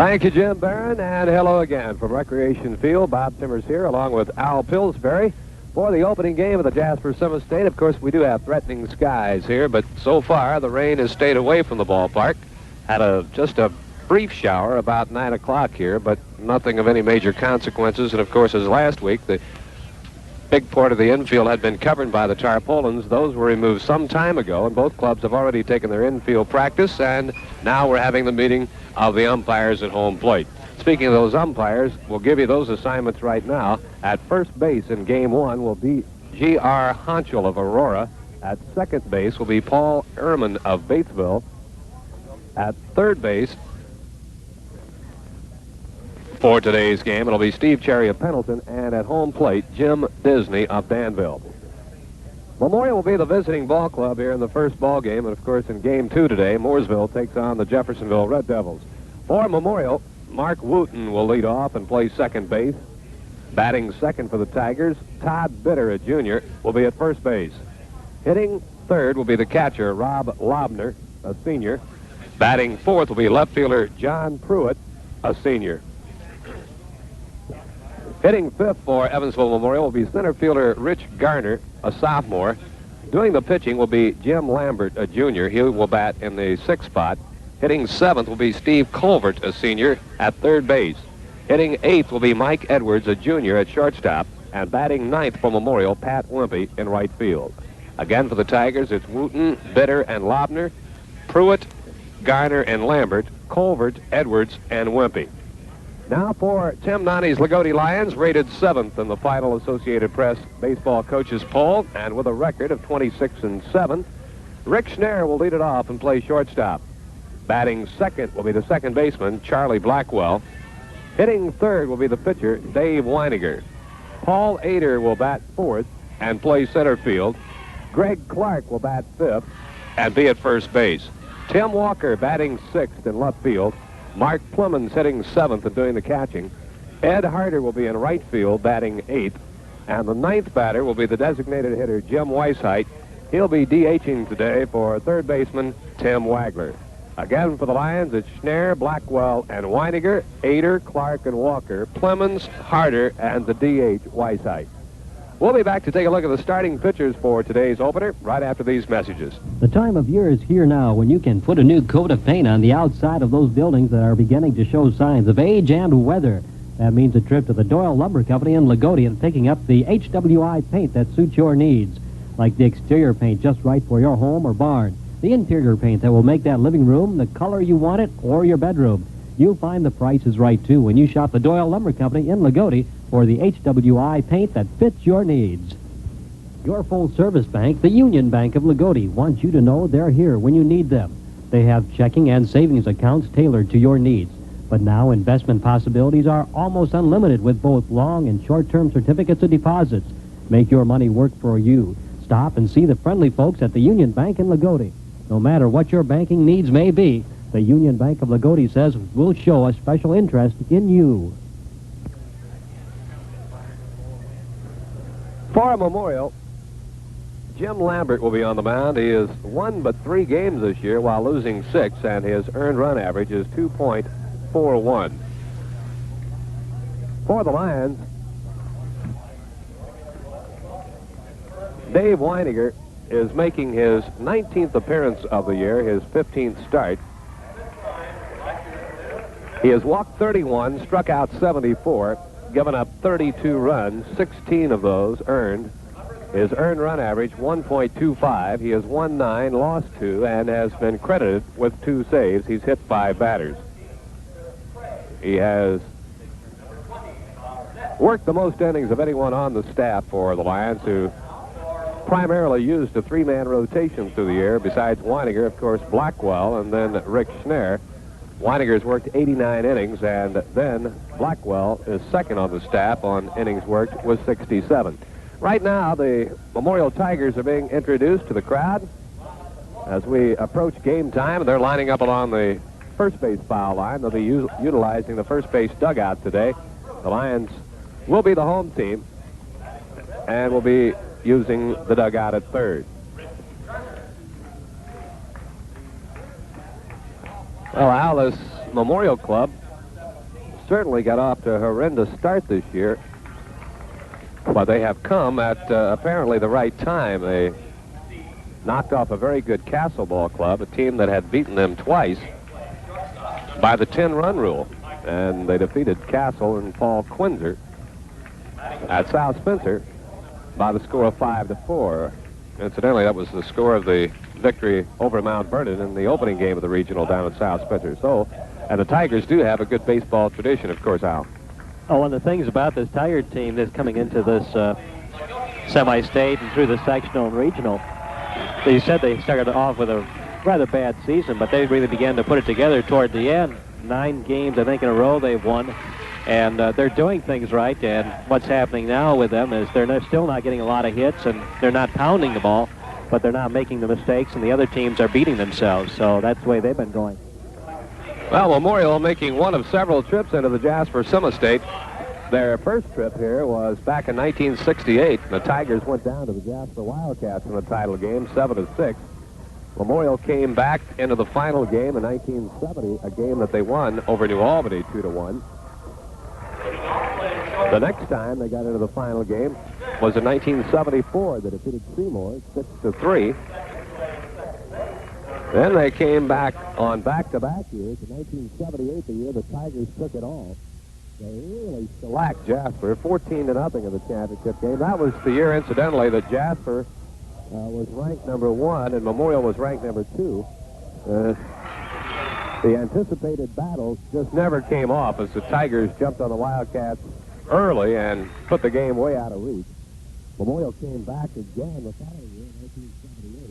Thank you, Jim Barron, and hello again from Recreation Field. Bob Timmers here, along with Al Pillsbury, for the opening game of the Jasper Summit State. Of course, we do have threatening skies here, but so far the rain has stayed away from the ballpark. Had just a brief shower about 9 o'clock here, but nothing of any major consequences. And of course, as last week, the big part of the infield had been covered by the tarpaulins. Those were removed some time ago, and both clubs have already taken their infield practice, and now we're having the meeting of the umpires at home plate. Speaking of those umpires, we'll give you those assignments right now. At first base in Game 1 will be G.R. Honchel of Aurora. At second base will be Paul Ehrman of Batesville. At third base for today's game, it'll be Steve Cherry of Pendleton, and at home plate, Jim Disney of Danville. Memorial will be the visiting ball club here in the first ball game, and of course in Game 2 today, Mooresville takes on the Jeffersonville Red Devils. For Memorial, Mark Wooten will lead off and play second base. Batting second for the Tigers, Todd Bitter, a junior, will be at first base. Hitting third will be the catcher, Rob Lobner, a senior. Batting fourth will be left fielder John Pruitt, a senior. Hitting fifth for Evansville Memorial will be center fielder Rich Garner, a sophomore. Doing the pitching will be Jim Lambert, a junior. He will bat in the sixth spot. Hitting seventh will be Steve Colbert, a senior, at third base. Hitting eighth will be Mike Edwards, a junior, at shortstop. And batting ninth for Memorial, Pat Wimpy in right field. Again for the Tigers, it's Wooten, Bitter, and Lobner, Pruitt, Garner, and Lambert, Colbert, Edwards, and Wimpy. Now for Tim Nonnie's Loogootee Lions, rated 7th in the final Associated Press baseball coaches poll, and with a record of 26-7, Rick Schnare will lead it off and play shortstop. Batting second will be the second baseman, Charlie Blackwell. Hitting third will be the pitcher, Dave Winegar. Paul Ader will bat fourth and play center field. Greg Clark will bat fifth and be at first base. Tim Walker batting sixth in left field. Mark Plemmons hitting seventh and doing the catching. Ed Harder will be in right field, batting eighth. And the ninth batter will be the designated hitter, Jim Weisheidt. He'll be DHing today for third baseman, Tim Wagler. Again for the Lions, it's Schnare, Blackwell, and Winegar, Ader, Clark, and Walker, Plemmons, Harder, and the DH, Weisheidt. We'll be back to take a look at the starting pitchers for today's opener right after these messages. The time of year is here now when you can put a new coat of paint on the outside of those buildings that are beginning to show signs of age and weather. That means a trip to the Doyle Lumber Company in Loogootee and picking up the HWI paint that suits your needs, like the exterior paint just right for your home or barn, the interior paint that will make that living room the color you want it, or your bedroom. You'll find the price is right, too, when you shop the Doyle Lumber Company in Loogootee for the HWI paint that fits your needs. Your full-service bank, the Union Bank of Loogootee, wants you to know they're here when you need them. They have checking and savings accounts tailored to your needs. But now investment possibilities are almost unlimited with both long and short-term certificates of deposits. Make your money work for you. Stop and see the friendly folks at the Union Bank in Loogootee. No matter what your banking needs may be, the Union Bank of Loogootee says we'll show a special interest in you. For Memorial, Jim Lambert will be on the mound. He has won but 3 games this year while losing 6, and his earned run average is 2.41. For the Lions, Dave Winegar is making his 19th appearance of the year, his 15th start. He has walked 31, struck out 74, given up 32 runs, 16 of those earned. His earned run average, 1.25. He has won 9, lost 2, and has been credited with 2 saves. He's hit 5 batters. He has worked the most innings of anyone on the staff for the Lions, who primarily used a 3-man rotation through the year. Besides Winegar, of course, Blackwell, and then Rick Schnare. Weininger's worked 89 innings, and then Blackwell is second on the staff on innings worked with 67. Right now, the Memorial Tigers are being introduced to the crowd as we approach game time. They're lining up along the first base foul line. They'll be utilizing the first base dugout today. The Lions will be the home team and will be using the dugout at third. Well, Al, this Memorial Club certainly got off to a horrendous start this year, but they have come at apparently the right time. They knocked off a very good Castle Ball Club, a team that had beaten them twice by the 10-run rule. And they defeated Castle and Paul Quinzer at South Spencer by the score of 5-4. Incidentally, that was the score of the victory over Mount Vernon in the opening game of the regional down at South Spencer. So, and the Tigers do have a good baseball tradition, of course, Al. Oh, one of the things about this Tiger team that's coming into this semi-state and through the sectional and regional, they said they started off with a rather bad season, but they really began to put it together toward the end. 9 games, I think, in a row they've won, and they're doing things right. And what's happening now with them is they're still not getting a lot of hits, and they're not pounding the ball, but they're not making the mistakes, and the other teams are beating themselves. So that's the way they've been going. Well, Memorial making one of several trips into the Jasper Semi-State. Their first trip here was back in 1968. The Tigers went down to the Jasper Wildcats in the title game, 7-6. Memorial came back into the final game in 1970, a game that they won over New Albany 2-1. The next time they got into the final game was in 1974. They defeated Seymour 6-3. Then they came back on back-to-back years. In 1978, the year the Tigers took it all, they really shellacked Jasper 14-0 in the championship game. That was the year, incidentally, that Jasper was ranked number 1 and Memorial was ranked number 2. The anticipated battles just never came off as the Tigers jumped on the Wildcats early and put the game way out of reach. Memorial came back again the following year, 1978,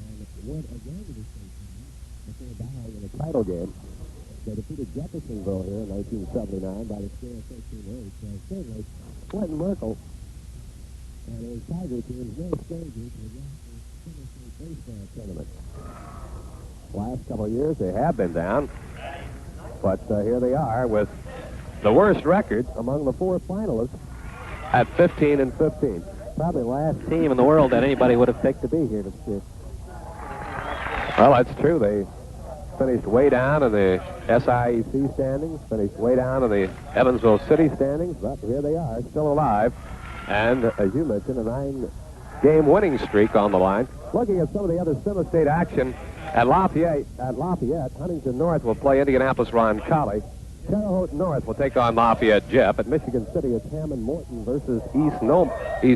and went again to the state final before battling in the title game. They defeated Jeffersonville here in 1979 by the score of 13-8. Certainly, Quentin Merkel and his Tiger team is no stranger to the National Baseball Tournament. Last couple of years, they have been down, but here they are with the worst record among the 4 finalists at 15-15. Probably the last team in the world that anybody would have picked to be here this year. Well, that's true. They finished way down in the SIEC standings, finished way down in the Evansville City standings, but here they are, still alive. And, as you mentioned, a 9-game winning streak on the line. Looking at some of the other semi-state action at Lafayette, Huntington North will play Indianapolis Roncalli. Terre Haute North will take on Lafayette Jeff. At Michigan City, it's Hammond Morton versus East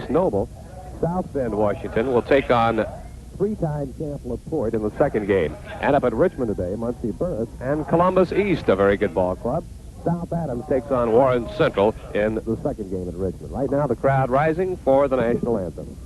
Noble. South Bend, Washington will take on 3-time champ LaPorte in the second game. And up at Richmond today, Muncie Burris and Columbus East, a very good ball club. South Adams takes on Warren Central in the second game at Richmond. Right now, the crowd rising for the national anthem.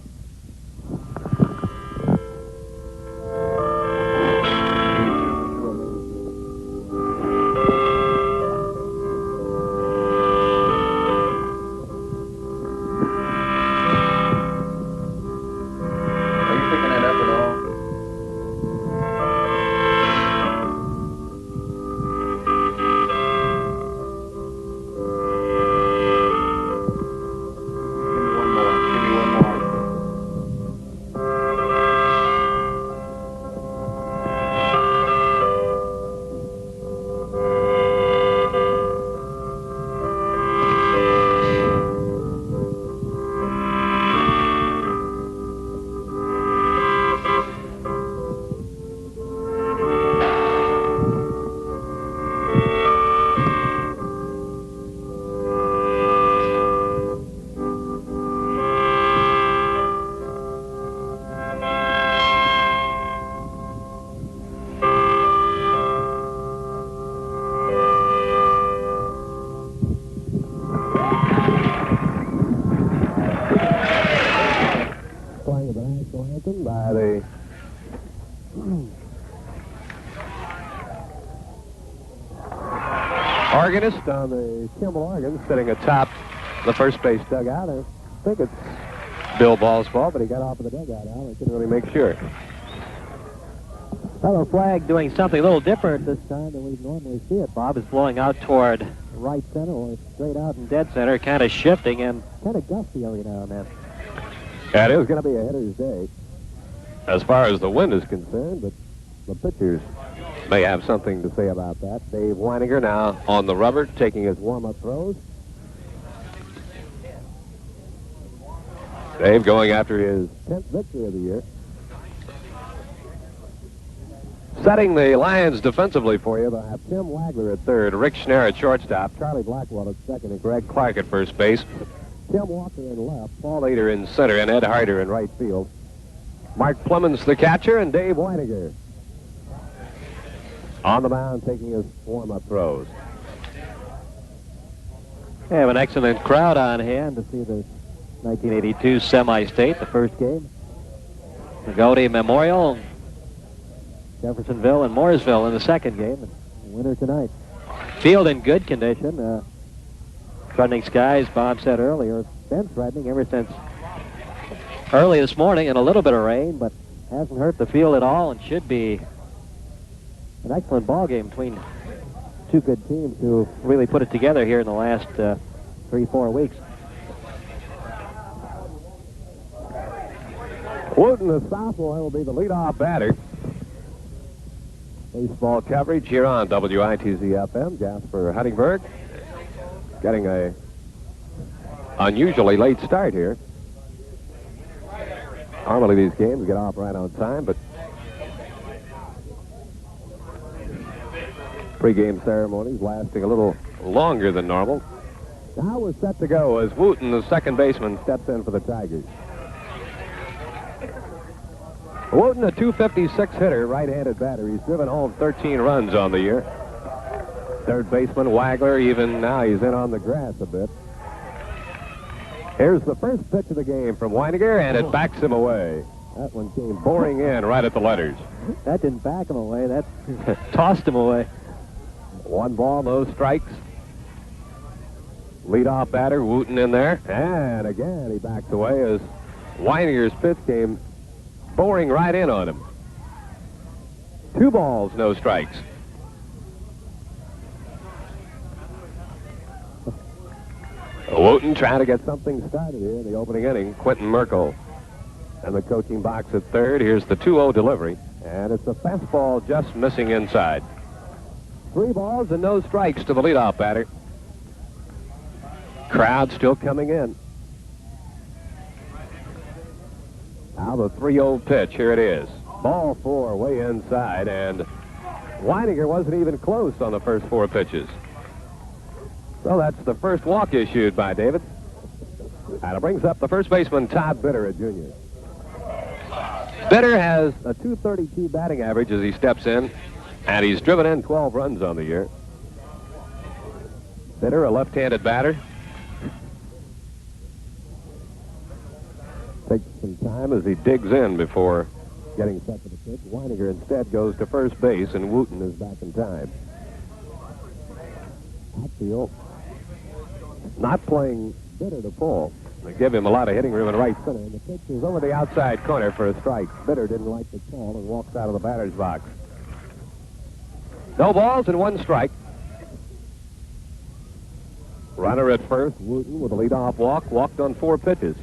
By the organist on the Kimball organ sitting atop the first base dugout. I think it's Bill Ball's fault, but he got off of the dugout out. I couldn't really make sure. Well, the flag doing something a little different this time than we normally see it, Bob. Is blowing out toward right center or straight out in dead center, kind of shifting and kind of gusty every now and then. Yeah, it is going to be a hitter's day as far as the wind is concerned, but the pitchers may have something to say about that. Dave Winegar now on the rubber, taking his warm-up throws. Dave going after his 10th victory of the year. Setting the Lions defensively for you, they'll have Tim Wagler at third, Rick Schnarr at shortstop, Charlie Blackwell at second, and Greg Clark at first base. Tim Walker in left, Paul Ader in center, and Ed Harder in right field. Mark Plemons the catcher, and Dave Winegar on the mound taking his warm-up throws. We have an excellent crowd on hand to see the 1982 semi-state, the first game. Loogootee Memorial, Jeffersonville and Mooresville in the second game. The winner tonight. Field in good condition. Threatening skies, Bob said earlier. It's been threatening ever since early this morning, and a little bit of rain, but hasn't hurt the field at all, and should be an excellent ball game between two good teams who really put it together here in the last 3-4 weeks. Wooten, the sophomore, will be the leadoff batter. Baseball coverage here on WITZ-FM. Jasper Huttingberg getting a unusually late start here. Normally these games get off right on time, but pre-game ceremonies lasting a little longer than normal. Now we're set to go as Wooten, the second baseman, steps in for the Tigers. Wooten, a .256 hitter, right-handed batter. He's driven home 13 runs on the year. Third baseman Wagler, even now he's in on the grass a bit. Here's the first pitch of the game from Winegar, and it backs him away. That one came boring in right at the letters. That didn't back him away. That tossed him away. 1 ball, no strikes. Leadoff batter, Wooten in there. And again, he backs away as Winegar's pitch came boring right in on him. 2 balls, no strikes. Wooten trying to get something started here in the opening inning. Quentin Merkel and the coaching box at third. Here's the 2-0 delivery, and it's a fastball just missing inside. 3 balls and no strikes to the leadoff batter. Crowd still coming in. Now the 3-0 pitch. Here it is. Ball 4 way inside, and Winegar wasn't even close on the first 4 pitches. So that's the first walk issued by David. And it brings up the first baseman, Todd Bitter, a junior. Bitter has a .232 batting average as he steps in, and he's driven in 12 runs on the year. Bitter, a left-handed batter. Takes some time as he digs in before getting set for the pitch. Winegar instead goes to first base, and Wooten is back in time. Outfield not playing Bitter to pull. They give him a lot of hitting room in right center, and the pitch is over the outside corner for a strike. Bitter didn't like the call and walks out of the batter's box. No balls and 1 strike. Runner at first, Wooten with a leadoff walk, walked on 4 pitches.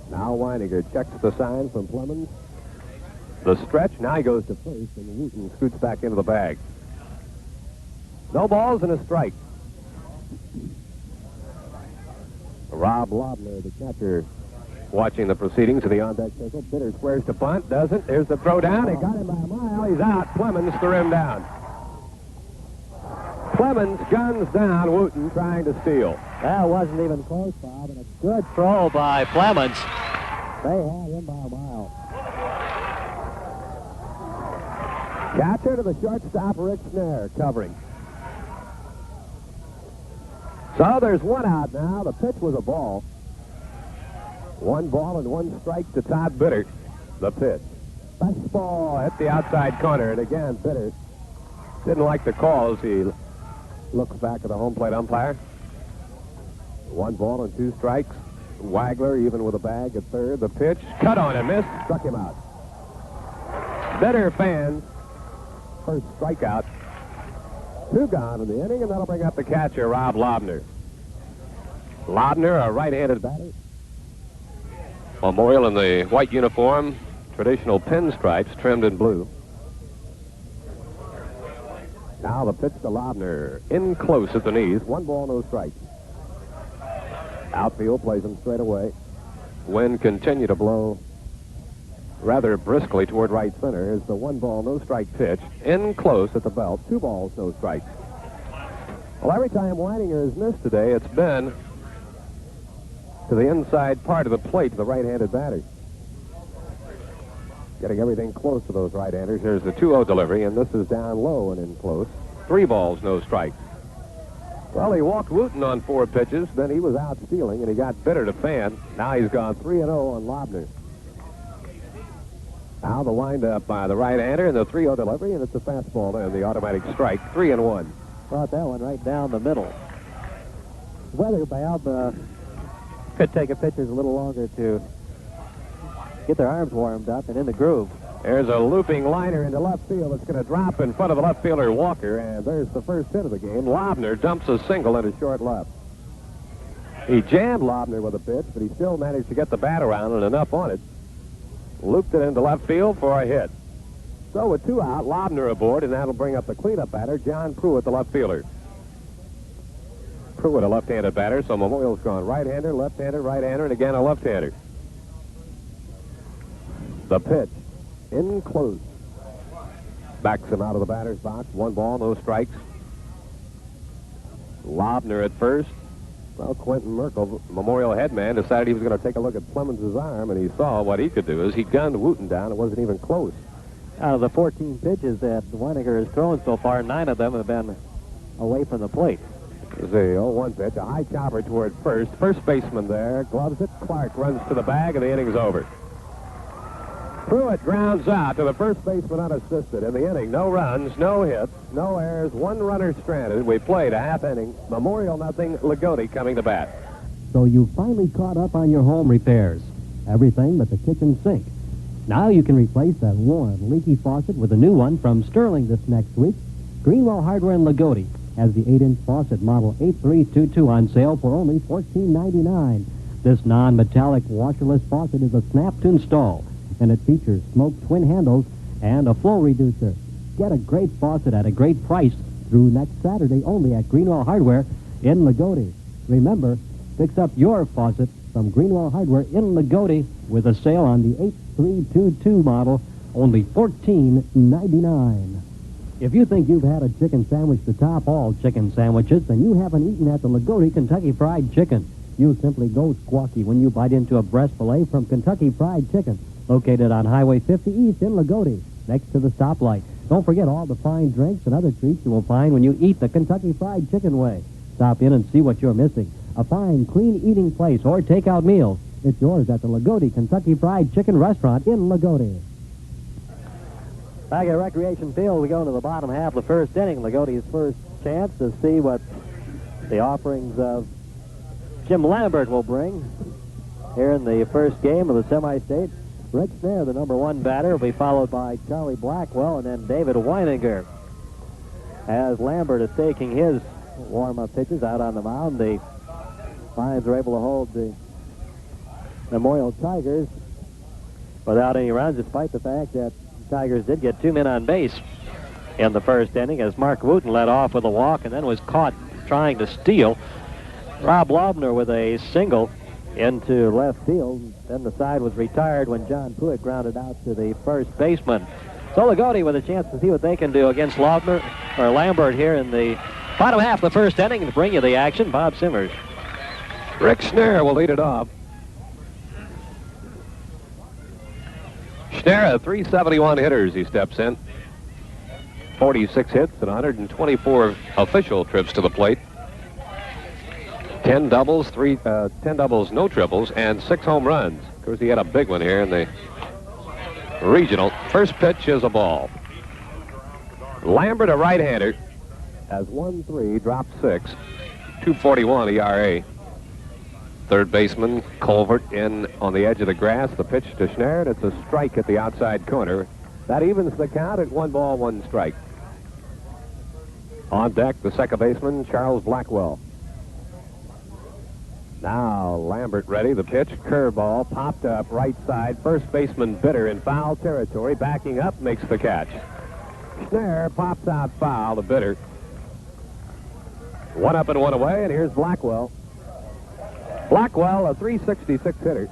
Now Winegar checks the sign from Plemons. The stretch, now he goes to first, and Wooten scoots back into the bag. No balls and a strike. Rob Lobner, the catcher, watching the proceedings of the on-deck circle. Bitter squares to bunt, doesn't. There's the throw down. He got him by a mile. He's out. Plemons threw him down. Plemons guns down Wooten, trying to steal. That wasn't even close, Bob, and a good throw by Plemons. They had him by a mile. Catcher to the shortstop, Rick Schnarr, covering. So there's 1 out now. The pitch was a ball. 1 ball and 1 strike to Todd Bitter. The pitch. Fastball hit the outside corner, and again, Bitter didn't like the call as he looks back at the home plate umpire. 1 ball and 2 strikes. Wagler even with a bag at third. The pitch, cut on and missed, struck him out. Bitter fans, first strikeout. 2 gone in the inning, and that'll bring up the catcher, Rob Lobner. Lobner, a right-handed batter. Memorial in the white uniform, traditional pinstripes trimmed in blue. Now the pitch to Lobner. In close at the knees. 1 ball, no strikes. Outfield plays him straight away. Wind continued to blow rather briskly toward right center. Here's the 1 ball, no strike pitch. In close at the belt. 2 balls, no strikes. Well, every time Winegar has missed today, it's been to the inside part of the plate to the right-handed batter. Getting everything close to those right-handers. Here's the 2-0 delivery, and this is down low and in close. 3 balls, no strikes. Well, he walked Wooten on 4 pitches, then he was out stealing, and he got bitter to Fan. Now he's gone 3-0 on Lobner. Now the windup by the right-hander and the 3-0 delivery, and it's a fastball and the automatic strike. 3-1. Brought that one right down the middle. Weather by Alba could take a pitchers a little longer to get their arms warmed up and in the groove. There's a looping liner into left field. It's going to drop in front of the left fielder, Walker, and there's the first hit of the game. Lobner dumps a single into short left. He jammed Lobner with a pitch, but he still managed to get the bat around and enough on it. Looped it into left field for a hit. So with 2 out, Lobner aboard, and that'll bring up the cleanup batter, John Pruitt, the left fielder. Pruitt, a left-handed batter, so Memorial's gone right-hander, left-hander, right-hander, and again a left-hander. The pitch. In close. Backs him out of the batter's box. 1 ball, no strikes. Lobner at first. Well, Quentin Merkel, Memorial headman, decided he was going to take a look at Clemens' arm, and he saw what he could do. As he gunned Wooten down, it wasn't even close. Out of the 14 pitches that Winegar has thrown so far, 9 of them have been away from the plate. There's a 0-1 pitch, a high chopper toward first. First baseman there, gloves it. Clark runs to the bag, and the inning's over. Pruitt grounds out to the first baseman unassisted in the inning. No runs, no hits, no errors, 1 runner stranded. We played a half inning. Memorial nothing, Loogootee coming to bat. So you finally caught up on your home repairs. Everything but the kitchen sink. Now you can replace that worn, leaky faucet with a new one from Sterling this next week. Greenwell Hardware in Loogootee has the 8-inch faucet model 8322 on sale for only $14.99. This non-metallic washerless faucet is a snap to install, and it features smoked twin handles and a flow reducer. Get a great faucet at a great price through next Saturday only at Greenwell Hardware in Loogootee. Remember, fix up your faucet from Greenwell Hardware in Loogootee with a sale on the 8322 model, only $14.99. If you think you've had a chicken sandwich to top all chicken sandwiches, then you haven't eaten at the Loogootee Kentucky Fried Chicken. You'll simply go squawky when you bite into a breast fillet from Kentucky Fried Chicken, located on Highway 50 East in Loogootee, next to the stoplight. Don't forget all the fine drinks and other treats you will find when you eat the Kentucky Fried Chicken way. Stop in and see what you're missing. A fine, clean eating place or takeout meal. It's yours at the Loogootee Kentucky Fried Chicken Restaurant in Loogootee. Back at Recreation Field, we go to the bottom half of the first inning. Loogootee's first chance to see what the offerings of Jim Lambert will bring here in the first game of the semi-state. Rick Snare, the number 1 batter, will be followed by Charlie Blackwell and then David Winegar. As Lambert is taking his warm-up pitches out on the mound, the Lions are able to hold the Memorial Tigers without any runs, despite the fact that the Tigers did get 2 men on base in the first inning, as Mark Wooten led off with a walk and then was caught trying to steal. Rob Lobner with a single into left field. Then the side was retired when John Pruitt grounded out to the first baseman. So Loogootee with a chance to see what they can do against Lambert here in the bottom half of the first inning. To bring you the action, Bob Simmers. Rick Snare will lead it off. Snare, 371 hitters he steps in. 46 hits and 124 official trips to the plate. 10 doubles, 10 doubles, no triples, and 6 home runs. Of course, he had a big one here in the regional. First pitch is a ball. Lambert, a right-hander, has 1-3, dropped 6, 2.41 ERA. Third baseman Colvert in on the edge of the grass. The pitch to Schneider. It's a strike at the outside corner. That evens the count at 1 ball, 1 strike. On deck, the second baseman, Charles Blackwell. Now Lambert ready. The pitch, curveball, popped up right side. First baseman Bitter in foul territory. Backing up, makes the catch. Snare pops out foul to Bitter. One up and one away, and here's Blackwell. Blackwell, a .366 hitter.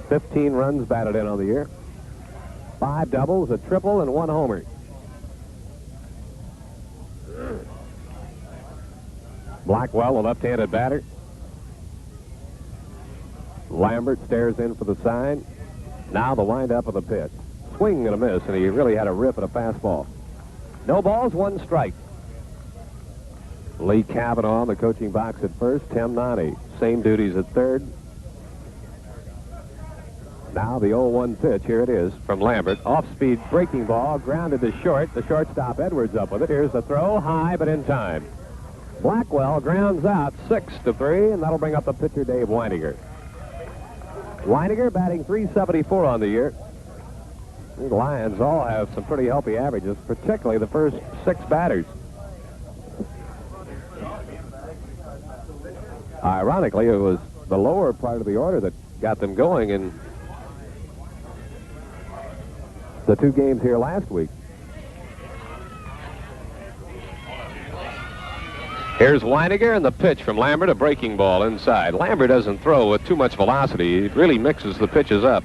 15 runs batted in on the year. 5 doubles, a triple, and 1 homer. Blackwell, a left-handed batter. Lambert stares in for the sign. Now the windup of the pitch. Swing and a miss, and he really had a rip at a fastball. No balls, 1 strike. Lee Cavanaugh in the coaching box at first. Tim Nani, same duties at third. Now the 0-1 pitch. Here it is from Lambert. Off-speed breaking ball, grounded to short. The shortstop Edwards up with it. Here's the throw, high but in time. Blackwell grounds out 6-3, and that'll bring up the pitcher Dave Winegar. Winegar batting .374 on the year. The Lions all have some pretty healthy averages, particularly the first 6 batters. Ironically, it was the lower part of the order that got them going in the 2 games here last week. Here's Winegar, and the pitch from Lambert, a breaking ball inside. Lambert doesn't throw with too much velocity. He really mixes the pitches up,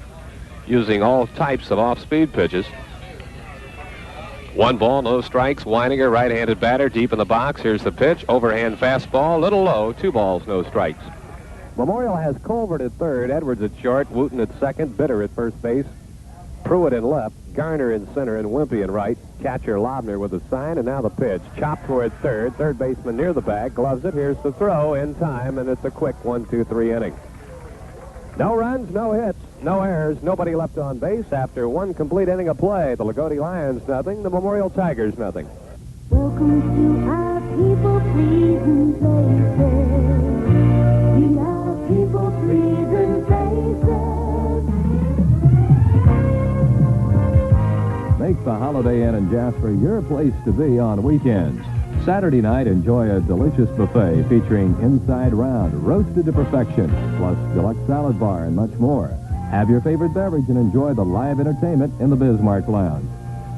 using all types of off-speed pitches. 1 ball, no strikes. Winegar, right-handed batter, deep in the box. Here's the pitch. Overhand fastball, little low. 2 balls, no strikes. Memorial has Colbert at third, Edwards at short, Wooten at second, Bitter at first base, Pruitt in left, Garner in center, and Wimpy in right. Catcher Lobner with a sign, and now the pitch. Chopped toward third. Third baseman near the bag, gloves it. Here's the throw in time, and it's a quick 1-2-3 inning. No runs, no hits, no errors, nobody left on base after 1 complete inning of play. The Loogootee Lions nothing, the Memorial Tigers nothing. Welcome to our people-pleasing places. We are people-pleasing places. Make the Holiday Inn in Jasper your place to be on weekends. Saturday night, enjoy a delicious buffet featuring inside round, roasted to perfection, plus deluxe salad bar and much more. Have your favorite beverage and enjoy the live entertainment in the Bismarck Lounge.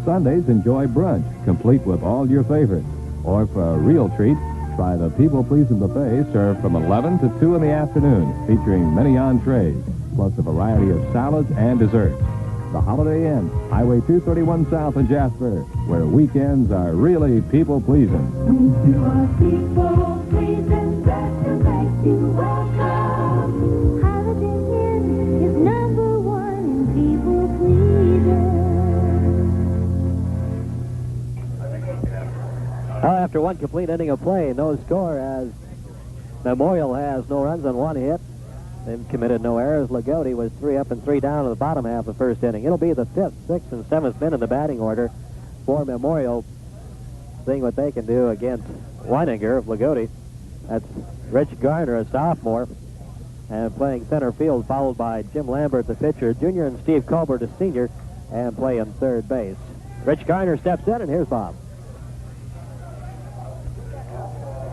Sundays, enjoy brunch, complete with all your favorites. Or for a real treat, try the people-pleasing buffet served from 11 to 2 in the afternoon, featuring many entrees, plus a variety of salads and desserts. The Holiday Inn, Highway 231 South in Jasper, where weekends are really people-pleasing. We are people-pleasing, that's to make you welcome. Holiday Inn is number 1 in people-pleasing. After 1 complete inning of play, no score as Memorial has no runs on 1 hit. They've committed no errors. Loogootee was 3 up and 3 down in the bottom half of the first inning. It'll be the 5th, 6th, and 7th men in the batting order for Memorial, seeing what they can do against Winegar of Loogootee. That's Rich Garner, a sophomore, and playing center field, followed by Jim Lambert, the pitcher, junior, and Steve Colbert, a senior, and playing third base. Rich Garner steps in, and here's Bob.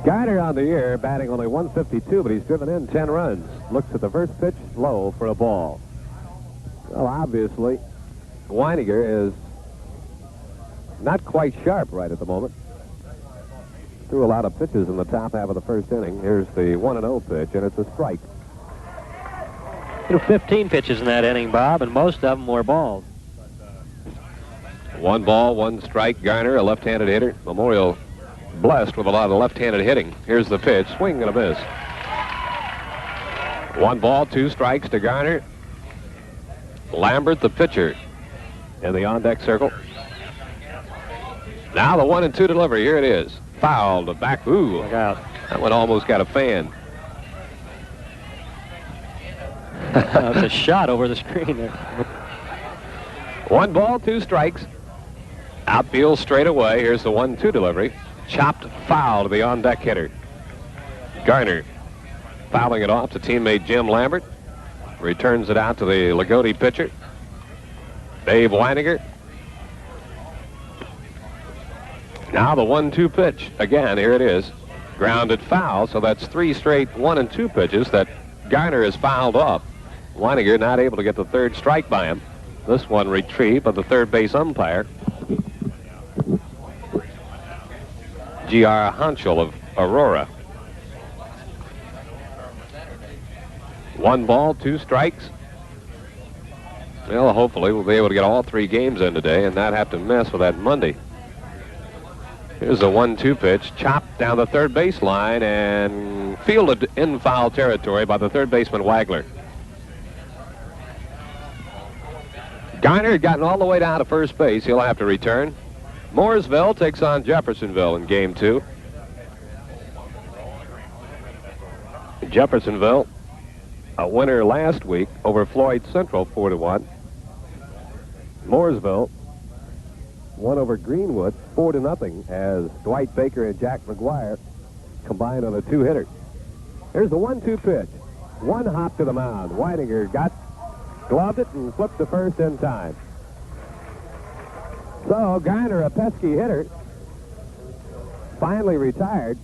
Garner on the year, batting only .152, but he's driven in 10 runs. Looks at the first pitch, low for a ball. Well, obviously, Winegar is not quite sharp right at the moment. Threw a lot of pitches in the top half of the first inning. Here's the 1-0 pitch, and it's a strike. Threw 15 pitches in that inning, Bob, and most of them were balls. 1 ball, 1 strike. Garner, a left-handed hitter. Memorial blessed with a lot of left-handed hitting. Here's the pitch, swing and a miss. 1 ball, 2 strikes to Garner. Lambert, the pitcher, in the on-deck circle. Now the 1-2 delivery. Here it is. Fouled back. Ooh, Look out. that one almost got a fan. It's a shot over the screen there. 1 ball, 2 strikes. Outfield straight away. Here's the 1-2 delivery. Chopped foul to the on-deck hitter. Garner fouling it off to teammate Jim Lambert. Returns it out to the Loogootee pitcher, Dave Winegar. Now the 1-2 pitch. Again, here it is. Grounded foul, so that's 3 straight 1-2 pitches that Garner has fouled off. Winegar not able to get the 3rd strike by him. This one retrieved by the third base umpire. G.R. Honchel of Aurora. 1 ball, 2 strikes. Well, hopefully we'll be able to get all 3 games in today and not have to mess with that Monday. Here's a 1-2 pitch, chopped down the third base line and fielded in foul territory by the third baseman Wagler. Garner had gotten all the way down to first base. He'll have to return. Mooresville takes on Jeffersonville in game 2. Jeffersonville, a winner last week over Floyd Central 4-1. Mooresville won over Greenwood 4-0 as Dwight Baker and Jack McGuire combined on a 2-hitter. Here's the 1-2 pitch. 1 hop to the mound. Winegar gloved it and flipped to first in time. So Garner, a pesky hitter, finally retired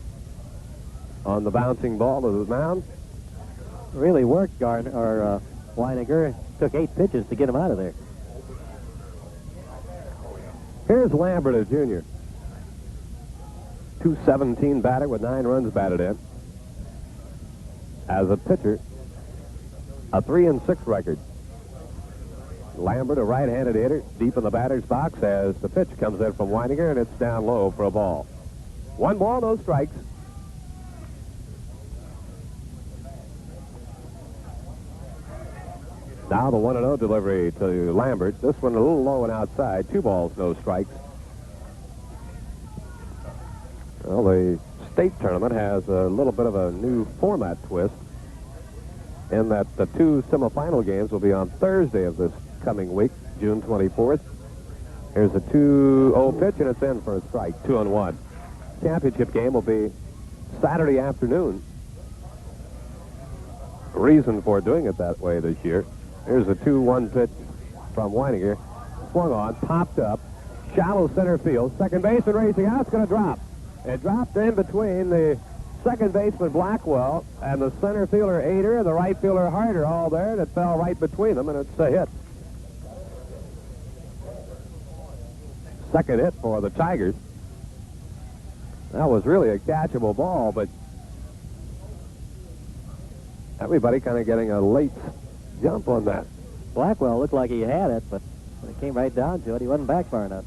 on the bouncing ball to the mound. Really worked, Garner, or Winegar. Took 8 pitches to get him out of there. Here's Lambert, a junior. 217 batter with 9 runs batted in. As a pitcher, a 3-6 record. Lambert, a right-handed hitter, deep in the batter's box as the pitch comes in from Winegar, and it's down low for a ball. 1 ball, no strikes. Now the 1-0 delivery to Lambert. This one a little low and outside. 2 balls, no strikes. Well, the state tournament has a little bit of a new format twist in that the 2 semifinal games will be on Thursday of this coming week, June 24th. Here's a 2-0 pitch, and it's in for a strike, 2-1. Championship game will be Saturday afternoon. Reason for doing it that way this year. Here's a 2-1 pitch from Winegar. Swung on, popped up, shallow center field. Second baseman racing out. It's going to drop. It dropped in between the second baseman Blackwell and the center fielder Ader and the right fielder Harder, all there, and it fell right between them, and it's a hit. Second hit for the Tigers. That was really a catchable ball, but everybody kind of getting a late jump on that. Blackwell looked like he had it, but when it came right down to it, he wasn't back far enough.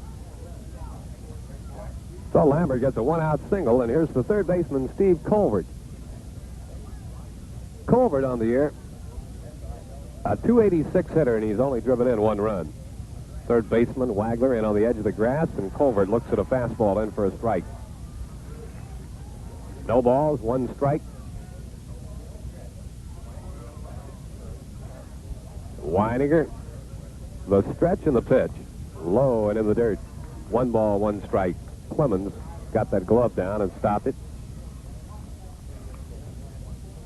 So Lambert gets a 1-out single, and here's the third baseman, Steve Colbert. Colbert on the year, a 286 hitter, and he's only driven in 1 run. Third baseman, Wagler, in on the edge of the grass, and Colbert looks at a fastball in for a strike. No balls, 1 strike. Winegar, the stretch and the pitch, low and in the dirt. 1 ball, 1 strike. Clemens got that glove down and stopped it.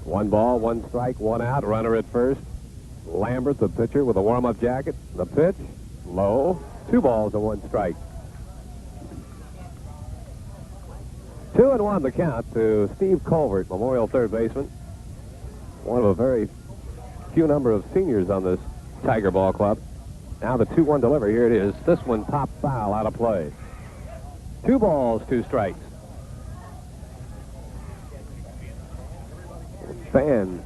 1 ball, 1 strike, 1 out, runner at first. Lambert, the pitcher, with a warm-up jacket. The pitch, low, 2 balls and 1 strike. 2-1 the count to Steve Colbert, Memorial third baseman. One of a very few number of seniors on this Tiger ball club. Now the 2-1 delivery. Here it is. This one popped foul, out of play. 2 balls, 2 strikes. Fan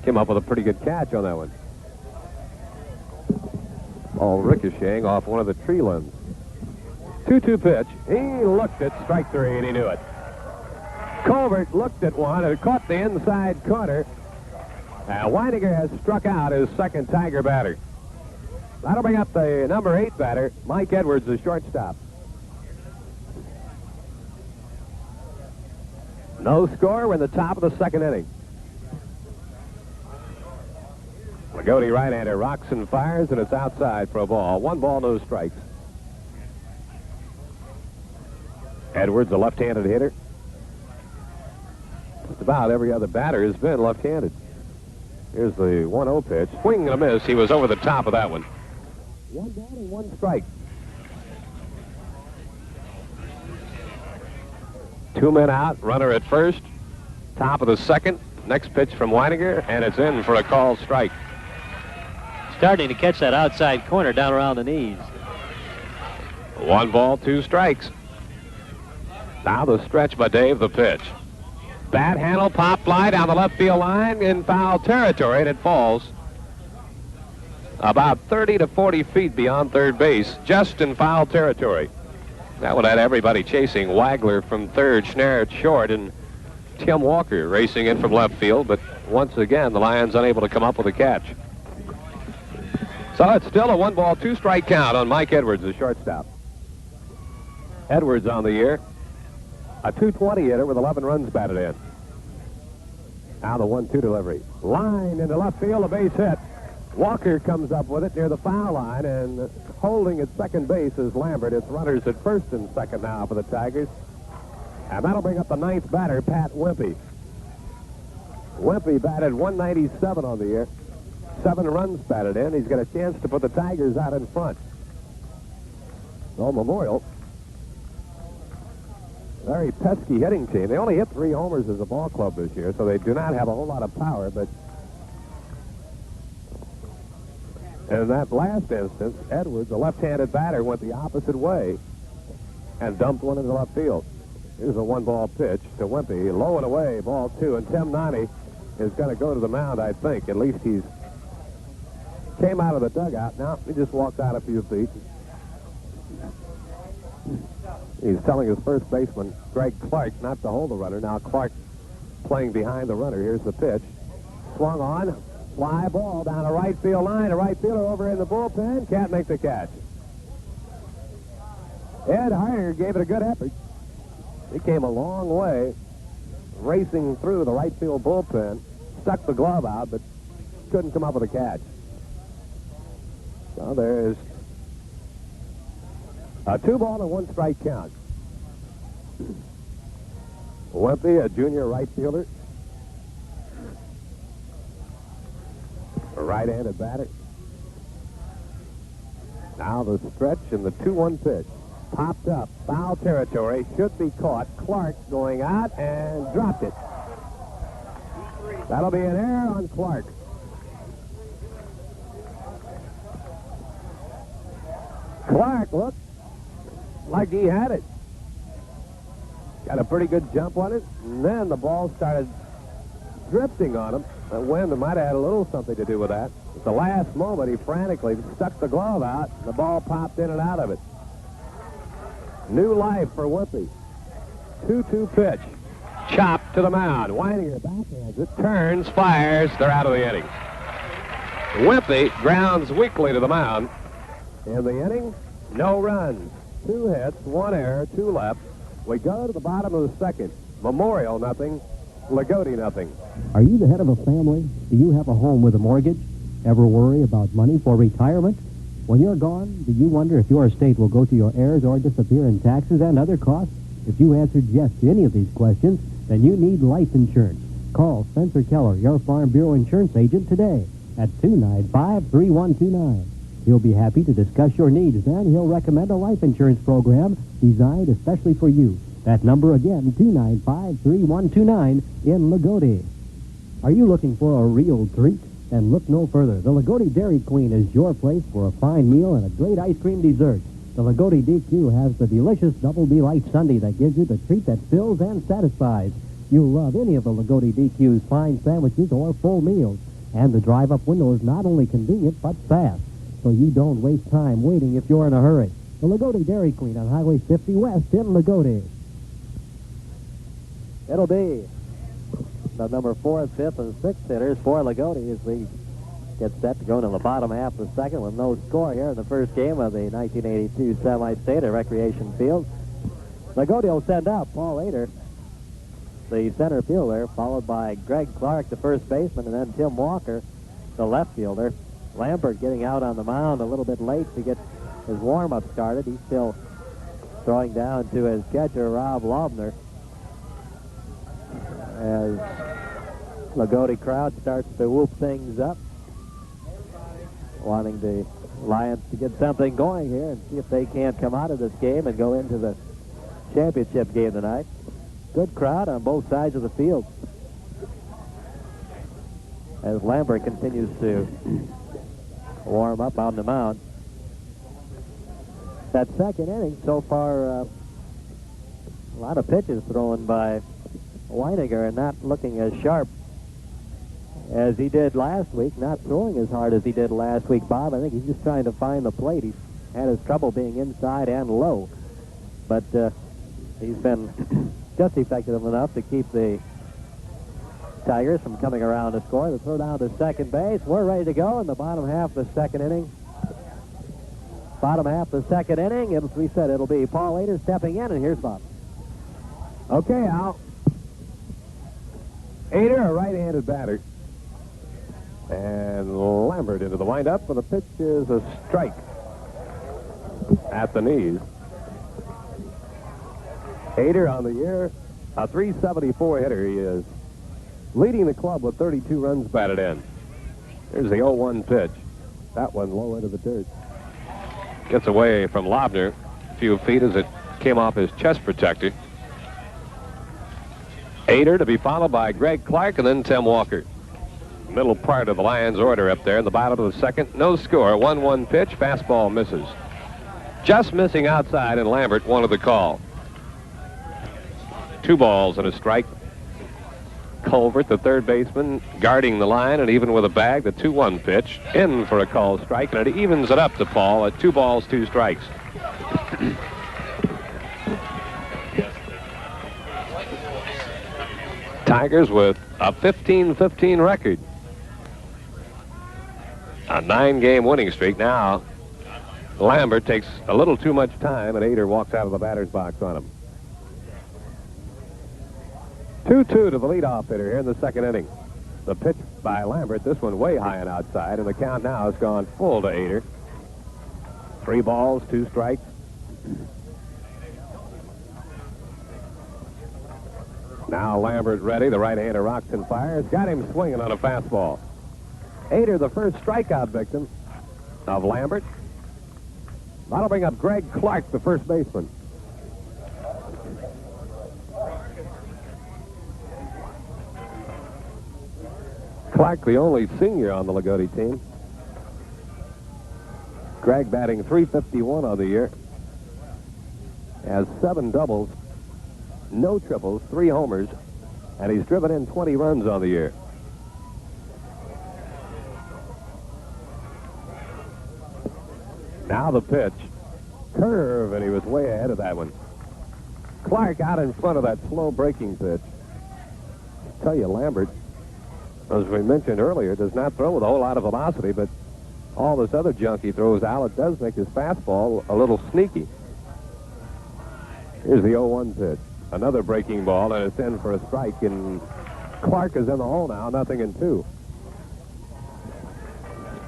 came up with a pretty good catch on that one. Ball ricocheting off one of the tree limbs. 2-2 pitch. He looked at strike 3, and he knew it. Colbert looked at one and caught the inside corner. And Winegar has struck out his second Tiger batter. That'll bring up the number 8 batter, Mike Edwards, the shortstop. No score. We're in the top of the second inning. Loogootee right-hander rocks and fires, and it's outside for a ball. 1 ball, no strikes. Edwards, a left-handed hitter. Just about every other batter has been left-handed. Here's the 1-0 pitch. Swing and a miss. He was over the top of that one. 1 ball and 1 strike. 2 men out, runner at first. Top of the second. Next pitch from Winegar, and it's in for a called strike. Starting to catch that outside corner down around the knees. 1 ball, 2 strikes. Now the stretch by Dave, the pitch. Bat handle, pop fly down the left field line in foul territory, and it falls about 30 to 40 feet beyond third base, just in foul territory. That would have everybody chasing. Wagler from third, Schnarr at short, and Tim Walker racing in from left field, but once again, the Lions unable to come up with a catch. So it's still a 1-ball, 2-strike count on Mike Edwards, the shortstop. Edwards on the year. A 220 hitter with 11 runs batted in. Now the 1-2 delivery. Line into left field, a base hit. Walker comes up with it near the foul line, and holding at second base is Lambert. It's runners at first and second now for the Tigers. And that'll bring up the ninth batter, Pat Wimpy. Wimpy batted 197 on the year. 7 runs batted in. He's got a chance to put the Tigers out in front. So Memorial, very pesky hitting team. They only hit 3 homers as a ball club this year, so they do not have a whole lot of power, but in that last instance, Edwards, a left-handed batter, went the opposite way and dumped one into left field. Here's a 1-ball pitch to Wimpy. Low and away, ball 2. And Tim Nonny is going to go to the mound, I think. At least he's came out of the dugout. Now he just walked out a few feet. He's telling his first baseman, Greg Clark, not to hold the runner. Now Clark playing behind the runner. Here's the pitch. Swung on. Fly ball down the right field line. A right fielder over in the bullpen. Can't make the catch. Ed Heyer gave it a good effort. He came a long way, racing through the right field bullpen. Stuck the glove out, but couldn't come up with a catch. So there's a 2-ball and 1-strike count. Wimpy, a junior right fielder. A right-handed batter. Now the stretch and the 2-1 pitch. Popped up. Foul territory. Should be caught. Clark going out and dropped it. That'll be an error on Clark. Clark looked like he had it. Got a pretty good jump on it, and then the ball started drifting on him. The wind might have had a little something to do with that. At the last moment, he frantically stuck the glove out, and the ball popped in and out of it. New life for Wimpy. 2-2 pitch. Chopped to the mound. Winegar backhands it, turns, fires. They're out of the inning. Wimpy grounds weakly to the mound. In the inning, no runs. 2 hits, 1 error, 2 left. We go to the bottom of the second. Memorial, nothing. Loogootee, nothing. Are you the head of a family? Do you have a home with a mortgage? Ever worry about money for retirement? When you're gone, do you wonder if your estate will go to your heirs or disappear in taxes and other costs? If you answered yes to any of these questions, then you need life insurance. Call Spencer Keller, your Farm Bureau insurance agent, today at 295-3129. He'll be happy to discuss your needs, and he'll recommend a life insurance program designed especially for you. That number again, 295-3129 in Loogootee. Are you looking for a real treat? And look no further. The Loogootee Dairy Queen is your place for a fine meal and a great ice cream dessert. The Loogootee DQ has the delicious Double Delight Sundae that gives you the treat that fills and satisfies. You'll love any of the Loogootee DQ's fine sandwiches or full meals. And the drive-up window is not only convenient, but fast, so you don't waste time waiting if you're in a hurry. The Loogootee Dairy Queen on Highway 50 West in Loogootee. It'll be the number 4th, 5th, and 6th hitters for Loogootee as we get set to go into the bottom half of the second with no score here in the first game of the 1982 semi-state at Recreation Field. Loogootee will send out Paul Ader, the center fielder, followed by Greg Clark, the first baseman, and then Tim Walker, the left fielder. Lambert getting out on the mound a little bit late to get his warm-up started. He's still throwing down to his catcher, Rob Lobner, as Loogootee crowd starts to whoop things up, wanting the Lions to get something going here and see if they can't come out of this game and go into the championship game tonight. Good crowd on both sides of the field as Lambert continues to warm up on the mound. That second inning so far, A lot of pitches thrown by Winegar and not looking as sharp as he did last week, not throwing as hard as he did last week, Bob. I think he's just trying to find the plate. He's had his trouble being inside and low. But he's been just effective enough to keep the Tigers from coming around to score. The throw down to second base. We're ready to go in the bottom half of the second inning. Bottom half of the second inning. As we said, it'll be Paul Ader stepping in, and here's Bob. Okay, Al. Ader, a right-handed batter. And Lambert into the windup, and the pitch is a strike at the knees. Ader on the year, a .374 hitter. He is leading the club with 32 runs batted in. Here's the 0-1 pitch. That one low into the dirt. Gets away from Lobner a few feet as it came off his chest protector. Ader to be followed by Greg Clark and then Tim Walker. Middle part of the Lions' order up there in the bottom of the second. No score. 1-1 pitch. Fastball misses. Just missing outside, and Lambert wanted the call. 2 balls and a strike. Culvert, the third baseman, guarding the line, and even with a bag, the 2-1 pitch. In for a called strike, and it evens it up to Paul at 2 balls, 2 strikes. Tigers with a 15-15 record. A 9-game winning streak. Now, Lambert takes a little too much time, and Ader walks out of the batter's box on him. 2-2 to the leadoff hitter here in the second inning. The pitch by Lambert, this one way high and outside, and the count now has gone full to Ader. 3 balls, 2 strikes. Now Lambert ready. The right-hander rocks and fires. Got him swinging on a fastball. Ader, the first strikeout victim of Lambert. That'll bring up Greg Clark, the first baseman. Clark, the only senior on the Loogootee team. Greg batting .351 on the year. Has 7 doubles, no triples, 3 homers, and he's driven in 20 runs on the year. Now the pitch. Curve, and he was way ahead of that one. Clark out in front of that slow breaking pitch. I tell you, Lambert, as we mentioned earlier, does not throw with a whole lot of velocity, but all this other junk he throws out, it does make his fastball a little sneaky. Here's the 0-1 pitch. Another breaking ball, and it's in for a strike, and Clark is in the hole now, 0-2.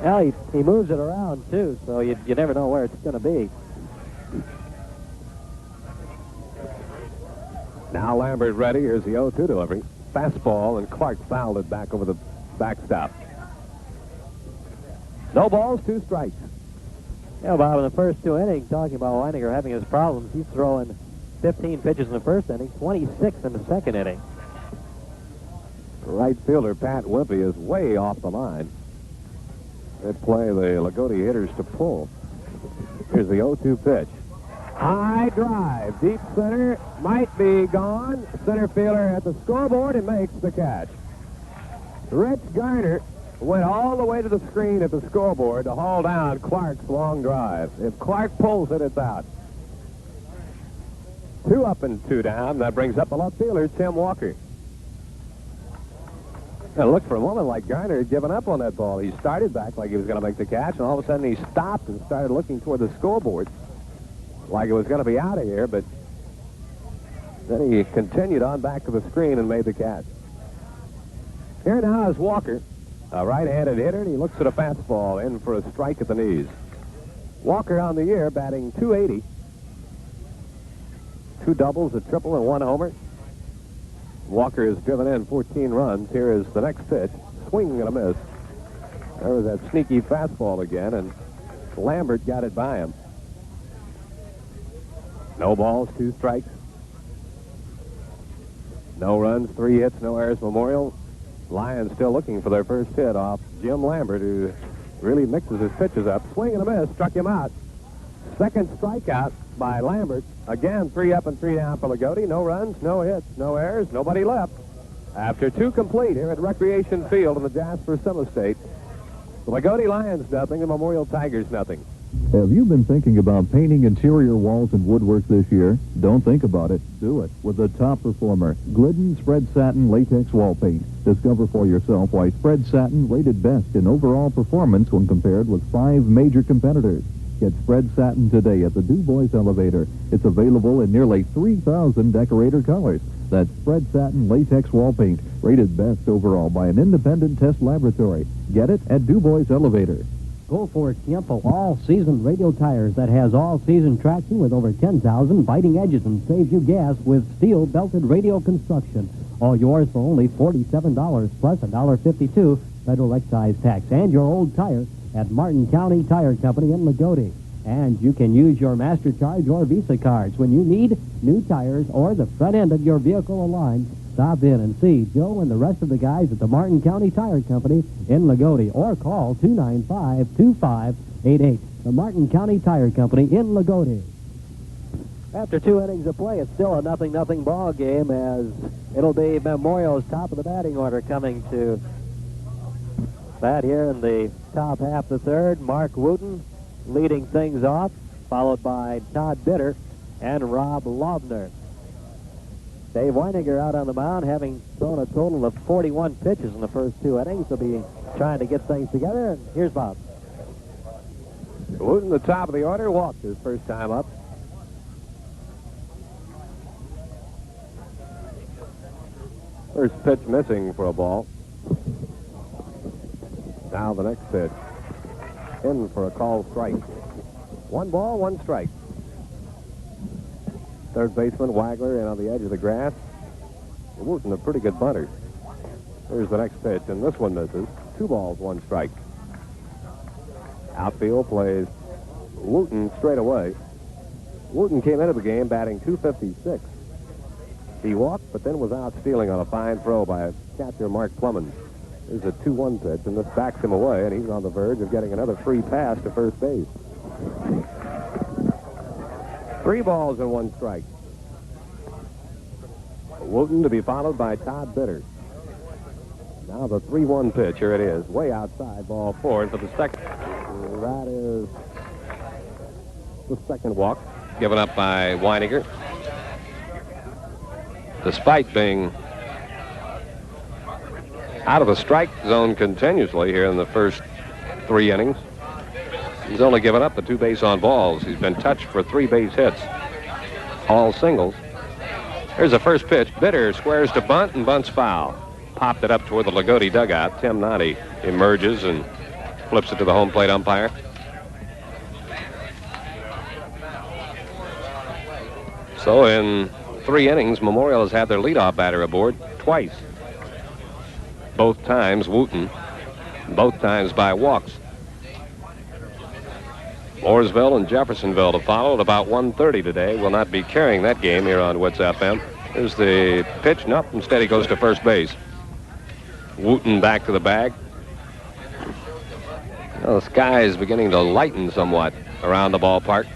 Well, he moves it around, too, so you never know where it's going to be. Now Lambert ready. Here's the 0-2 delivery. Fastball, and Clark fouled it back over the backstop. No balls, 2 strikes. Yeah, Bob, in the first 2 innings, talking about Winegar having his problems, he's throwing 15 pitches in the first inning, 26 in the second inning. Right fielder Pat Wimpy is way off the line. They play the Loogootee hitters to pull. Here's the 0-2 pitch. High drive, deep center, might be gone. Center fielder at the scoreboard and makes the catch. Rich Garner went all the way to the screen at the scoreboard to haul down Clark's long drive. If Clark pulls it, it's out. 2 up and 2 down. That brings up the left fielder, Tim Walker. It looked for a moment like Garner had given up on that ball. He started back like he was going to make the catch, and all of a sudden he stopped and started looking toward the scoreboard like it was going to be out of here, but then he continued on back to the screen and made the catch. Here now is Walker, a right-handed hitter, and he looks at a fastball in for a strike at the knees. Walker on the year batting .280. 2 doubles, a triple, and 1 homer. Walker has driven in 14 runs. Here is the next pitch. Swing and a miss. There was that sneaky fastball again, and Lambert got it by him. No balls, 2 strikes. No runs, 3 hits, no errors. Memorial. Lions still looking for their first hit off Jim Lambert, who really mixes his pitches up. Swing and a miss, struck him out. Second strikeout by Lambert. Again, 3 up and 3 down for Loogootee. No runs, no hits, no errors, nobody left. After 2 complete here at Recreation Field in the Jasper Summer State, the Loogootee Lions nothing, the Memorial Tigers nothing. Have you been thinking about painting interior walls and woodwork this year? Don't think about it. Do it with the top performer, Glidden Spread Satin Latex Wall Paint. Discover for yourself why Spread Satin rated best in overall performance when compared with 5 major competitors. Get Spread Satin today at the Du Bois Elevator. It's available in nearly 3,000 decorator colors. That's Spread Satin Latex Wall Paint, rated best overall by an independent test laboratory. Get it at Du Bois Elevator. Go for Tiempo all-season radial tires that has all-season traction with over 10,000 biting edges and saves you gas with steel-belted radial construction. All yours for only $47 plus $1.52 federal excise tax. And your old tire at Martin County Tire Company in Loogootee. And you can use your MasterCharge or Visa cards when you need new tires or the front end of your vehicle aligned. Stop in and see Joe and the rest of the guys at the Martin County Tire Company in Loogootee or call 295-2588. The Martin County Tire Company in Loogootee. After 2 innings of play, it's still a 0-0 ball game as it'll be Memorial's top of the batting order coming to bat here in the top half of the third. Mark Wooten leading things off, followed by Todd Bitter and Rob Lovner. Dave Winegar out on the mound, having thrown a total of 41 pitches in the first 2 innings. He'll be trying to get things together, and here's Bob. Wooten, the top of the order, walked his first time up. First pitch missing for a ball. Now the next pitch. In for a called strike. 1 ball, 1 strike. Third baseman Wagler in on the edge of the grass. Wooten, a pretty good bunter. Here's the next pitch, and this one misses. 2 balls, 1 strike. Outfield plays Wooten straight away. Wooten came into the game batting .256. He walked, but then was out stealing on a fine throw by catcher Mark Plumman. There's a 2-1 pitch, and this backs him away, and he's on the verge of getting another free pass to first base. 3 balls and 1 strike. Wooten to be followed by Todd Bitter. Now the 3-1 pitch. Here it is. Way outside, ball 4. And for the second, that is the second walk given up by Winegar. Despite being out of the strike zone continuously here in the first 3 innings, he's only given up the 2 base on balls. He's been touched for 3 base hits, all singles. Here's the first pitch. Bitter squares to bunt and bunts foul. Popped it up toward the Loogootee dugout. Tim Noddy emerges and flips it to the home plate umpire. So in 3 innings, Memorial has had their leadoff batter aboard twice. Both times Wooten, both times by walks. Mooresville and Jeffersonville to follow at about 1:30 today. Will not be carrying that game here on Wits FM. Here's the pitch. Nope, instead he goes to first base. Wooten back to the bag. Well, the sky is beginning to lighten somewhat around the ballpark.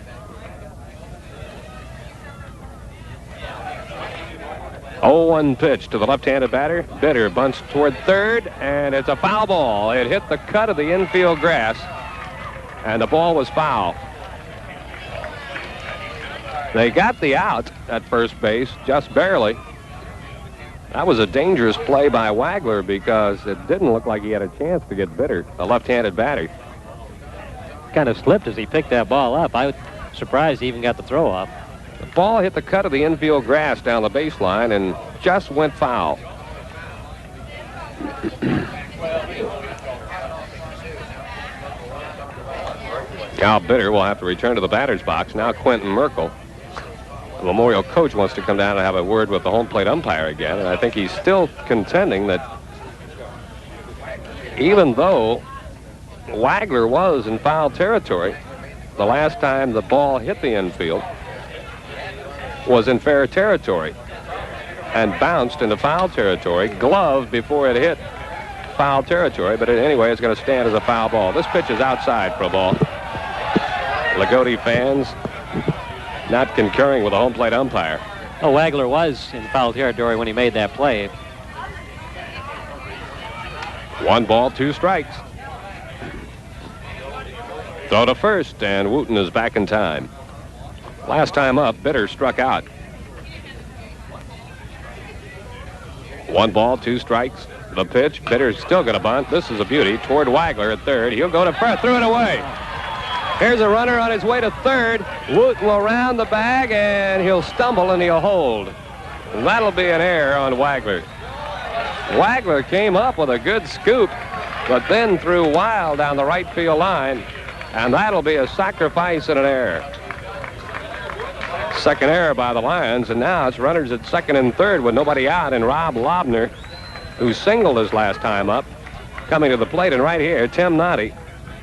Oh, 1 pitch to the left-handed batter. Bitter bunts toward third, and it's a foul ball. It hit the cut of the infield grass, and the ball was foul. They got the out at first base, just barely. That was a dangerous play by Wagler because it didn't look like he had a chance to get Bitter, a left-handed batter. Kind of slipped as he picked that ball up. I was surprised he even got the throw off. The ball hit the cut of the infield grass down the baseline and just went foul. Now Bitter will have to return to the batter's box. Now Quentin Merkel, the Memorial coach, wants to come down and have a word with the home plate umpire again. And I think he's still contending that even though Wagler was in foul territory, the last time the ball hit the infield was in fair territory and bounced into foul territory, gloved before it hit foul territory. But anyway, it's going to stand as a foul ball. This pitch is outside for a ball. Loogootee fans not concurring with the home plate umpire. Oh, Wagler was in foul territory when he made that play. 1 ball, 2 strikes. Throw to first, and Wooten is back in time. Last time up, Bitter struck out. 1 ball, 2 strikes. The pitch, Bitter's still going to bunt. This is a beauty toward Wagler at third. He'll go to first, threw it away. Here's a runner on his way to third. Wooten will round the bag, and he'll stumble, and he'll hold. And that'll be an error on Wagler. Wagler came up with a good scoop, but then threw wild down the right field line, and that'll be a sacrifice and an error. Second error by the Lions, and now it's runners at second and third with nobody out, and Rob Lobner, who singled his last time up, coming to the plate. And right here, Tim Noddy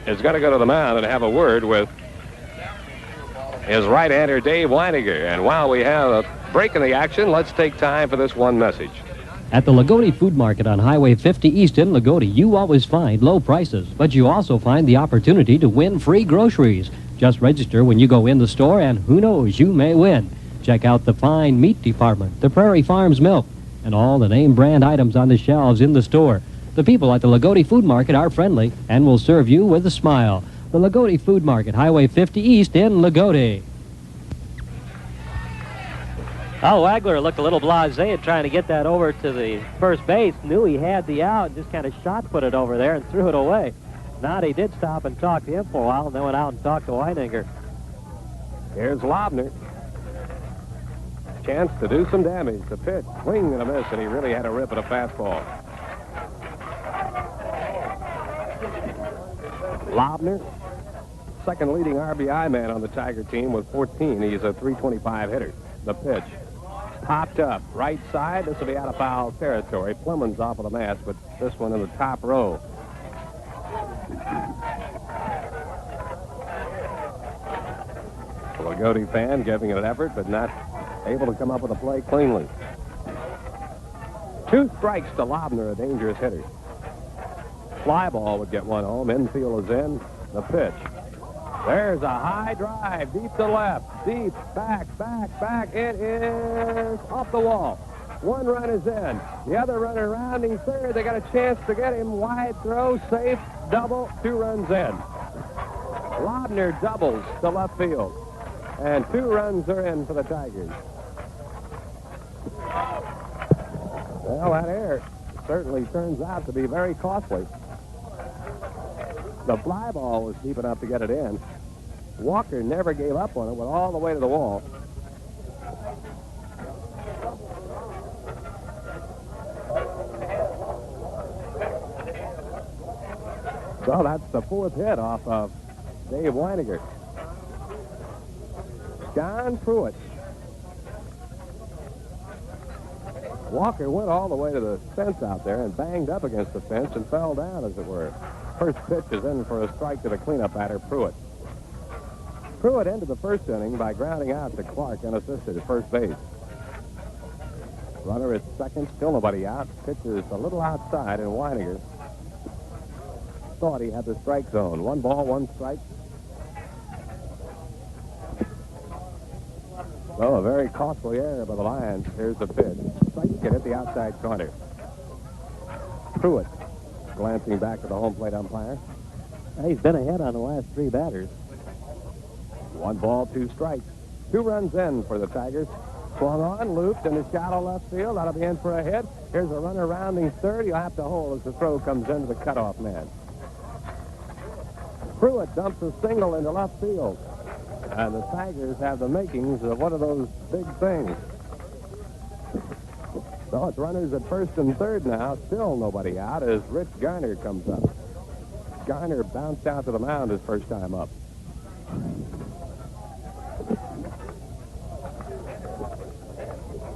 is going to go to the mound and have a word with his right-hander, Dave Winegar. And while we have a break in the action, let's take time for this one message. At the Loogootee Food Market on Highway 50 East in Loogootee, you always find low prices, but you also find the opportunity to win free groceries. Just register when you go in the store, and who knows, you may win. Check out the fine meat department, the Prairie Farms milk, and all the name brand items on the shelves in the store. The people at the Loogootee Food Market are friendly and will serve you with a smile. The Loogootee Food Market, Highway 50 East in Loogootee. Oh, Wagler looked a little blasé at trying to get that over to the first base. Knew he had the out and just kind of shot-put it over there and threw it away. Noddy did stop and talk to him for a while and then went out and talked to Weininger. Here's Lobner. Chance to do some damage. The pitch, swing and a miss, and he really had a rip at a fastball. Lobner, second leading RBI man on the Tiger team with 14. He's a .325 hitter. The pitch, popped up, right side. This will be out of foul territory. Plumman's off of the mask, but this one in the top row. A Loogootee fan giving it an effort, but not able to come up with a play cleanly. 2 strikes to Lobner, a dangerous hitter. Fly ball would get one home. Infield is in. The pitch. There's a high drive, deep to left, deep, back. It is off the wall. 1 run is in. The other runner rounding third. They got a chance to get him. Wide throw, safe, double, 2 runs in. Lobner doubles to left field. And 2 runs are in for the Tigers. Well, that error certainly turns out to be very costly. The fly ball was deep enough to get it in. Walker never gave up on it, went all the way to the wall. So that's the 4th hit off of Dave Winegar. John Pruitt. Walker went all the way to the fence out there and banged up against the fence and fell down, as it were. First pitch is in for a strike to the cleanup batter, Pruitt. Pruitt ended the first inning by grounding out to Clark unassisted at first base. Runner at second, still nobody out. Pitch is a little outside, and Winegar thought he had the strike zone. 1 ball, 1 strike. Oh, a very costly error by the Lions. Here's the pitch. Strike get at the outside corner. Pruitt glancing back to the home plate umpire. He's been ahead on the last 3 batters. 1 ball, 2 strikes. 2 runs in for the Tigers. Swung on, looped in the shallow left field. That'll be in for a hit. Here's a runner rounding third. He'll have to hold as the throw comes into the cutoff man. Pruitt dumps a single into left field. And the Tigers have the makings of one of those big things. So it's runners at first and third now. Still nobody out as Rich Garner comes up. Garner bounced out to the mound his first time up.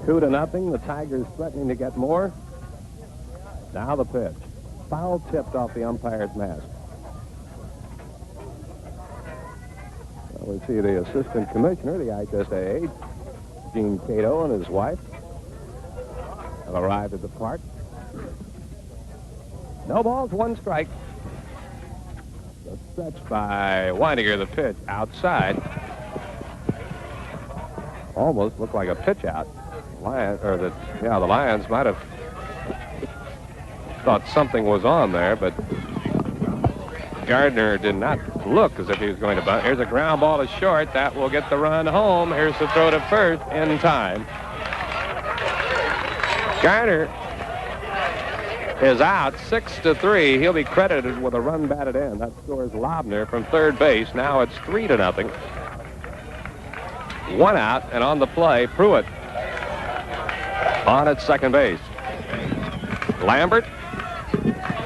Two to nothing. The Tigers threatening to get more. Now the pitch. Foul tipped off the umpire's mask. We see the assistant commissioner, the IHSAA, Gene Cato, and his wife have arrived at the park. No balls, 1 strike. The stretch by Winegar, the pitch outside. almost looked like a pitch out. The Lions might have thought something was on there, but Gardner did not look as if he was going to bunt. Here's a ground ball to short. That will get the run home. Here's the throw to first in time. Gardner is out 6-3. He'll be credited with a run batted in. That scores Lobner from third base. Now it's 3-0. One out, and on the play, Pruitt on at second base. Lambert,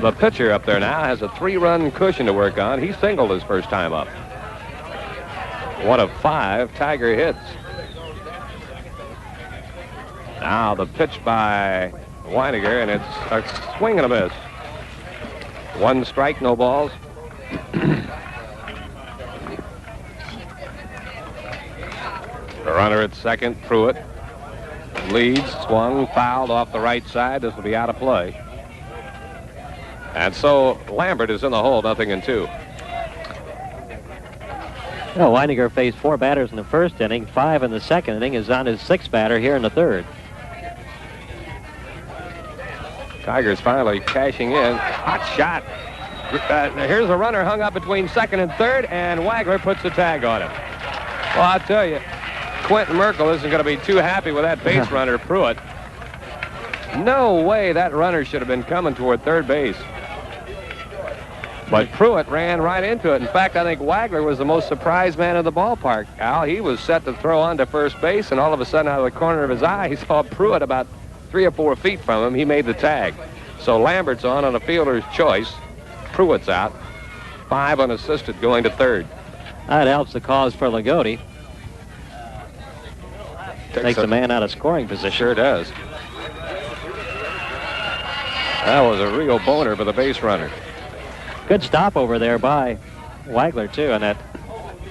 the pitcher up there now, has a 3-run cushion to work on. He singled his first time up. One of 5 Tiger hits. Now the pitch by Winegar, and it's a swing and a miss. 1 strike, no balls. The runner at second, Pruitt, leads, swung, fouled off the right side. This will be out of play. And so Lambert is in the hole, 0-2. Well, Winegar faced 4 batters in the first inning, 5 in the second inning, is on his 6th batter here in the third. Tigers finally cashing in. Hot shot. Here's a runner hung up between second and third, and Wagler puts the tag on him. Well, I'll tell you, Quentin Merkel isn't going to be too happy with that base runner, Pruitt. No way that runner should have been coming toward third base. But Pruitt ran right into it. In fact, I think Wagler was the most surprised man in the ballpark, Al. He was set to throw on to first base, and all of a sudden, out of the corner of his eye, he saw Pruitt about 3 or 4 feet from him. He made the tag. So Lambert's on a fielder's choice. Pruitt's out. 5 unassisted going to third. That helps the cause for Loogootee. Takes the man out of scoring position. Sure does. That was a real boner for the base runner. Good stop over there by Wagler, too, on that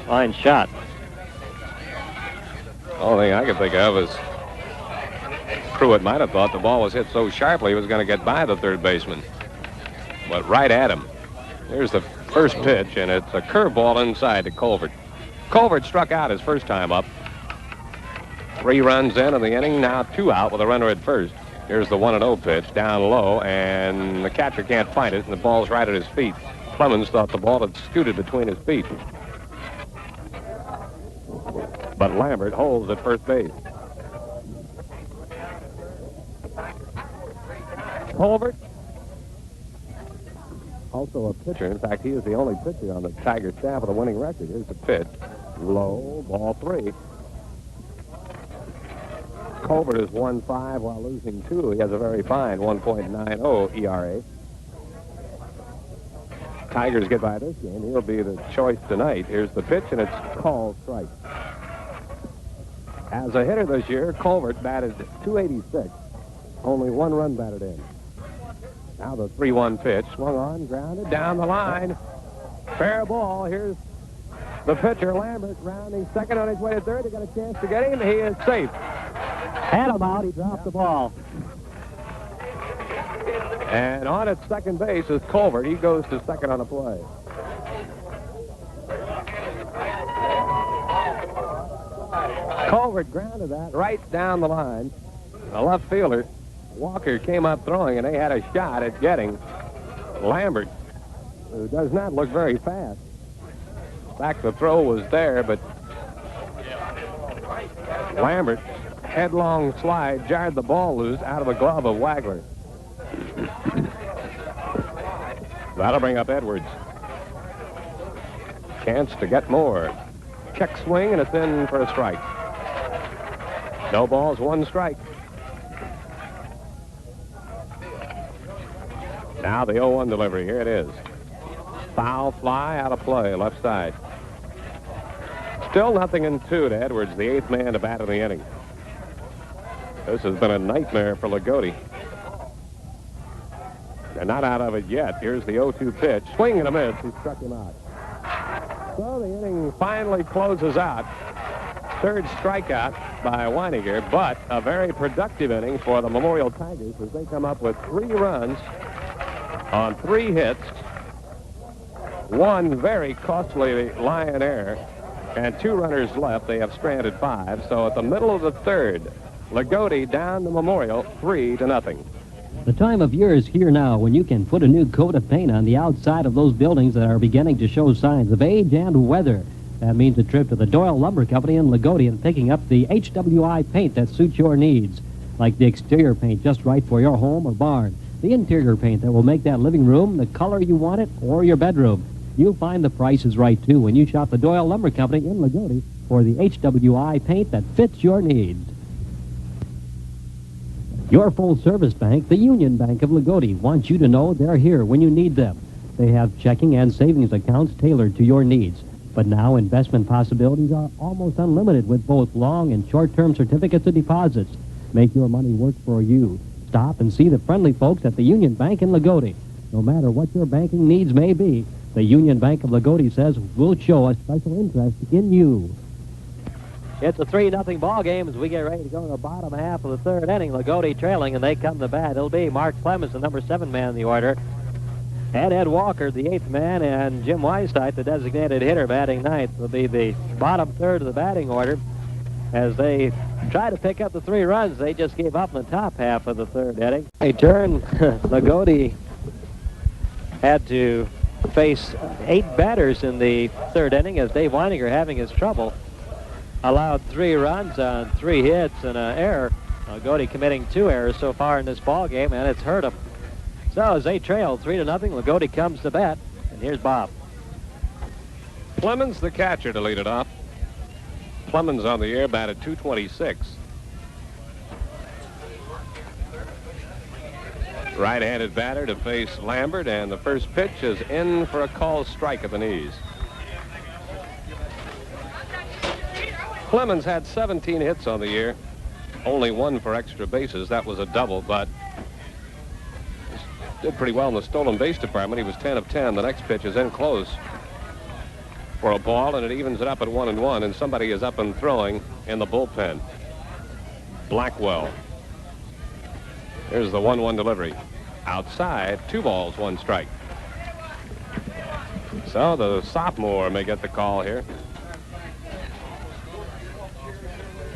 line shot. Only thing I can think of is Pruitt might have thought the ball was hit so sharply he was going to get by the third baseman. But right at him. Here's the first pitch, and it's a curveball inside to Colbert. Colbert struck out his first time up. 3 runs in the inning, now 2 out with a runner at first. Here's the 1-0 pitch, down low, and the catcher can't find it, and the ball's right at his feet. Clemens thought the ball had scooted between his feet. But Lambert holds at first base. Colbert, also a pitcher. In fact, he is the only pitcher on the Tiger staff with a winning record. Here's the pitch. Low, ball 3. Colbert is 1-5 while losing 2. He has a very fine 1.90 ERA. Tigers get by this game. He'll be the choice tonight. Here's the pitch, and it's called strike. As a hitter this year, Colbert batted .286. Only 1 run batted in. Now the 3-1 pitch. Swung on, grounded, down the line. Fair ball. Here's the pitcher, Lambert, rounding second on his way to third. They got a chance to get him. He is safe. Had him out. He dropped the ball. And on at second base is Colbert. He goes to second on the play. Colbert grounded that right down the line. The left fielder, Walker, came up throwing, and they had a shot at getting Lambert, who does not look very fast. In fact, the throw was there, but Lambert, headlong slide, jarred the ball loose out of the glove of Wagler. That'll bring up Edwards. Chance to get more. Check swing, and it's in for a strike. No balls, 1 strike. Now the 0-1 delivery. Here it is. Foul fly out of play, left side. Still 0-2 to Edwards, the 8th man to bat in the inning. This has been a nightmare for Loogootee. They're not out of it yet. Here's the 0-2 pitch. Swing and a miss. He struck him out. So the inning finally closes out. 3rd strikeout by Winegar, but a very productive inning for the Memorial Tigers as they come up with 3 runs on 3 hits. 1 very costly Lion error, and 2 runners left. They have stranded 5. So at the middle of the third, Loogootee down the Memorial 3-0. The time of year is here now when you can put a new coat of paint on the outside of those buildings that are beginning to show signs of age and weather. That means a trip to the Doyle Lumber Company in Loogootee and picking up the HWI paint that suits your needs, like the exterior paint just right for your home or barn, the interior paint that will make that living room the color you want it, or your bedroom. You'll find the price is right, too, when you shop the Doyle Lumber Company in Loogootee for the HWI paint that fits your needs. Your full-service bank, the Union Bank of Loogootee, wants you to know they're here when you need them. They have checking and savings accounts tailored to your needs. But now investment possibilities are almost unlimited with both long and short-term certificates of deposits. Make your money work for you. Stop and see the friendly folks at the Union Bank in Loogootee. No matter what your banking needs may be, the Union Bank of Loogootee says we'll show a special interest in you. It's a 3-0 ball game as we get ready to go to the bottom half of the third inning. Loogootee trailing, and they come to bat. It'll be Mark Clemens, the number 7 man in the order, and Ed Walker, the 8th man, and Jim Weisheit, the designated hitter, batting 9th. Will be the bottom third of the batting order as they try to pick up the 3 runs they just gave up in the top half of the third inning. They turn. Loogootee had to face 8 batters in the third inning as Dave Winegar, having his trouble, allowed 3 runs on 3 hits and an error. Loogootee committing 2 errors so far in this ball game, and it's hurt him. So as they trail 3-0, Loogootee comes to bat, and here's Bob. Clemens, the catcher, to lead it off. Clemens on the air, batted .226. Right-handed batter to face Lambert, and the first pitch is in for a called strike at the knees. Clemens had 17 hits on the year, only 1 for extra bases. That was a double, but did pretty well in the stolen base department. He was 10 of 10. The next pitch is in close for a ball, and it evens it up at 1-1, and somebody is up and throwing in the bullpen. Blackwell. Here's the 1-1 delivery. Outside, 2 balls, 1 strike. So the sophomore may get the call here.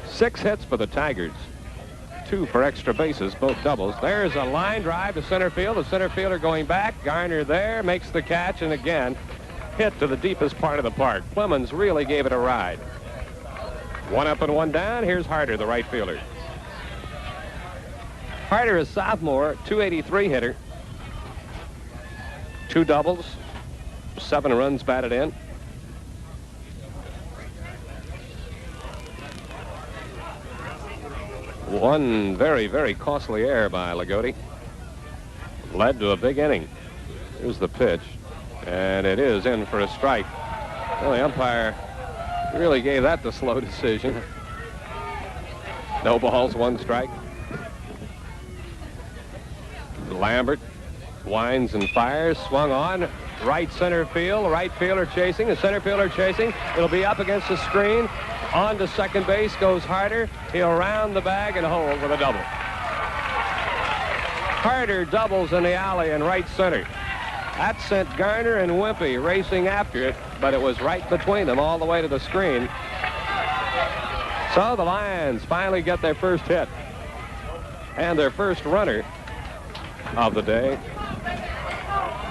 6 hits for the Tigers. 2 for extra bases, both doubles. There's a line drive to center field. The center fielder going back. Garner there, makes the catch, and again, hit to the deepest part of the park. Clemens really gave it a ride. 1 up and 1 down. Here's Harder, the right fielder. Harder is sophomore, .283 hitter. 2 doubles, 7 runs batted in. One very, very costly error by Loogootee led to a big inning. Here's the pitch, and it is in for a strike. Well, the umpire really gave that the slow decision. No balls, 1 strike. Lambert winds and fires, swung on, right center field, right fielder chasing, the center fielder chasing. It'll be up against the screen. On to second base goes Harder. He'll round the bag and hold with a double. Harder doubles in the alley in right center. That sent Garner and Wimpy racing after it, but it was right between them all the way to the screen. So the Lions finally get their first hit and their first runner of the day.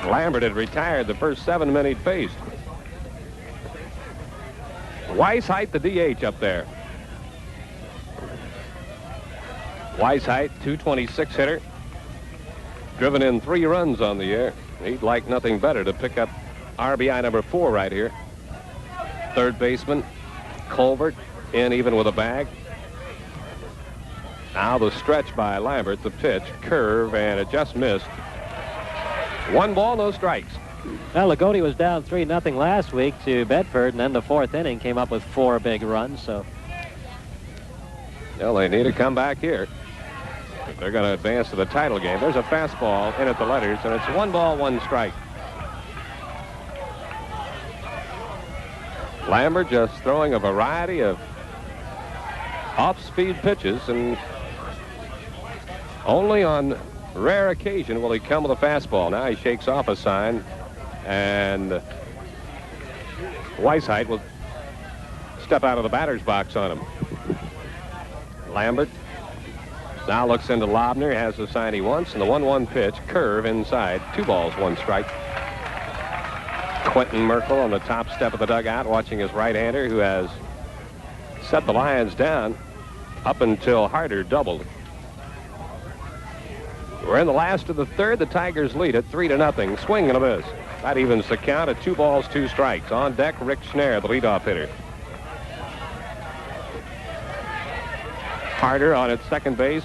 Lambert had retired the first 7 men he'd faced. Weisheit, the DH, up there. Weisheit, .226 hitter. Driven in 3 runs on the year. He'd like nothing better to pick up RBI number 4 right here. Third baseman, Colbert, in even with a bag. Now the stretch by Lambert, the pitch, curve, and it just missed. 1 ball, no strikes. Well, Loogootee was down 3-0 last week to Bedford, and then the 4th inning came up with 4 big runs, so. Well, they need to come back here if they're going to advance to the title game. There's a fastball in at the letters, and it's 1 ball, 1 strike. Lambert just throwing a variety of off-speed pitches, and only on rare occasion will he come with a fastball. Now he shakes off a sign, and Weisheit will step out of the batter's box on him. Lambert now looks into Lobner, has the sign he wants, and the 1-1 pitch, curve inside. 2 balls, 1 strike. Quentin Merkel on the top step of the dugout watching his right-hander, who has set the Lions down up until Harder doubled. We're in the last of the third. The Tigers lead it 3-0. Swing and a miss. That evens the count at 2 balls, 2 strikes. On deck, Rick Schnare, the leadoff hitter. Harder on at second base.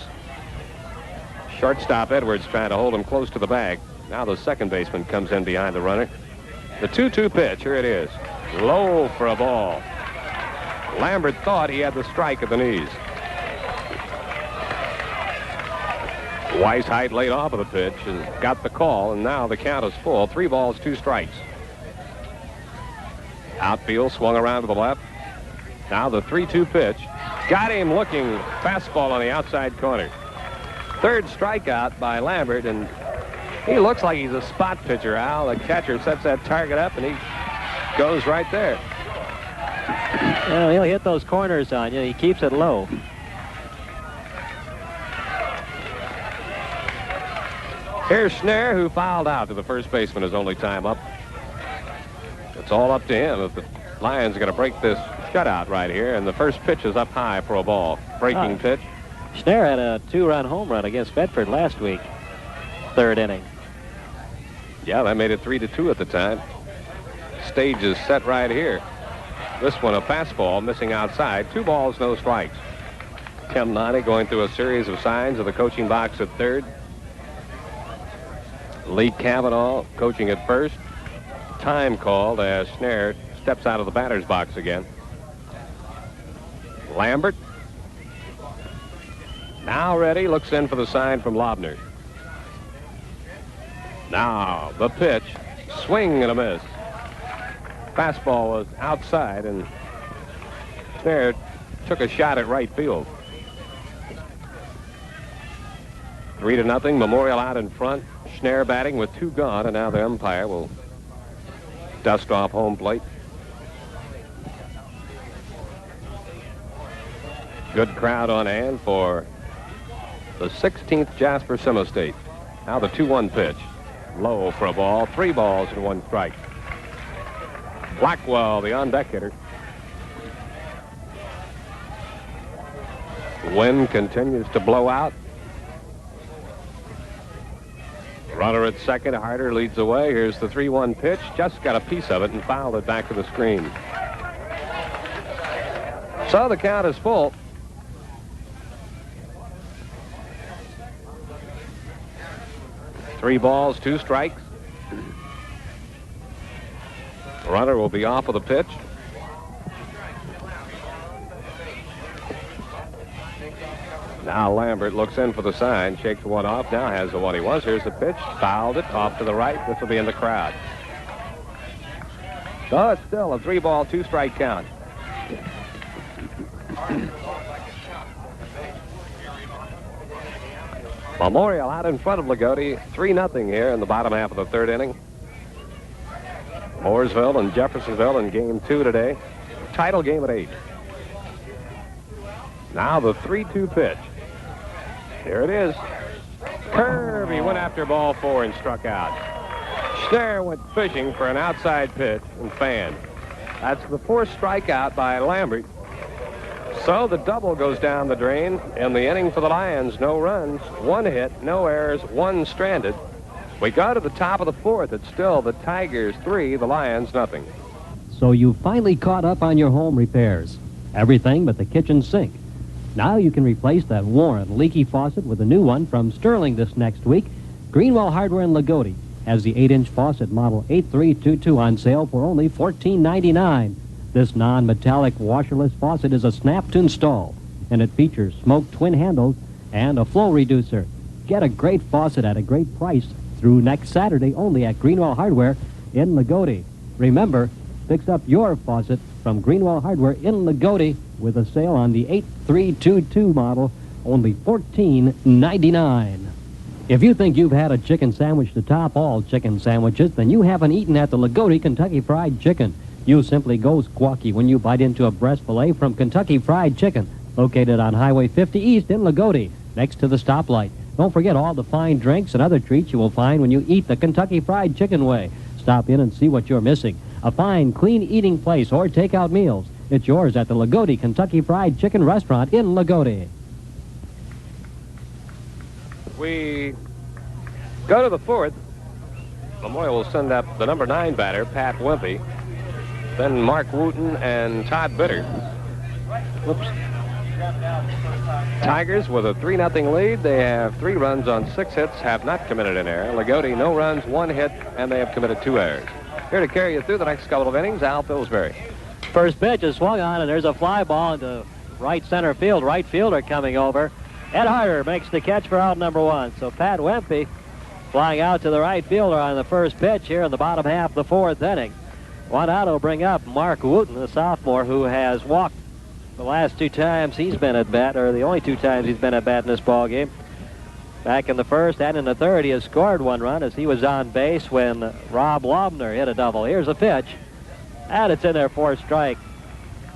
Shortstop Edwards trying to hold him close to the bag. Now the second baseman comes in behind the runner. The 2-2 pitch, here it is. Low for a ball. Lambert thought he had the strike at the knees. Weishaupt laid off of the pitch and got the call, and now the count is full. 3 balls, 2 strikes. Outfield swung around to the left. Now the 3-2 pitch. Got him looking. Fastball on the outside corner. Third strikeout by Lambert, and he looks like he's a spot pitcher, Al. The catcher sets that target up, and he goes right there. Well, he'll hit those corners on you. He keeps it low. Here's Schnare, who fouled out to the first baseman his only time up. It's all up to him if the Lions are going to break this shutout right here, and the first pitch is up high for a ball. Breaking pitch. Schnare had a 2-run home run against Bedford last week. 3rd inning. Yeah, that made it 3-2 at the time. Stage is set right here. This one a fastball missing outside. 2 balls, no strikes. Tim Nani going through a series of signs of the coaching box at third. Lee Cavanaugh coaching at first. Time called as Schnare steps out of the batter's box again. Lambert now ready, looks in for the sign from Lobner. Now the pitch, swing and a miss. Fastball was outside, and Schnare took a shot at right field. 3-0. Memorial out in front. Schnare batting with 2 gone, and now the umpire will dust off home plate. Good crowd on hand for the 16th Jasper Semi-State. Now the 2-1 pitch. Low for a ball. 3 balls and 1 strike. Blackwell, the on-deck hitter. The wind continues to blow out. Runner at second. Harder leads the way. Here's the 3-1 pitch. Just got a piece of it and fouled it back to the screen. So the count is full. Three balls, 2 strikes. Runner will be off of the pitch. Now Lambert looks in for the sign, shakes one off, now has the one he was. Here's the pitch, fouled it, off to the right. This will be in the crowd. So it's still a 3-ball, 2-strike count. Memorial out in front of Loogootee, 3-0 here in the bottom half of the 3rd inning. Mooresville and Jeffersonville in game 2 today. Title game at 8. Now the 3-2 pitch. Here it is. Curve. He went after ball 4 and struck out. Schnare went fishing for an outside pitch and fanned. That's the 4th strikeout by Lambert. So the double goes down the drain in the inning for the Lions. No runs, 1 hit, no errors, 1 stranded. We go to the top of the 4th. It's still the Tigers 3, the Lions nothing. So you finally caught up on your home repairs. Everything but the kitchen sink. Now you can replace that worn, leaky faucet with a new one from Sterling this next week. Greenwell Hardware in Loogootee has the 8-inch faucet model 8322 on sale for only $14.99. This non-metallic washerless faucet is a snap to install, and it features smoked twin handles and a flow reducer. Get a great faucet at a great price through next Saturday only at Greenwell Hardware in Loogootee. Remember, fix up your faucet from Greenwell Hardware in Loogootee with a sale on the 8322 model, only $14.99. If you think you've had a chicken sandwich to top all chicken sandwiches, then you haven't eaten at the Loogootee Kentucky Fried Chicken. You simply go squawky when you bite into a breast fillet from Kentucky Fried Chicken, located on Highway 50 East in Loogootee, next to the stoplight. Don't forget all the fine drinks and other treats you will find when you eat the Kentucky Fried Chicken way. Stop in and see what you're missing. A fine, clean eating place or takeout meals. It's yours at the Loogootee Kentucky Fried Chicken Restaurant in Loogootee. We go to the fourth. Memorial will send up the number 9 batter, Pat Wimpy. Then Mark Wooten and Todd Bitter. Whoops. Tigers with a 3-0 lead. They have 3 runs on 6 hits, have not committed an error. Loogootee, no runs, 1 hit, and they have committed 2 errors. Here to carry you through the next couple of innings, Al Pillsbury. First pitch is swung on, and there's a fly ball into right center field. Right fielder coming over. Ed Harder makes the catch for out number 1. So Pat Wimpy flying out to the right fielder on the first pitch here in the bottom half of the 4th inning. One out will bring up Mark Wooten, the sophomore, who has walked the last 2 times he's been at bat, or the only 2 times he's been at bat in this ball game. Back in the first and in the third, he has scored 1 run as he was on base when Rob Lobner hit a double. Here's a pitch, and it's in there for a strike.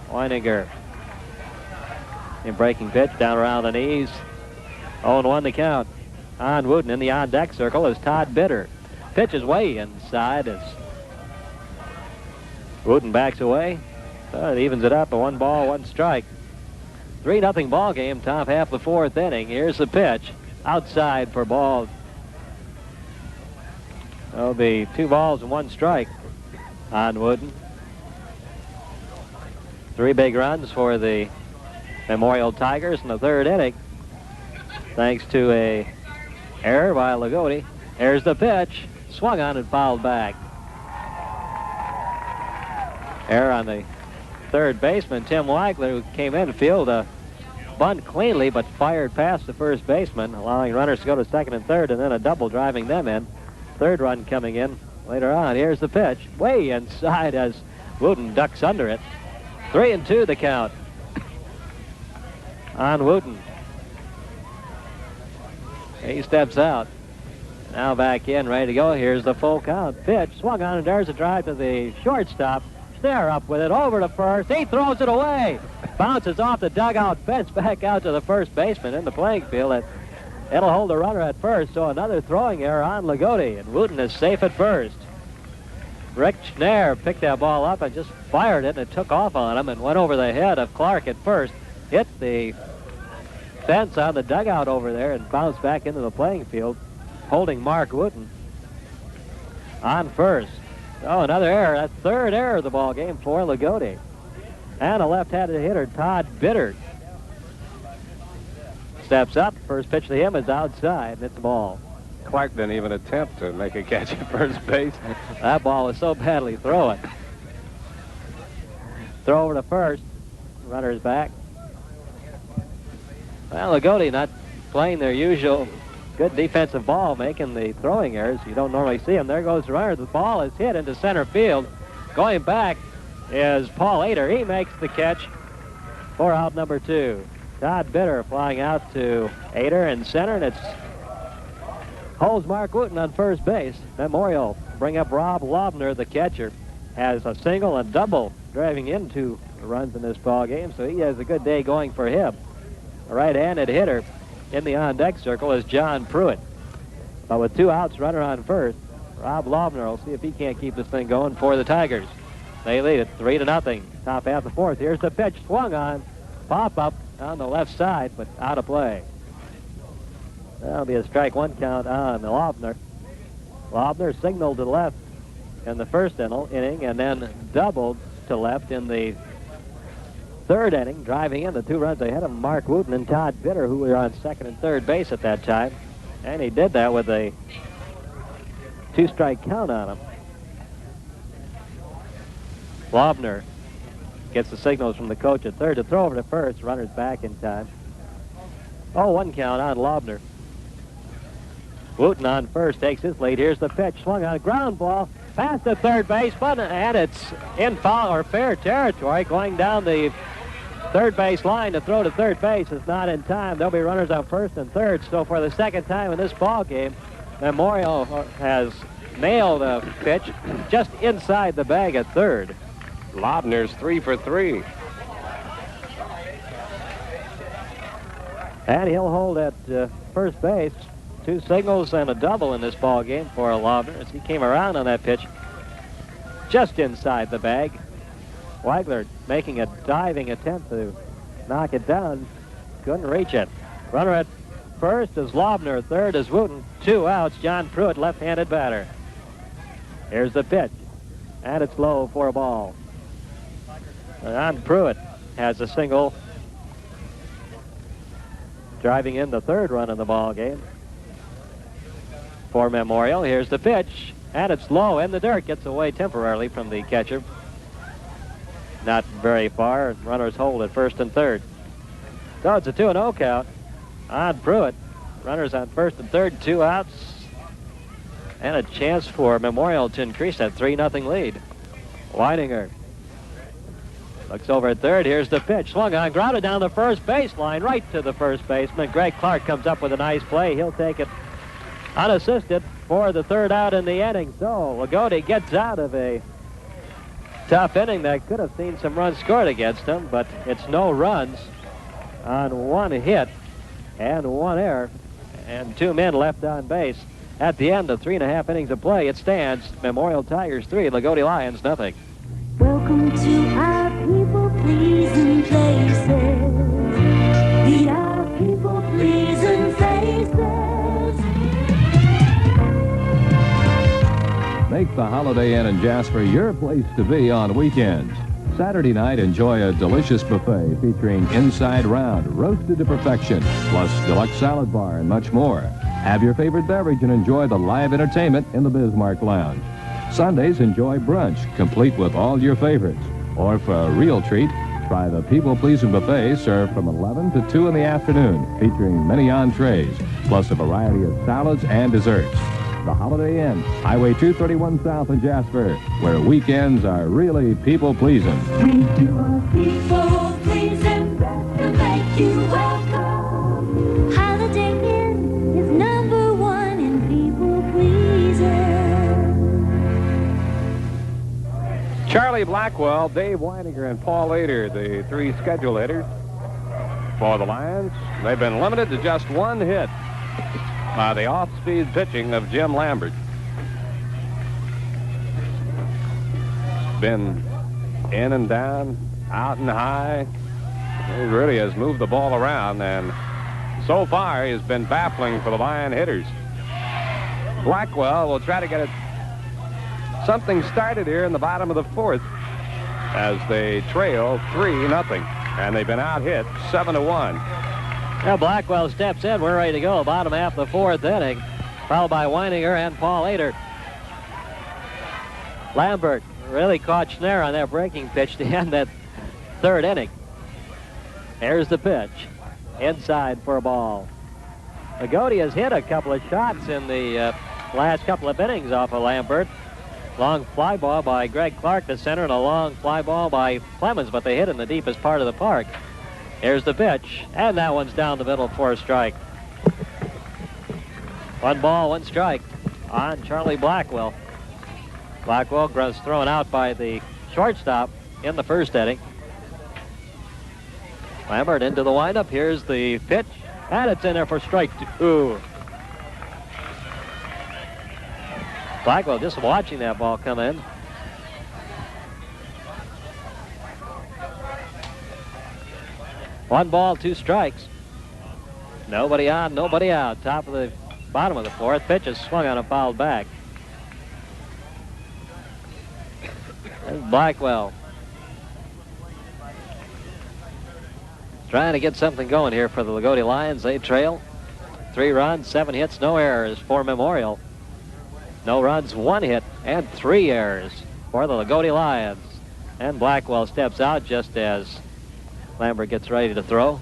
Winegar. In breaking pitch down around the knees. 0-1 the count. On Wooten in the on-deck circle is Todd Bitter. Pitch is way inside as Wooten backs away. It evens it up, a 1 ball, 1 strike. 3-0 ball game, top half of the 4th inning. Here's the pitch. Outside for ball. That'll be 2 balls and 1 strike on Wooten. 3 big runs for the Memorial Tigers in the 3rd inning. Thanks to a error by Loogootee. Here's the pitch. Swung on and fouled back. Error on the 3rd baseman, Tim Weigler, who came in to field a bunt cleanly but fired past the first baseman, allowing runners to go to 2nd and 3rd, and then a double driving them in. 3rd run coming in later on. Here's the pitch. Way inside as Wooten ducks under it. 3-2 the count on Wooten. He steps out. Now back in, ready to go. Here's the full count. Pitch swung on, and there's a drive to the shortstop. They're up with it over to first. He throws it away. Bounces off the dugout fence back out to the first baseman in the playing field. It'll hold the runner at first, so another throwing error on Loogootee, and Wooten is safe at first. Rick Schneer picked that ball up and just fired it, and it took off on him and went over the head of Clark at first. Hit the fence on the dugout over there and bounced back into the playing field, holding Mark Wooten on first. Oh, another error. That's 3rd error of the ball game for Loogootee. And a left-handed hitter, Todd Bitter, steps up. First pitch to him is outside, and it's a ball. Clark didn't even attempt to make a catch at first base. That ball was so badly thrown. Throw over to first. Runner's back. Well, Loogootee not playing their usual good defensive ball, making the throwing errors. You don't normally see them. There goes the runner. The ball is hit into center field. Going back is Paul Ader. He makes the catch for out number 2. Todd Bitter flying out to Ader in center, and it's holds Mark Wooten on first base. Memorial bring up Rob Lobner, the catcher. Has a single and double driving into runs in this ball game, so he has a good day going for him. A right-handed hitter in the on-deck circle is John Pruitt. But with 2 outs, runner on first, Rob Lobner will see if he can't keep this thing going for the Tigers. They lead it 3-0. Top half of the 4th. Here's the pitch swung on. Pop-up on the left side, but out of play. That'll be a strike 1 count on Lobner. Lobner signaled to left in the first inning and then doubled to left in the 3rd inning, driving in the 2 runs ahead of Mark Wooten and Todd Bitter, who were on 2nd and 3rd base at that time. And he did that with a 2-strike count on him. Lobner gets the signals from the coach at 3rd to throw over to first. Runner's back in time. 0-1 count on Lobner. Wooten on first takes his lead. Here's the pitch. Swung on a ground ball. Past the 3rd baseman, and it's in foul or fair territory. Going down the 3rd base line to throw to 3rd base is not in time. There'll be runners on 1st and 3rd. So for the 2nd time in this ball game, Memorial has nailed a pitch just inside the bag at 3rd. Lobner's 3 for 3. And he'll hold at first base. 2 singles and a double in this ball game for Lobner as he came around on that pitch just inside the bag. Weigler making a diving attempt to knock it down. Couldn't reach it. Runner at first is Lobner. Third is Wooten. 2 outs. John Pruitt, left-handed batter. Here's the pitch. And it's low for a ball. John Pruitt has a single, driving in the 3rd run in the ball game for Memorial. Here's the pitch, and it's low in the dirt. Gets away temporarily from the catcher. Not very far. Runners hold at first and third. So it's a 2-0 count on Pruitt. Runners on first and third, 2 outs, and a chance for Memorial to increase that 3-0 lead. Winegar looks over at third. Here's the pitch. Swung on, grounded down the first baseline, right to the first baseman. Greg Clark comes up with a nice play. He'll take it unassisted for the 3rd out in the inning. So Loogootee gets out of a tough inning that could have seen some runs scored against him, but it's no runs on 1 hit and 1 error and 2 men left on base. At the end of 3.5 innings of play, it stands Memorial Tigers 3, Loogootee Lions nothing. Welcome to our people-pleasing places. The our people-pleasing faces. Make the Holiday Inn in Jasper your place to be on weekends. Saturday night, enjoy a delicious buffet featuring inside round, roasted to perfection, plus deluxe salad bar and much more. Have your favorite beverage and enjoy the live entertainment in the Bismarck Lounge. Sundays, enjoy brunch, complete with all your favorites. Or for a real treat, try the people-pleasing buffet served from 11 to 2 in the afternoon, featuring many entrees, plus a variety of salads and desserts. The Holiday Inn, Highway 231 South in Jasper, where weekends are really people-pleasing. We do our people-pleasing best to make you welcome. Holiday Inn is #1 in people-pleasing. Charlie Blackwell, Dave Winegar, and Paul Ader, the 3 schedule hitters for the Lions. They've been limited to just 1 hit by the off-speed pitching of Jim Lambert. Been in and down, out and high. He really has moved the ball around, and so far he has been baffling for the Lion hitters. Blackwell will try to get something started here in the bottom of the 4th as they trail 3-0, and they've been out-hit 7-1. Now Blackwell steps in. We're ready to go. Bottom half of the 4th inning, followed by Winegar and Paul Ader. Lambert really caught Schnare on that breaking pitch to end that 3rd inning. Here's the pitch. Inside for a ball. Loogootee has hit a couple of shots in the last couple of innings off of Lambert. Long fly ball by Greg Clark to center and a long fly ball by Clemens, but they hit in the deepest part of the park. Here's the pitch, and that one's down the middle for a strike. 1 ball, 1 strike on Charlie Blackwell. Blackwell was thrown out by the shortstop in the 1st inning. Lambert into the windup. Here's the pitch, and it's in there for strike 2. Blackwell just watching that ball come in. One ball, 2 strikes. Nobody on, nobody out. Top of the bottom of the 4th. Pitch is swung on and fouled back. There's Blackwell. Trying to get something going here for the Loogootee Lions. They trail 3 runs, 7 hits, no errors for Memorial. No runs, 1 hit, and 3 errors for the Loogootee Lions. And Blackwell steps out just as Lambert gets ready to throw.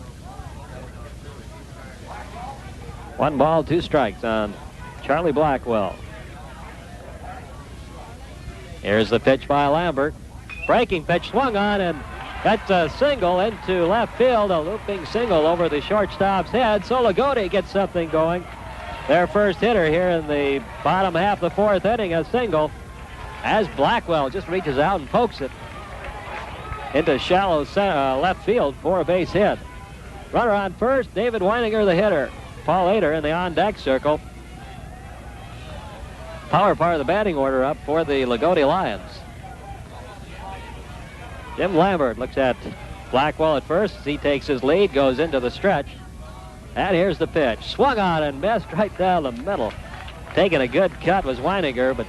1 ball, 2 strikes on Charlie Blackwell. Here's the pitch by Lambert. Breaking pitch swung on, and that's a single into left field. A looping single over the shortstop's head. So Loogootee gets something going. Their first hitter here in the bottom half of the 4th inning, a single, as Blackwell just reaches out and pokes it into shallow left field for a base hit. Runner on first, David Winegar, the hitter. Paul Ader in the on-deck circle. Power part of the batting order up for the Loogootee Lions. Jim Lambert looks at Blackwell at first as he takes his lead, goes into the stretch. And here's the pitch. Swung on and missed right down the middle. Taking a good cut was Winegar, but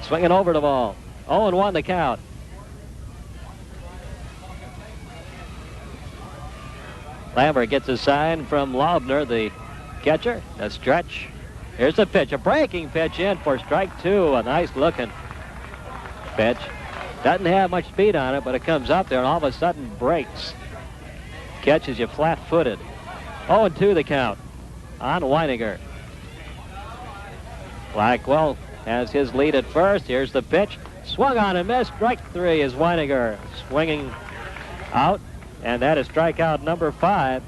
swinging over the ball. 0-1 the count. Lambert gets a sign from Laubner, the catcher. A stretch. Here's the pitch. A breaking pitch in for strike two. A nice looking pitch. Doesn't have much speed on it, but it comes up there and all of a sudden breaks. Catches you flat-footed. 0-2 the count on Winegar. Blackwell has his lead at first. Here's the pitch. Swung on and missed. Strike three is Winegar. Swinging out, and that is strikeout number 5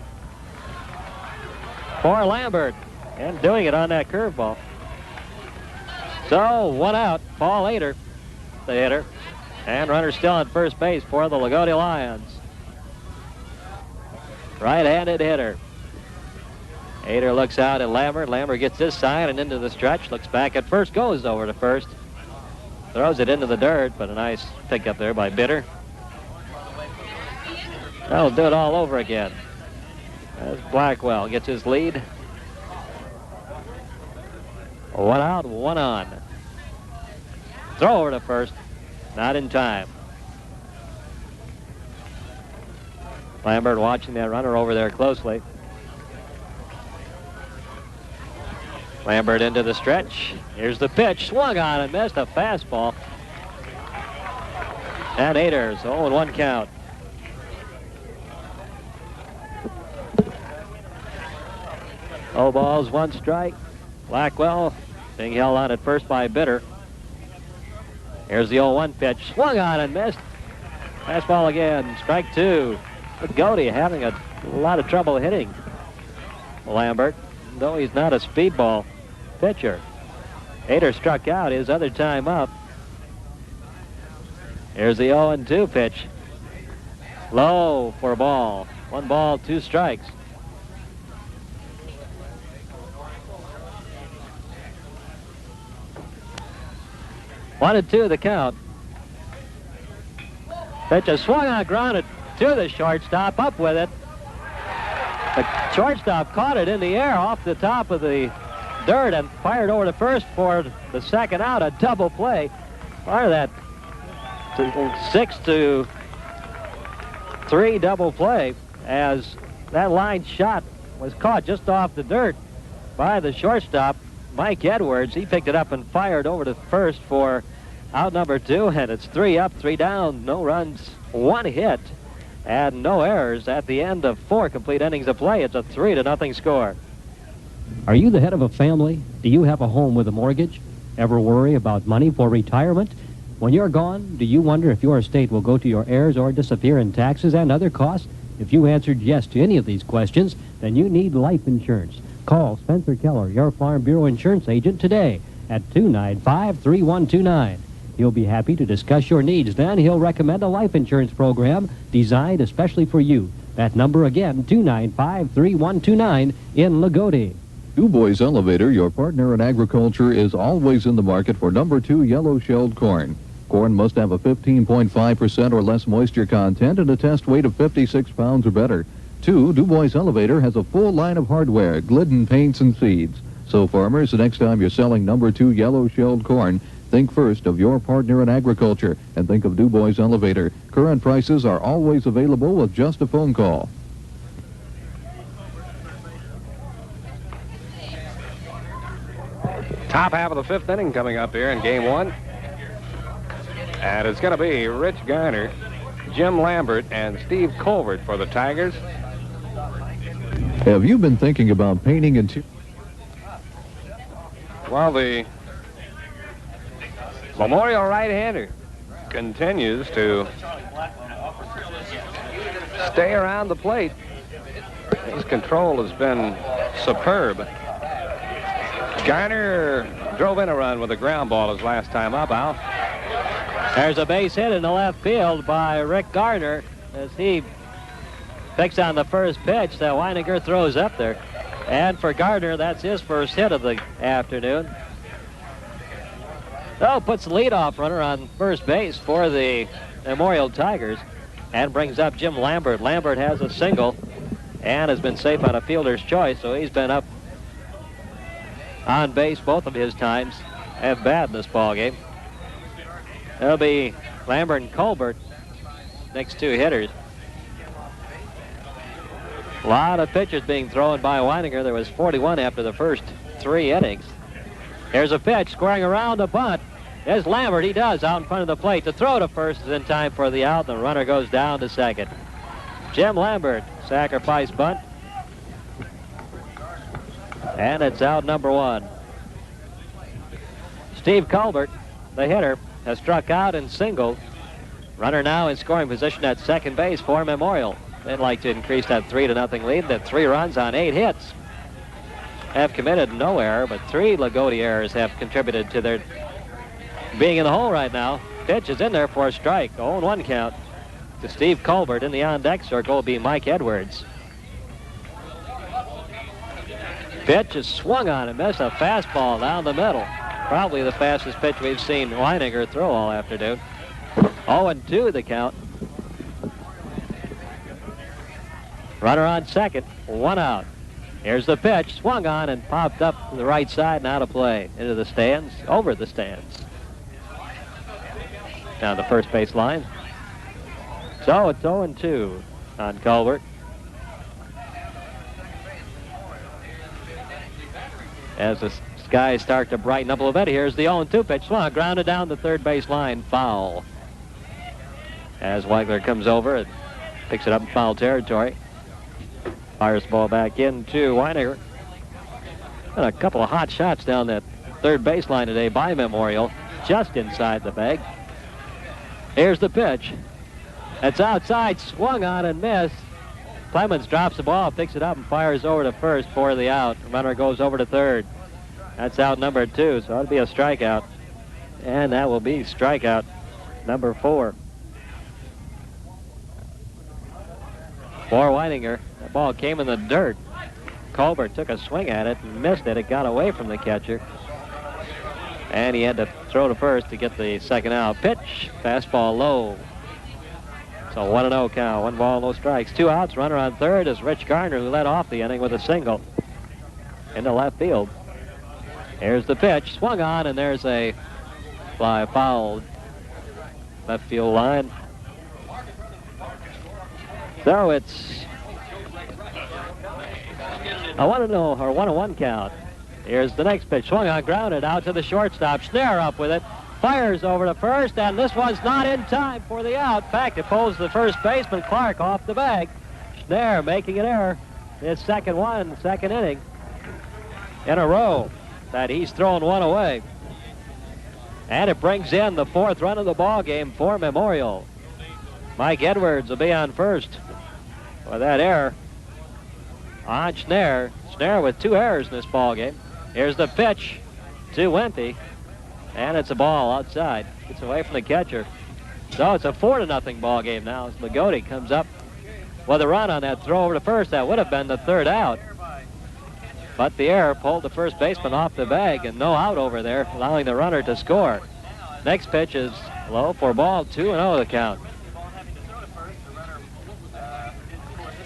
for Lambert. And doing it on that curveball. So, 1 out. Paul Ader, the hitter. And runner still on first base for the Loogootee Lions. Right-handed hitter. Ader looks out at Lambert. Lambert gets this sign and into the stretch. Looks back at first. Goes over to first. Throws it into the dirt, but a nice pickup there by Bitter. That'll do it all over again. As Blackwell gets his lead. 1 out, 1 on. Throw over to first. Not in time. Lambert watching that runner over there closely. Lambert into the stretch. Here's the pitch. Swung on and missed. A fastball. And Ader's 0-1 count. Oh balls, 1 strike. Blackwell being held on at first by Bitter. Here's the 0-1 pitch. Swung on and missed. Fastball again. Strike 2. Loogootee having a lot of trouble hitting Lambert, though he's not a speedball pitcher. Ader struck out his other time up. Here's the 0-2 pitch. Low for a ball. 1 ball, 2 strikes. One and 2 the count. Pitch is swung on, grounded to the shortstop, up with it. The shortstop caught it in the air off the top of the dirt and fired over to first for the second out, a double play. Part of that 6-3 double play, as that line shot was caught just off the dirt by the shortstop, Mike Edwards. He picked it up and fired over to first for out number 2, and it's 3 up, 3 down, no runs, 1 hit, and no errors at the end of 4 complete innings of play. It's a 3-0 score. Are you the head of a family? Do you have a home with a mortgage? Ever worry about money for retirement? When you're gone, do you wonder if your estate will go to your heirs or disappear in taxes and other costs? If you answered yes to any of these questions, then you need life insurance. Call Spencer Keller, your Farm Bureau insurance agent, today at 295-3129. He'll be happy to discuss your needs. Then he'll recommend a life insurance program designed especially for you. That number again, 295-3129 in Loogootee. DuBois Elevator, your partner in agriculture, is always in the market for number 2 yellow-shelled corn. Corn must have a 15.5% or less moisture content and a test weight of 56 pounds or better. 2, DuBois Elevator has a full line of hardware, Glidden paints and seeds. So farmers, the next time you're selling number 2 yellow-shelled corn, think first of your partner in agriculture and think of DuBois Elevator. Current prices are always available with just a phone call. Top half of the 5th inning coming up here in game 1. And it's going to be Rich Garner, Jim Lambert, and Steve Colbert for the Tigers. Have you been thinking about painting interior? Well, the Memorial right-hander continues to stay around the plate. His control has been superb. Garner drove in a run with a ground ball his last time up, Al. There's a base hit in the left field by Rick Gardner as he picks on the first pitch that Winegar throws up there. And for Gardner, that's his first hit of the afternoon. So puts the leadoff runner on first base for the Memorial Tigers and brings up Jim Lambert. Lambert has a single and has been safe on a fielder's choice, so he's been up on base both of his times at bat in this ball game. It'll be Lambert and Colbert, next two hitters. A lot of pitches being thrown by Winegar. There was 41 after the first 3 innings. Here's a pitch, squaring around a bunt. There's Lambert. He does out in front of the plate. The throw to first is in time for the out. The runner goes down to second. Jim Lambert, sacrifice bunt. And it's out number 1. Steve Colbert, the hitter, has struck out and singled. Runner now in scoring position at second base for Memorial. They'd like to increase that 3-0 lead. That 3 runs on 8 hits. Have committed no error, but 3 Loogootee errors have contributed to their being in the hole right now. Pitch is in there for a strike. 0-1 count to Steve Colbert. In the on-deck circle will be Mike Edwards. Pitch is swung on and missed. A fastball down the middle. Probably the fastest pitch we've seen Winegar throw all afternoon. 0-2 the count. Runner on second, 1 out. Here's the pitch, swung on and popped up to the right side and out of play. Into the stands, over the stands. Down the first base line. So it's 0-2 on Colbert. As the skies start to brighten up a little bit, here's the 0-2 pitch. Swung, grounded down the third base line, foul. As Weigler comes over and picks it up in foul territory. Fires the ball back into Winegar. And a couple of hot shots down that third baseline today by Memorial, just inside the bag. Here's the pitch. It's outside, swung on and missed. Clemens drops the ball, picks it up and fires over to first for the out. The runner goes over to third. That's out number 2, so that'll be a strikeout. And that will be strikeout number 4. For Winegar, that ball came in the dirt. Colbert took a swing at it and missed it. It got away from the catcher. And he had to throw to first to get the second out. Pitch, fastball low. So 1-0 count, 1 ball, no strikes. 2 outs, runner on third is Rich Gardner, who led off the inning with a single into left field. Here's the pitch, swung on, and there's a fly foul left field line. So it's a 1-1 count. Here's the next pitch, swung on, grounded out to the shortstop. Schnare up with it, fires over to first, and this one's not in time for the out. In fact, it pulls the first baseman Clark off the bag. Schnare making an error. His second inning in a row that he's thrown one away. And it brings in the 4th run of the ball game for Memorial. Mike Edwards will be on first for that error on Schnare. Schnare with 2 errors in this ball game. Here's the pitch to Wimpy, and it's a ball outside. Gets away from the catcher. So it's a 4-0 ball game now as Loogootee comes up with a run on that throw over to first. That would have been the 3rd out. But the error pulled the first baseman off the bag, and no out over there, allowing the runner to score. Next pitch is low for ball, 2-0 the count.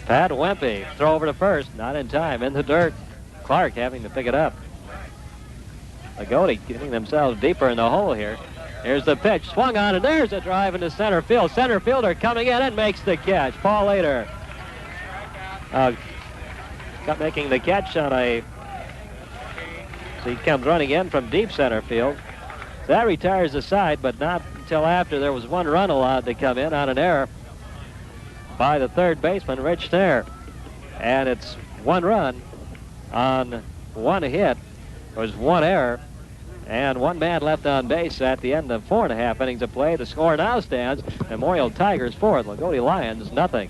Pat Wimpy, throw over to first, not in time, in the dirt. Clark having to pick it up. Loogootee getting themselves deeper in the hole here. Here's the pitch, swung on, and there's a drive into center field. Center fielder coming in and makes the catch. Paul Lader making the catch on a... So he comes running in from deep center field. So that retires the side, but not until after there was 1 run allowed to come in on an error by the 3rd baseman, Rich Schnare. And it's 1 run on 1 hit. There was 1 error and 1 man left on base at the end of 4.5 innings of play. The score now stands Memorial Tigers 4, Loogootee Lions nothing.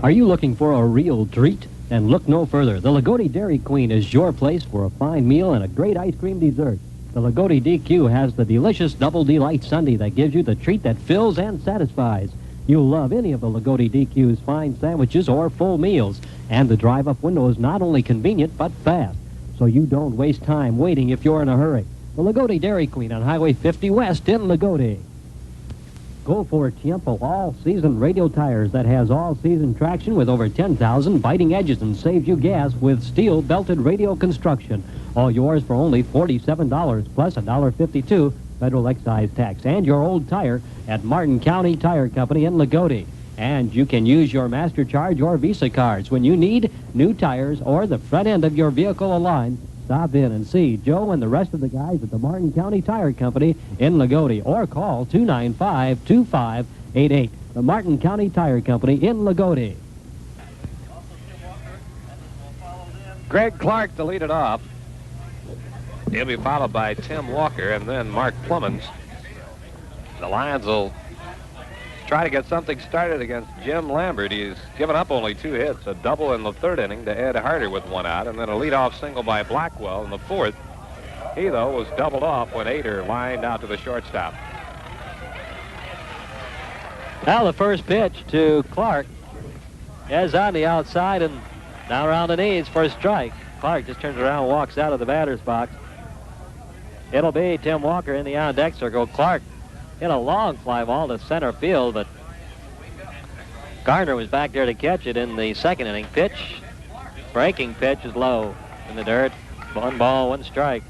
Are you looking for a real treat? And look no further. The Loogootee Dairy Queen is your place for a fine meal and a great ice cream dessert. The Loogootee DQ has the delicious Double Delight Sundae that gives you the treat that fills and satisfies. You'll love any of the Loogootee DQ's fine sandwiches or full meals. And the drive-up window is not only convenient, but fast. So you don't waste time waiting if you're in a hurry. The Loogootee Dairy Queen on Highway 50 West in Loogootee. Go for Tiempo all-season radial tires that has all-season traction with over 10,000 biting edges and saves you gas with steel-belted radial construction. All yours for only $47 plus $1.52 federal excise tax. And your old tire at Martin County Tire Company in Loogootee. And you can use your MasterCharge or Visa cards when you need new tires or the front end of your vehicle aligned. Stop in and see Joe and the rest of the guys at the Martin County Tire Company in Loogootee or call 295-2588. The Martin County Tire Company in Loogootee. Greg Clark to lead it off. He'll be followed by Tim Walker and then Mark Clemens. The Lions will try to get something started against Jim Lambert. He's given up only 2 hits, a double in the 3rd inning to Ed Harder with 1 out, and then a leadoff single by Blackwell in the 4th. He, though, was doubled off when Ader lined out to the shortstop. Now the first pitch to Clark is on the outside and now around the knees for a strike. Clark just turns around and walks out of the batter's box. It'll be Tim Walker in the on-deck circle. Clark hit a long fly ball to center field, but Garner was back there to catch it in the 2nd inning. Pitch, breaking pitch is low in the dirt. 1 ball, 1 strike.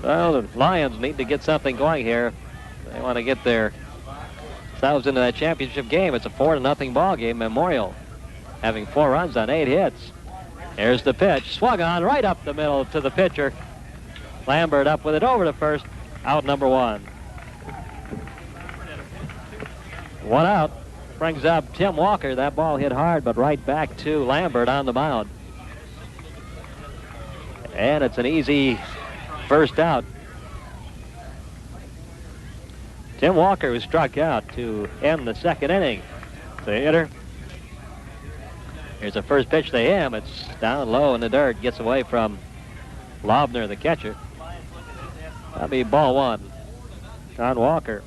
Well, the Lions need to get something going here. They want to get themselves into that championship game. It's a 4-0 ball game. Memorial having 4 runs on 8 hits. Here's the pitch, swung on right up the middle to the pitcher. Lambert up with it over to first. Out number 1. 1 out. Brings up Tim Walker. That ball hit hard, but right back to Lambert on the mound. And it's an easy first out. Tim Walker was struck out to end the 2nd inning. The hitter. Here's the first pitch to him. It's down low in the dirt. Gets away from Lobner, the catcher. That'll be ball 1. John Walker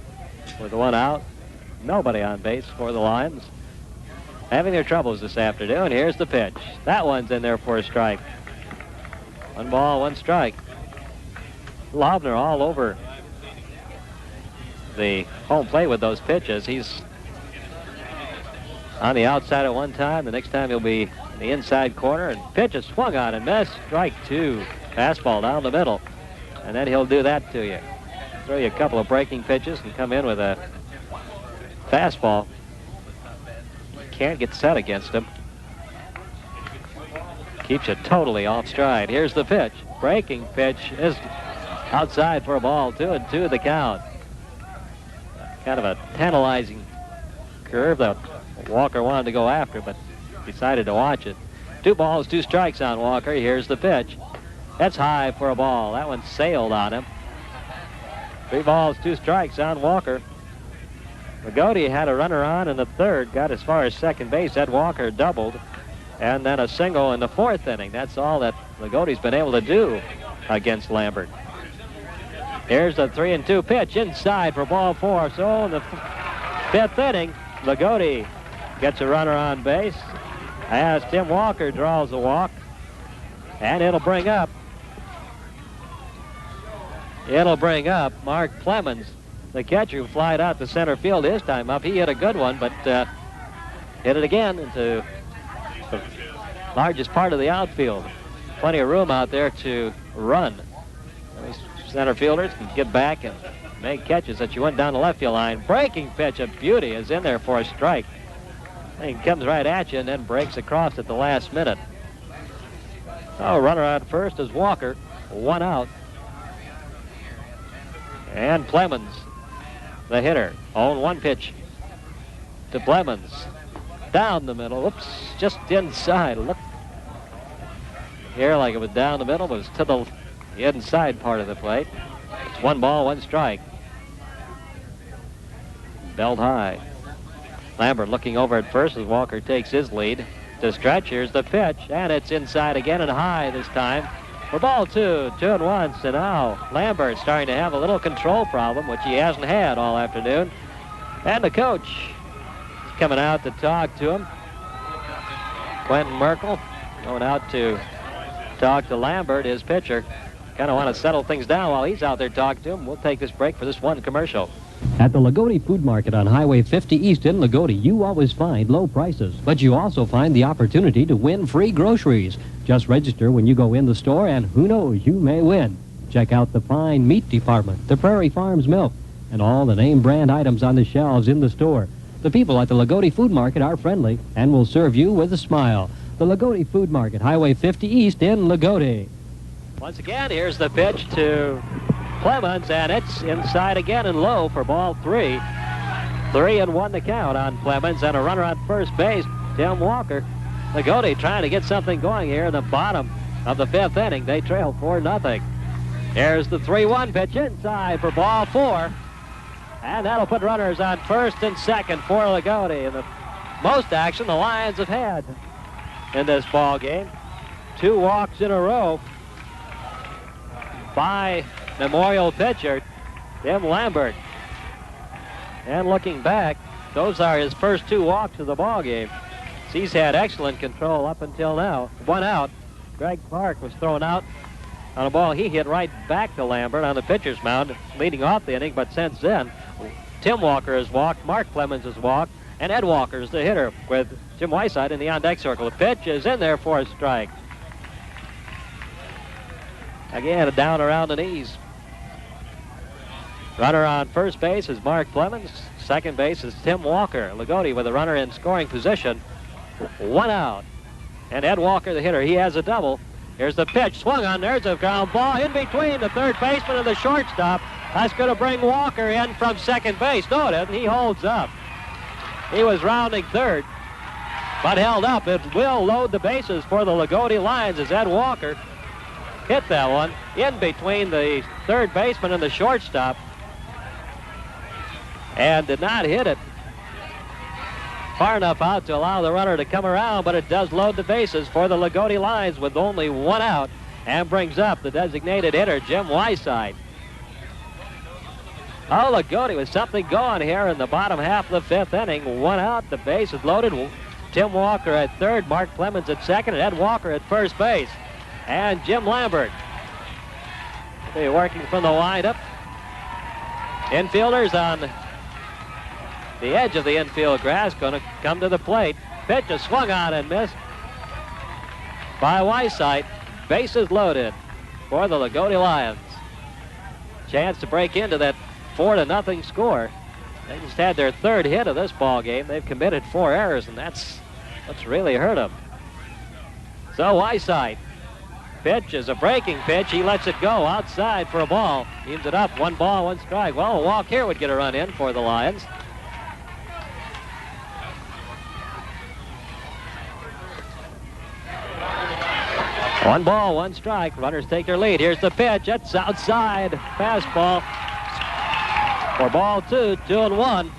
with 1 out. Nobody on base for the Lions. Having their troubles this afternoon. Here's the pitch. That one's in there for a strike. 1 ball, 1 strike. Lobner all over the home plate with those pitches. He's on the outside at one time. The next time he'll be in the inside corner. And pitch is swung on and missed. Strike 2. Fastball down the middle. And then he'll do that to you. Throw you a couple of breaking pitches and come in with a fastball. Can't get set against him. Keeps you totally off stride. Here's the pitch. Breaking pitch is outside for a ball. 2-2 the count. Kind of a tantalizing curve that Walker wanted to go after, but decided to watch it. 2 balls, 2 strikes on Walker. Here's the pitch. That's high for a ball. That one sailed on him. 3 balls, 2 strikes on Walker. Loogootee had a runner on in the 3rd, got as far as second base. Ed Walker doubled, and then a single in the 4th inning. That's all that Loogotee's been able to do against Lambert. Here's the 3-2 pitch inside for ball 4. So in the 5th inning, Loogootee gets a runner on base as Tim Walker draws a walk, and it'll bring up Mark Clemens, the catcher, who flied out to center field his time up. He hit a good one, but hit it again into the largest part of the outfield. Plenty of room out there to run. These center fielders can get back and make catches that you went down the left field line. Breaking pitch of beauty is in there for a strike. He comes right at you and then breaks across at the last minute. Oh, runner out first is Walker. 1 out. And Clemens, the hitter, 0-1 pitch to Clemens. Down the middle. Oops, just inside. Look here like it was down the middle, but it was to the inside part of the plate. It's 1 ball, 1 strike. Belt high. Lambert looking over at first as Walker takes his lead. to stretch. Here's the pitch, and it's inside again and high this time. For ball 2, 2-1. So now Lambert starting to have a little control problem, which he hasn't had all afternoon. And the coach is coming out to talk to him. Quentin Merkel going out to talk to Lambert, his pitcher. Kind of want to settle things down while he's out there talking to him. We'll take this break for this one commercial. At the Loogootee Food Market on Highway 50 East in Loogootee, you always find low prices, but you also find the opportunity to win free groceries. Just register when you go in the store, and who knows, you may win. Check out the fine meat department, the Prairie Farms milk, and all the name brand items on the shelves in the store. The people at the Loogootee Food Market are friendly and will serve you with a smile. The Loogootee Food Market, Highway 50 East in Loogootee. Once again, here's the pitch to Clemens, and it's inside again and low for ball 3. 3-1 to count on Clemens, and a runner on first base, Tim Walker. Loogootee trying to get something going here in the bottom of the 5th inning. They trail 4-0. Here's the 3-1 pitch inside for ball 4. And that'll put runners on first and second for Loogootee. And the most action the Lions have had in this ball game. 2 walks in a row by Memorial pitcher Tim Lambert. And looking back, those are his first 2 walks of the ball game. He's had excellent control up until now. 1 out. Greg Clark was thrown out on a ball he hit right back to Lambert on the pitcher's mound, leading off the inning. But since then, Tim Walker has walked, Mark Clemens has walked, and Ed Walker's the hitter with Jim Whiteside in the on-deck circle. The pitch is in there for a strike. Again, down around the knees. Runner on first base is Mark Clemens. Second base is Tim Walker. Loogootee with a runner in scoring position. 1 out. And Ed Walker, the hitter, he has a double. Here's the pitch. Swung on. There's a ground ball in between the third baseman and the shortstop. That's going to bring Walker in from second base. No, it isn't. He holds up. He was rounding third, but held up. It will load the bases for the Loogootee Lions as Ed Walker hit that one in between the third baseman and the shortstop and did not hit it far enough out to allow the runner to come around, but it does load the bases for the Loogootee Lions with only 1 out and brings up the designated hitter, Jim Whiteside. Oh, Loogootee with something going here in the bottom half of the 5th inning. 1 out, the base is loaded. Tim Walker at third, Mark Clemens at second, and Ed Walker at first base. And Jim Lambert will be working from the windup. Infielders on the edge of the infield grass going to come to the plate. Pitch is swung on and missed by Whiteside. Bases loaded for the Loogootee Lions. Chance to break into that 4-0 score. They just had their 3rd hit of this ball game. They've committed 4 errors, and that's what's really hurt them. So Whiteside. Pitch is a breaking pitch. He lets it go outside for a ball. Evens it up. 1 ball, 1 strike. Well, a walk here would get a run in for the Lions. One ball, 1 strike. Runners take their lead. Here's the pitch. It's outside. Fastball for ball 2, 2-1.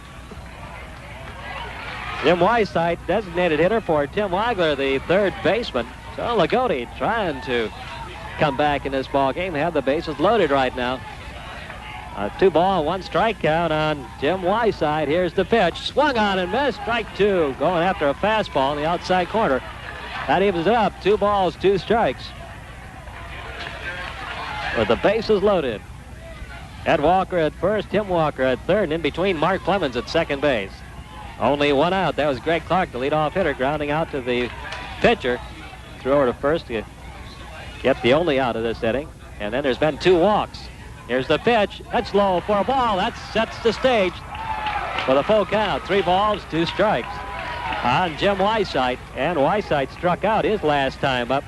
Jim Whiteside, designated hitter for Tim Wagler, the third baseman. So Loogootee trying to come back in this ball game. They have the bases loaded right now. A 2 ball, 1 strike count on Jim Whiteside. Here's the pitch. Swung on and missed. Strike 2. Going after a fastball in the outside corner. That evens it up. 2 balls, 2 strikes. With the bases loaded. Ed Walker at first, Tim Walker at third, and in between Mark Clemens at second base. Only 1 out. That was Greg Clark, the leadoff hitter, grounding out to the pitcher. Threw over to first to get the only out of this inning. And then there's been 2 walks. Here's the pitch. That's low for a ball. That sets the stage for the full count. 3 balls, 2 strikes on Jim Whiteside. And Whiteside struck out his last time up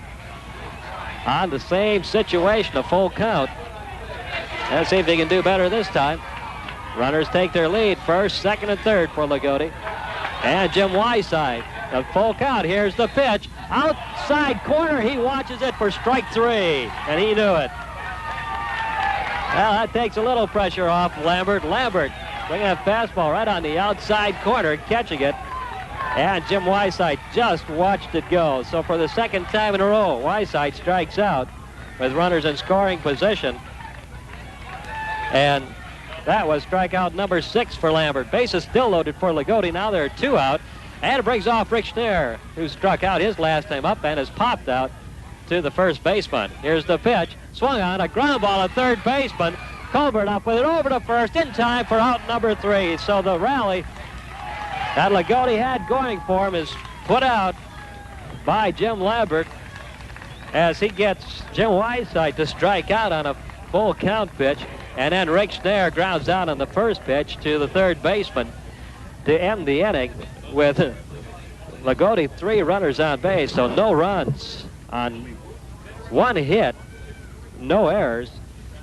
on the same situation, a full count. Let's see if they can do better this time. Runners take their lead, first, second, and third for Loogootee. And Jim Whiteside, a full count. Here's the pitch. Outside corner, he watches it for strike 3, and he knew it. Well, that takes a little pressure off Lambert. Lambert bringing a fastball right on the outside corner, catching it. And Jim Weissite just watched it go. So for the second time in a row, Weissite strikes out with runners in scoring position. And that was strikeout number 6 for Lambert. Bases still loaded for Loogootee. Now there are 2 out. And it brings off Rick Schneier, who struck out his last time up and has popped out to the first baseman. Here's the pitch. Swung on, a ground ball at third baseman. Colbert up with it over to first in time for out number 3. So the rally that Loogootee had going for him is put out by Jim Lambert as he gets Jim Weissite to strike out on a full count pitch. And then Rick Schneier grounds out on the first pitch to the third baseman to end the inning with Loogootee 3 runners on base, so no runs on 1 hit, no errors,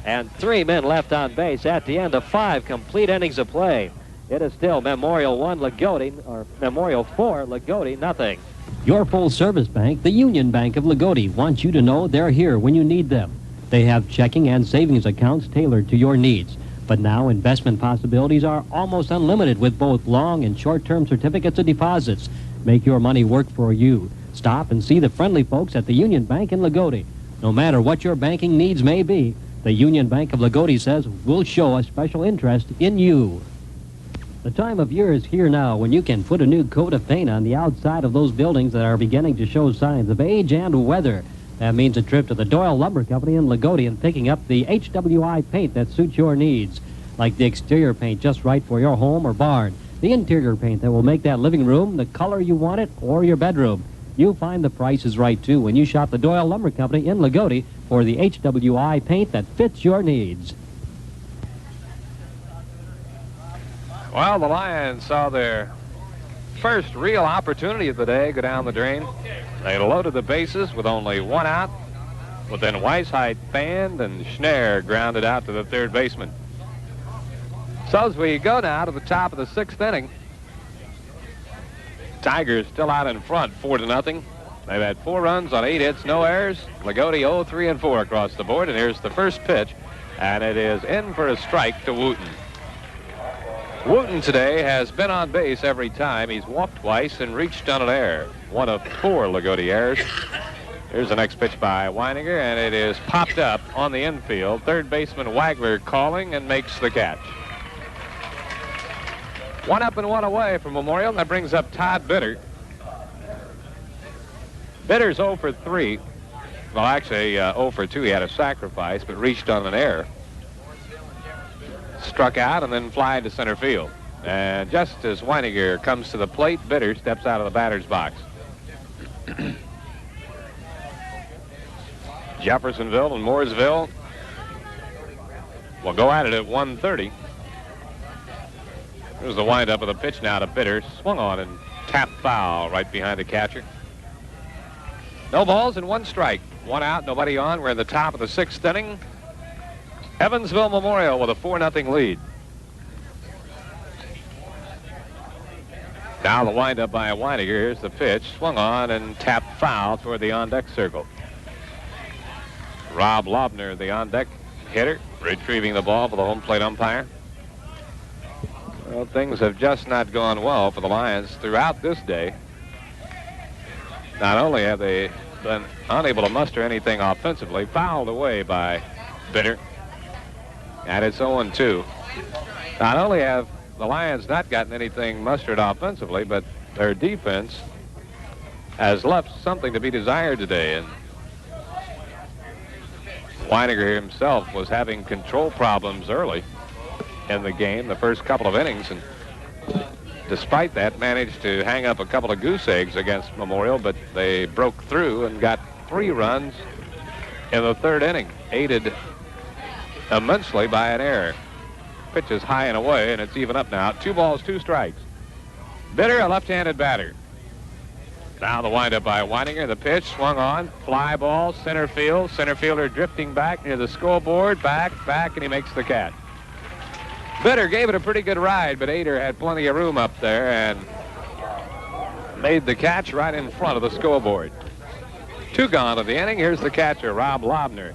and 3 men left on base at the end of 5 complete innings of play. It is still Memorial 1, Loogootee, or Memorial 4, Loogootee, nothing. Your full-service bank, the Union Bank of Loogootee, wants you to know they're here when you need them. They have checking and savings accounts tailored to your needs. But now investment possibilities are almost unlimited with both long and short-term certificates of deposits. Make your money work for you. Stop and see the friendly folks at the Union Bank in Loogootee. No matter what your banking needs may be, the Union Bank of Loogootee says we'll show a special interest in you. The time of year is here now when you can put a new coat of paint on the outside of those buildings that are beginning to show signs of age and weather. That means a trip to the Doyle Lumber Company in Loogootee and picking up the HWI paint that suits your needs, like the exterior paint just right for your home or barn, the interior paint that will make that living room the color you want it, or your bedroom. You'll find the price is right, too, when you shop the Doyle Lumber Company in Loogootee for the HWI paint that fits your needs. Well, the Lions saw their first real opportunity of the day go down the drain. They loaded the bases with only 1 out, but then Weissite fanned and Schneier grounded out to the third baseman. So as we go now to the top of the 6th inning, Tigers still out in front, 4-0. They've had 4 runs on 8 hits, no errors. Loogootee 0-3-4 across the board, and here's the first pitch, and it is in for a strike to Wooten. Wooten today has been on base every time. He's walked twice and reached on an error. 1 of 4 Loogootee errors. Here's the next pitch by Winegar, and it is popped up on the infield. Third baseman Wagler calling and makes the catch. 1 up and 1 away from Memorial. That brings up Todd Bitter. Bitter's 0 for 3. Well, actually, 0 for 2. He had a sacrifice, but reached on an error. Struck out and then fly to center field. And just as Winegar comes to the plate, Bitter steps out of the batter's box. Jeffersonville and Mooresville will go at it at 1:30. There's the windup of the pitch now to Bitter. Swung on and tapped foul right behind the catcher. No balls and 1 strike. 1 out, nobody on. We're in the top of the 6th inning. Evansville Memorial with a 4-0 lead. Now the windup by Winegar. Here's the pitch. Swung on and tapped foul toward the on-deck circle. Rob Lobner, the on-deck hitter, retrieving the ball for the home plate umpire. Well, things have just not gone well for the Lions throughout this day. Not only have they been unable to muster anything offensively, fouled away by Bitter. And it's 0-2. Not only have the Lions not gotten anything mustered offensively, but their defense has left something to be desired today. And Winegar himself was having control problems early in the game, the first couple of innings, and despite that managed to hang up a couple of goose eggs against Memorial, but they broke through and got 3 runs in the 3rd inning, aided immensely by an error. Pitch is high and away, and it's even up now. 2 balls, 2 strikes. Bitter, a left-handed batter. Now the windup by Winegar. The pitch swung on. Fly ball, center field. Center fielder drifting back near the scoreboard. Back, and he makes the catch. Bitter gave it a pretty good ride, but Ader had plenty of room up there and made the catch right in front of the scoreboard. 2 gone of the inning. Here's the catcher, Rob Lobner.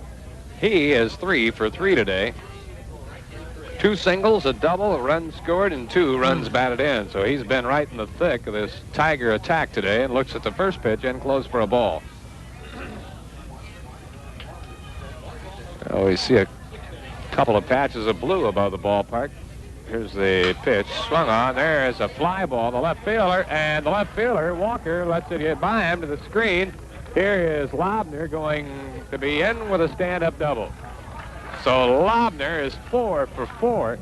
He is 3 for 3 today. 2 singles, a double, a run scored, and 2 runs batted in. So he's been right in the thick of this Tiger attack today and looks at the first pitch and close for a ball. Oh, we see a couple of patches of blue above the ballpark. Here's the pitch, swung on. There's a fly ball, the left fielder, and the left fielder, Walker, lets it get by him to the screen. Here is Lobner going to be in with a stand-up double. So Lobner is 4 for 4,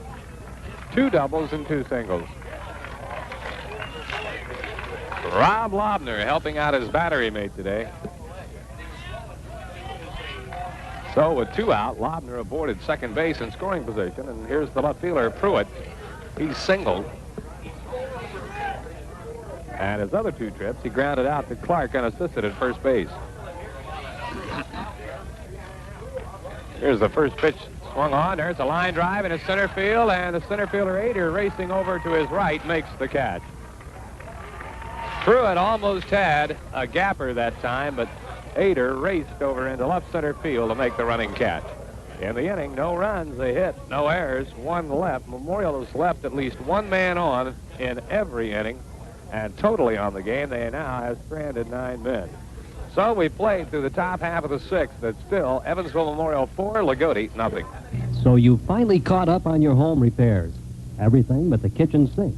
2 doubles and 2 singles. Rob Lobner helping out his battery mate today. So with 2 out, Lobner aboarded second base in scoring position, and here's the left fielder, Pruitt. He's singled. And his other 2 trips, he grounded out to Clark unassisted at first base. Here's the first pitch, swung on. There's a line drive into center field, and the center fielder, Ader, racing over to his right, makes the catch. Pruitt almost had a gapper that time, but Ader raced over into left center field to make the running catch. In the inning, no runs, a hit, no errors, 1 left. Memorial has left at least 1 man on in every inning, and totally on the game, they now have stranded 9 men. So we played through the top half of the 6th. It's still Evansville Memorial 4, Loogootee nothing. So you finally caught up on your home repairs. Everything but the kitchen sink.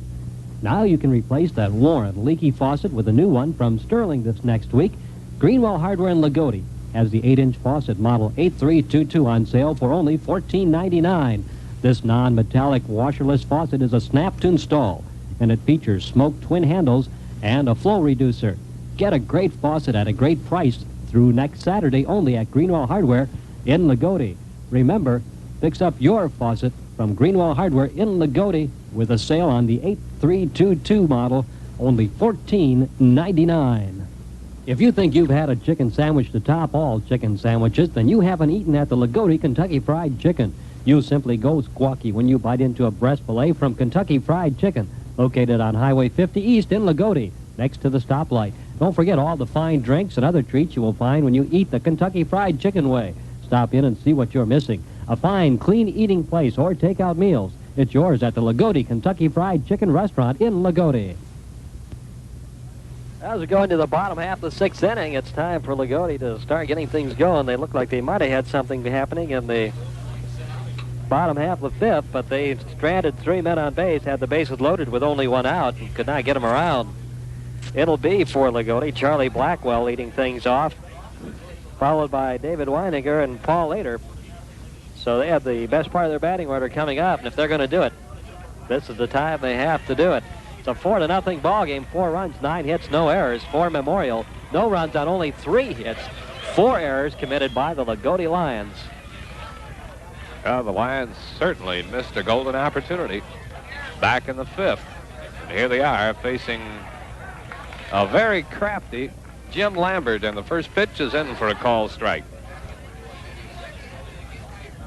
Now you can replace that worn, leaky faucet with a new one from Sterling this next week. Greenwell Hardware in Loogootee has the 8-inch faucet model 8322 on sale for only $14.99. This non-metallic washerless faucet is a snap to install, and it features smoked twin handles and a flow reducer. Get a great faucet at a great price through next Saturday only at Greenwell Hardware in Loogootee. Remember, fix up your faucet from Greenwell Hardware in Loogootee with a sale on the 8322 model, only $14.99. If you think you've had a chicken sandwich to top all chicken sandwiches, then you haven't eaten at the Loogootee Kentucky Fried Chicken. You simply go squawky when you bite into a breast fillet from Kentucky Fried Chicken, located on Highway 50 East in Loogootee, next to the stoplight. Don't forget all the fine drinks and other treats you will find when you eat the Kentucky Fried Chicken way. Stop in and see what you're missing. A fine, clean eating place or take-out meals. It's yours at the Loogootee Kentucky Fried Chicken Restaurant in Loogootee. As we go into the bottom half of the 6th inning, it's time for Loogootee to start getting things going. They look like they might have had something happening in the bottom half of the 5th, but they stranded 3 men on base, had the bases loaded with only 1 out, and could not get them around. It'll be for Loogootee, Charlie Blackwell leading things off, followed by David Winegar and Paul Ader. So they have the best part of their batting order coming up, and if they're going to do it, this is the time they have to do it. It's a 4-0 ball game. 4 runs, 9 hits, no errors for Memorial. No runs on only 3 hits. 4 errors committed by the Loogootee Lions. The Lions certainly missed a golden opportunity back in the 5th. And here they are facing a very crafty Jim Lambert, and the first pitch is in for a called strike.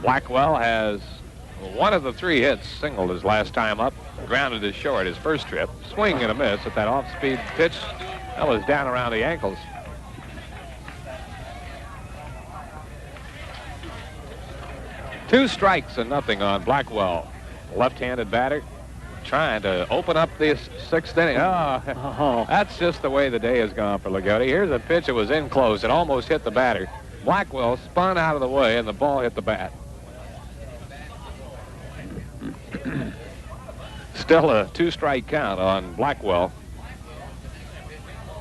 Blackwell has 1 of the 3 hits, singled his last time up, grounded his short his first trip, swing and a miss at that off-speed pitch. That was down around the ankles. Two strikes and nothing on Blackwell. Left-handed batter trying to open up this 6th inning. Oh, that's just the way the day has gone for Loogootee. Here's a pitch that was in close. It almost hit the batter. Blackwell spun out of the way, and the ball hit the bat. Still a 2-strike count on Blackwell.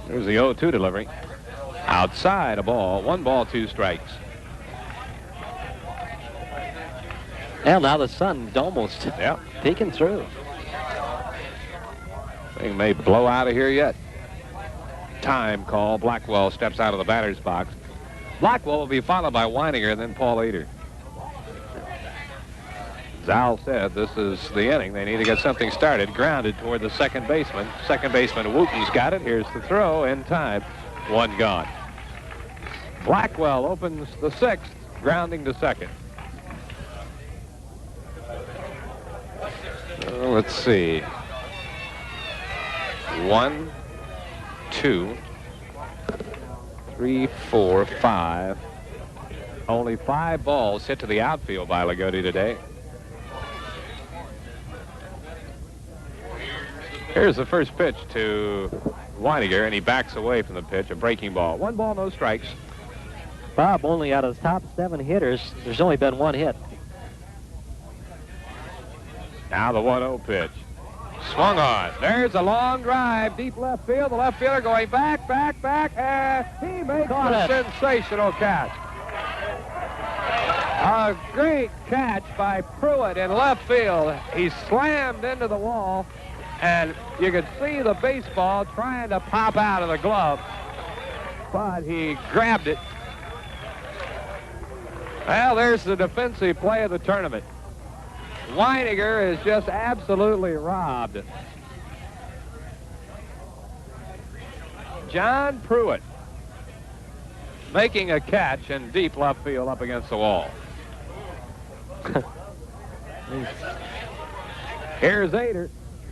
There's the 0-2 delivery. Outside a ball. 1 ball, 2 strikes. Well, now the sun's almost peeking through. Thing may blow out of here yet. Time call. Blackwell steps out of the batter's box. Blackwell will be followed by Winegar and then Paul Ader. Zal said this is the inning. They need to get something started. Grounded toward the second baseman. Second baseman Wooten's got it. Here's the throw in time. 1 gone. Blackwell opens the 6th, grounding to second. Let's see. 1, 2, 3, 4, 5. Only 5 balls hit to the outfield by Loogootee today. Here's the first pitch to Winegar, and he backs away from the pitch, a breaking ball. 1 ball, no strikes. Bob, only out of the top 7 hitters, there's only been 1 hit. Now the 1-0 pitch. Swung on. There's a long drive, deep left field. The left fielder going back, and he makes a sensational catch. A great catch by Pruitt in left field. He slammed into the wall, and you could see the baseball trying to pop out of the glove, but he grabbed it. Well, there's the defensive play of the tournament. Winegar is just absolutely robbed. John Pruitt making a catch in deep left field up against the wall. Here's Ader.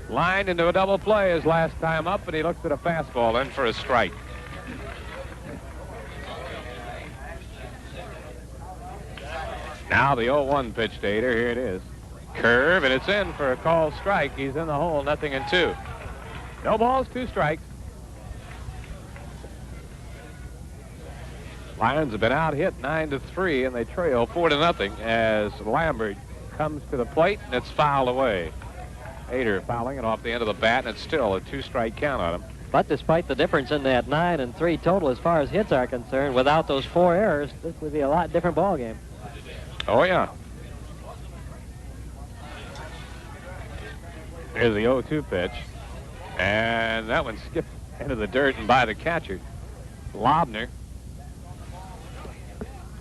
Lined into a double play his last time up, and he looks at a fastball in for a strike. Now the 0-1 pitch to Ader. Here it is. Curve, and it's in for a called strike. He's in the hole, 0-2. No balls, 2 strikes. Lions have been out hit 9-3, and they trail 4-0 as Lambert comes to the plate, and it's fouled away. Ader fouling it off the end of the bat, and it's still a 2-strike count on him. But despite the difference in that 9-3 total as far as hits are concerned, without those 4 errors, this would be a lot different ball game. Oh, yeah. Here's the 0-2 pitch. And that one skipped into the dirt and by the catcher. Lobner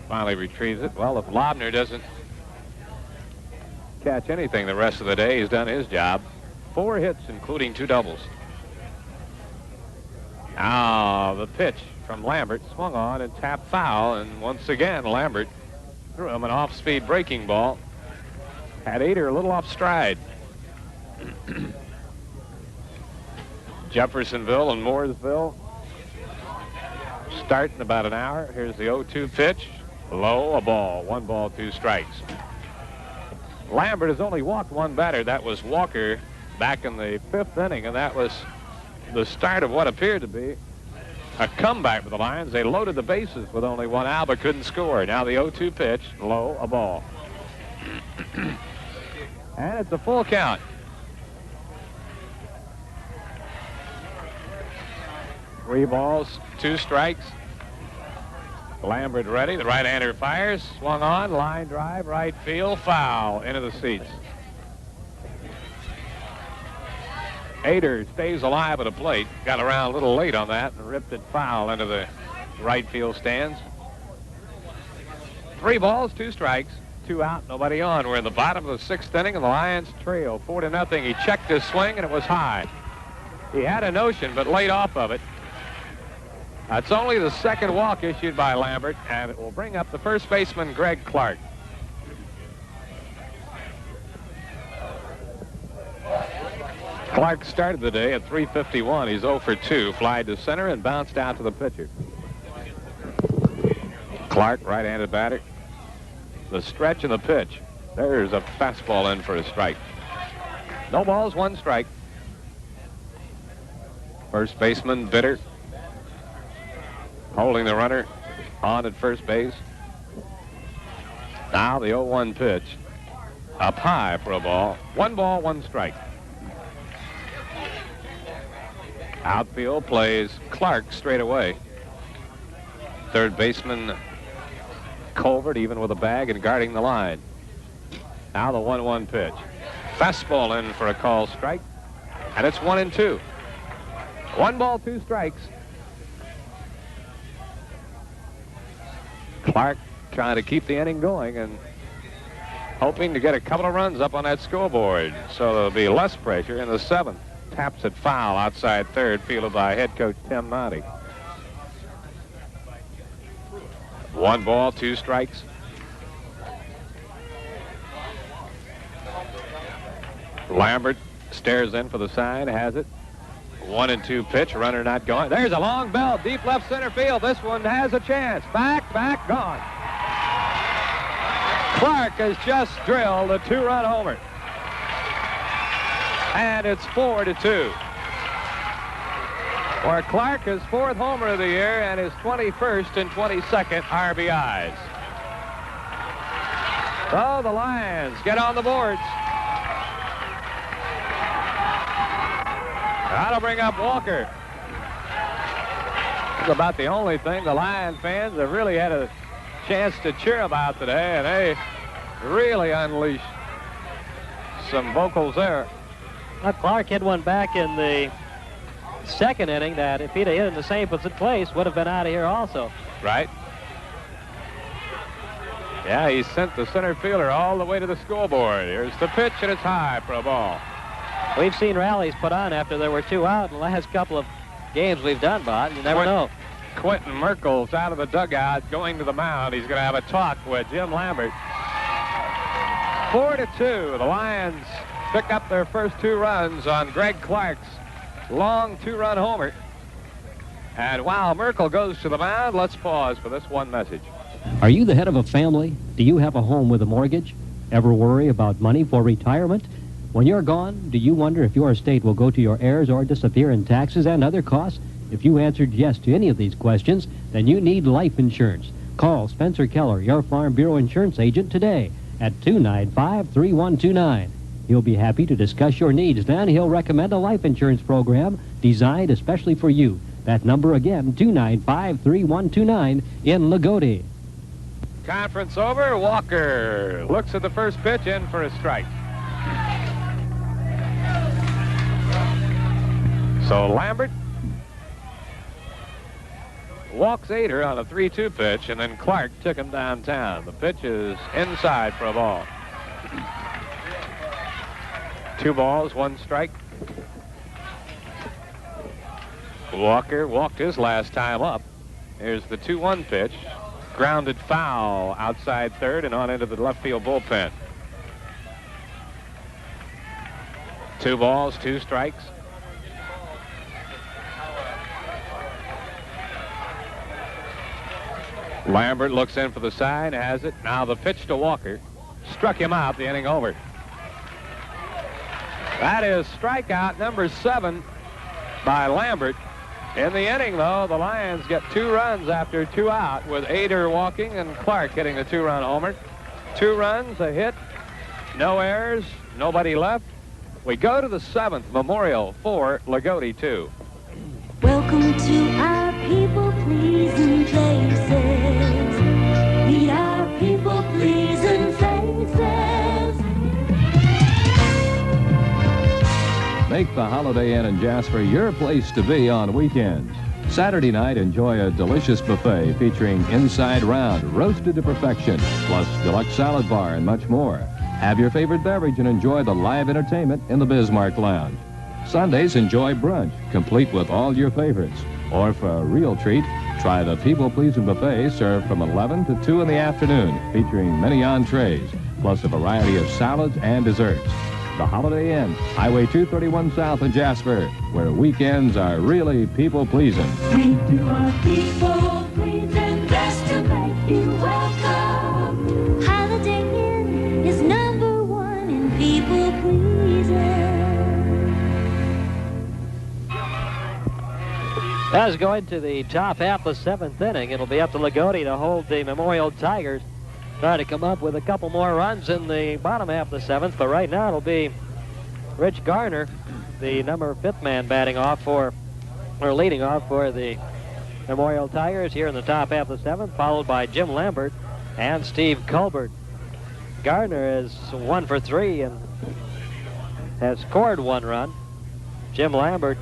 finally retrieves it. Well, if Lobner doesn't catch anything the rest of the day, he's done his job. 4 hits, including 2 doubles. Now the pitch from Lambert swung on and tapped foul, and once again Lambert threw him an off-speed breaking ball. Had Ader a little off stride. Jeffersonville and Mooresville start in about an hour. Here's the 0-2 pitch. Low, a ball. 1 ball, 2 strikes. Lambert has only walked 1 batter. That was Walker back in the 5th inning, and that was the start of what appeared to be a comeback for the Lions. They loaded the bases with only 1 out, but couldn't score. Now the 0-2 pitch. Low, a ball. And it's a full count. 3 balls, 2 strikes. Lambert ready. The right-hander fires. Swung on. Line drive. Right field. Foul. Into the seats. Ader stays alive at the plate. Got around a little late on that and ripped it foul into the right field stands. 3 balls, 2 strikes. 2 out, nobody on. We're in the bottom of the 6th inning, and the Lions trail 4-0. He checked his swing, and it was high. He had a notion, but laid off of it. It's only the 2nd walk issued by Lambert, and it will bring up the first baseman, Greg Clark. Clark started the day at .351. He's 0 for 2. Flied to center and bounced out to the pitcher. Clark, right-handed batter. The stretch and the pitch. There's a fastball in for a strike. No balls, 1 strike. First baseman, Bitter, holding the runner on at first base. Now the 0-1 pitch. Up high for a ball. 1 ball, 1 strike. Outfield plays Clark straight away. Third baseman Colbert even with a bag and guarding the line. Now the 1-1 pitch. Fastball in for a call strike. And it's 1-2. 1 ball, 2 strikes. Clark trying to keep the inning going and hoping to get a couple of runs up on that scoreboard. So there'll be less pressure in the 7th. Taps it foul outside third, fielded by head coach Tim Monty. 1 ball, 2 strikes. Lambert stares in for the sign, has it. 1-2 pitch, runner not going. There's a long belt, deep left center field. This one has a chance. Back, gone. Clark has just drilled a 2-run homer. And it's 4-2. for Clark, his 4th homer of the year and his 21st and 22nd RBIs. So the Lions get on the boards. That'll bring up Walker. That's about the only thing the Lion fans have really had a chance to cheer about today, and they really unleashed some vocals there. Well, Clark hit one back in the 2nd inning that if he'd have hit in the same place would have been out of here also. Right. Yeah, he sent the center fielder all the way to the scoreboard. Here's the pitch, and it's high for a ball. We've seen rallies put on after there were 2 out in the last couple of games we've done, Bob. You never know. Quentin Merkel's out of the dugout going to the mound. He's going to have a talk with Jim Lambert. 4-2. The Lions pick up their first 2 runs on Greg Clark's long 2-run homer. And while Merkel goes to the mound, let's pause for this one message. Are you the head of a family? Do you have a home with a mortgage? Ever worry about money for retirement? When you're gone, do you wonder if your estate will go to your heirs or disappear in taxes and other costs? If you answered yes to any of these questions, then you need life insurance. Call Spencer Keller, your Farm Bureau insurance agent, today at 295-3129. He'll be happy to discuss your needs. Then he'll recommend a life insurance program designed especially for you. That number again, 295-3129 in Loogootee. Conference over. Walker looks at the first pitch, in for a strike. So Lambert walks Ader on a 3-2 pitch, and then Clark took him downtown. The pitch is inside for a ball. 2 balls, 1 strike. Walker walked his last time up. Here's the 2-1 pitch. Grounded foul outside third and on into the left field bullpen. 2 balls, 2 strikes. Lambert looks in for the sign, has it. Now the pitch to Walker. Struck him out, the inning over. That is strikeout number 7 by Lambert. In the inning, though, the Lions get 2 runs after 2 out, with Ader walking and Clark hitting the 2-run homer. 2 runs, a hit, no errors, nobody left. We go to the 7th Memorial for Loogootee 2. Welcome to our people-pleasing places. Meet our people-pleasing faces. Make the Holiday Inn in Jasper your place to be on weekends. Saturday night, enjoy a delicious buffet featuring inside round, roasted to perfection, plus deluxe salad bar and much more. Have your favorite beverage and enjoy the live entertainment in the Bismarck Lounge. Sundays, enjoy brunch, complete with all your favorites. Or for a real treat, try the people-pleasing buffet served from 11 to 2 in the afternoon, featuring many entrees, plus a variety of salads and desserts. The Holiday Inn, Highway 231 South in Jasper, where weekends are really people-pleasing. We do our people-pleasing best to make you welcome. Holiday Inn is #1 in people-pleasing. As going to the top half of the 7th inning, it'll be up to Loogootee to hold the Memorial Tigers. Try to come up with a couple more runs in the bottom half of the 7th, but right now it'll be Rich Garner, the number 5th man batting off for, or leading off for the Memorial Tigers here in the top half of the 7th, followed by Jim Lambert and Steve Colbert. Garner is 1 for 3 and has scored 1 run. Jim Lambert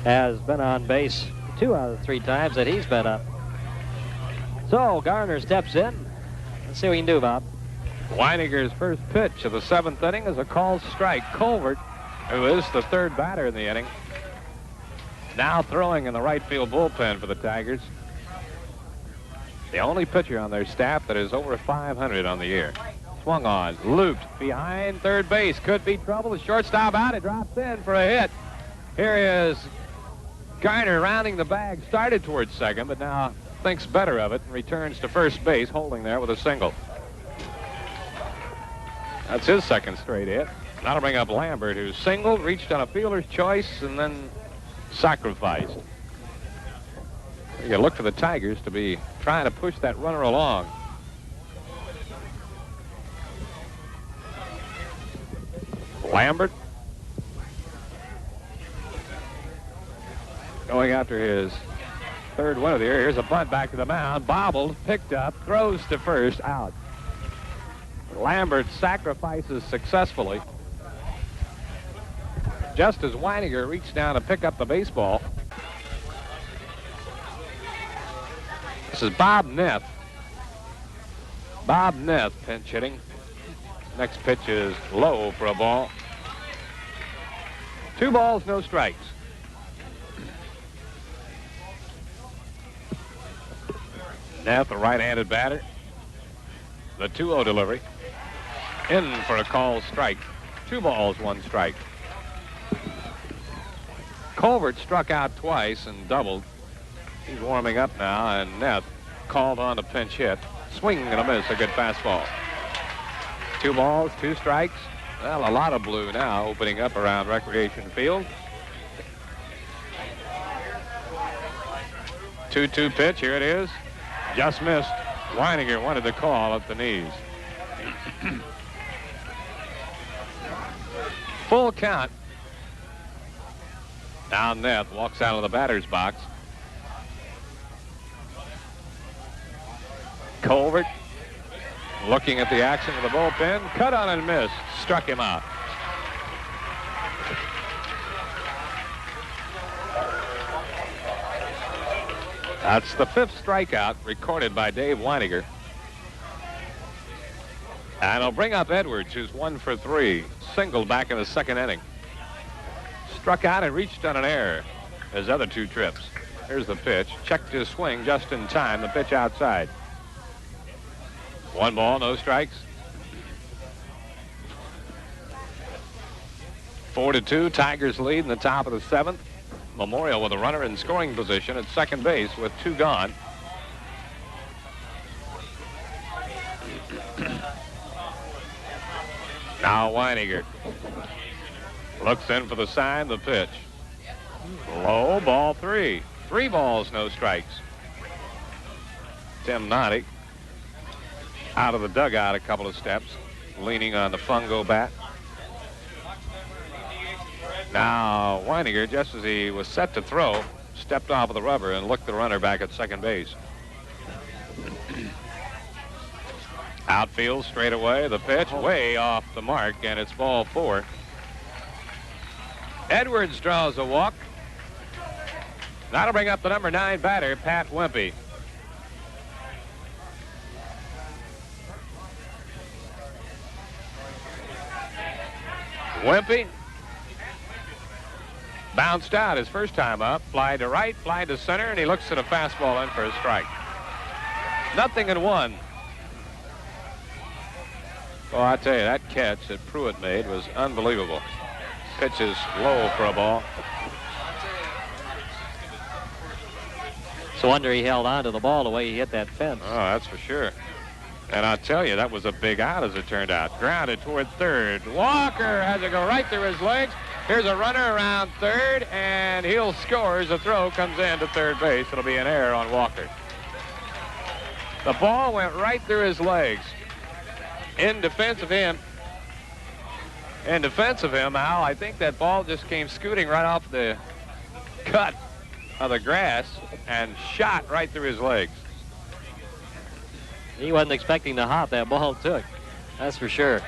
has been on base 2 out of the 3 times that he's been up. So Garner steps in. Let's see what we can do, Bob. Winegar's first pitch of the 7th inning is a called strike. Colbert, who is the 3rd batter in the inning, now throwing in the right field bullpen for the Tigers. The only pitcher on their staff that is over 500 on the year. Swung on, looped behind third base. Could be trouble. The shortstop out. It drops in for a hit. Here is Garner rounding the bag. Started towards second, but now thinks better of it and returns to first base, holding there with a single. That's his 2nd straight hit. That'll bring up Lambert, who singled, reached on a fielder's choice, and then sacrificed. You got to look for the Tigers to be trying to push that runner along. Lambert going after his third win of the year. Here's a bunt back to the mound. Bobbled, picked up, throws to first, out. Lambert sacrifices successfully. Just as Winegar reached down to pick up the baseball. This is Bob Neff. Bob Neff pinch hitting. Next pitch is low for a ball. 2 balls, no strikes. Neff, a right-handed batter. The 2-0 delivery. In for a called strike. 2 balls, 1 strike. Colbert struck out twice and doubled. He's warming up now, and Neff called on a pinch hit. Swing and a miss, a good fastball. 2 balls, 2 strikes. Well, a lot of blue now opening up around Recreation Field. 2-2 pitch, here it is. Just missed. Winegar wanted the call at the knees. Full count. Now Neff walks out of the batter's box. Colbert looking at the action of the bullpen. Cut on and missed. Struck him out. That's the 5th strikeout recorded by Dave Winegar. And he'll bring up Edwards, who's 1 for 3. Singled back in the 2nd inning. Struck out and reached on an error his other 2 trips. Here's the pitch. Checked his swing just in time. The pitch outside. 1 ball, no strikes. 4-2. Tigers lead in the top of the 7th. Memorial with a runner in scoring position at second base with 2 gone. Now Winegar looks in for the sign, the pitch. Low, ball 3. 3 balls, no strikes. Tim Noddy out of the dugout a couple of steps, leaning on the fungo bat. Now Winegar, just as he was set to throw, stepped off of the rubber and looked the runner back at second base. Outfield straight away, the pitch way off the mark, and it's ball 4. Edwards draws a walk. That'll bring up the number 9 batter, Pat Wimpy. Wimpy bounced out his first time up, fly to right, fly to center, and he looks at a fastball in for a strike. 0-1. Well, I tell you, that catch that Pruitt made was unbelievable. Pitch is low for a ball. It's a wonder he held on to the ball the way he hit that fence. Oh, that's for sure. And I tell you, that was a big out as it turned out. Grounded toward third. Walker has it go right through his legs. Here's a runner around third, and he'll score as the throw comes in to third base. It'll be an error on Walker. The ball went right through his legs. In defense of him, Al, I think that ball just came scooting right off the cut of the grass and shot right through his legs. He wasn't expecting the hop that ball took. That's for sure.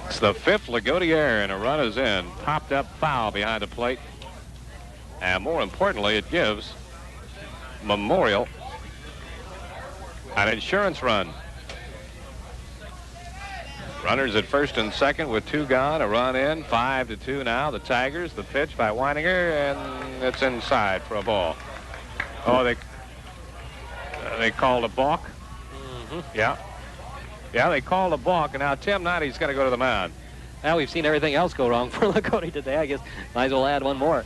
It's the 5th Loogootee error, and a run is in. Popped up foul behind the plate. And more importantly, it gives Memorial an insurance run. Runners at first and second with 2 gone, a run in, 5-2 now. The Tigers, the pitch by Winegar, and it's inside for a ball. Oh, they called a balk. Yeah, they called a balk, and now Tim Noddy's got to go to the mound. Now we've seen everything else go wrong for Loogootee today. I guess might as well add one more.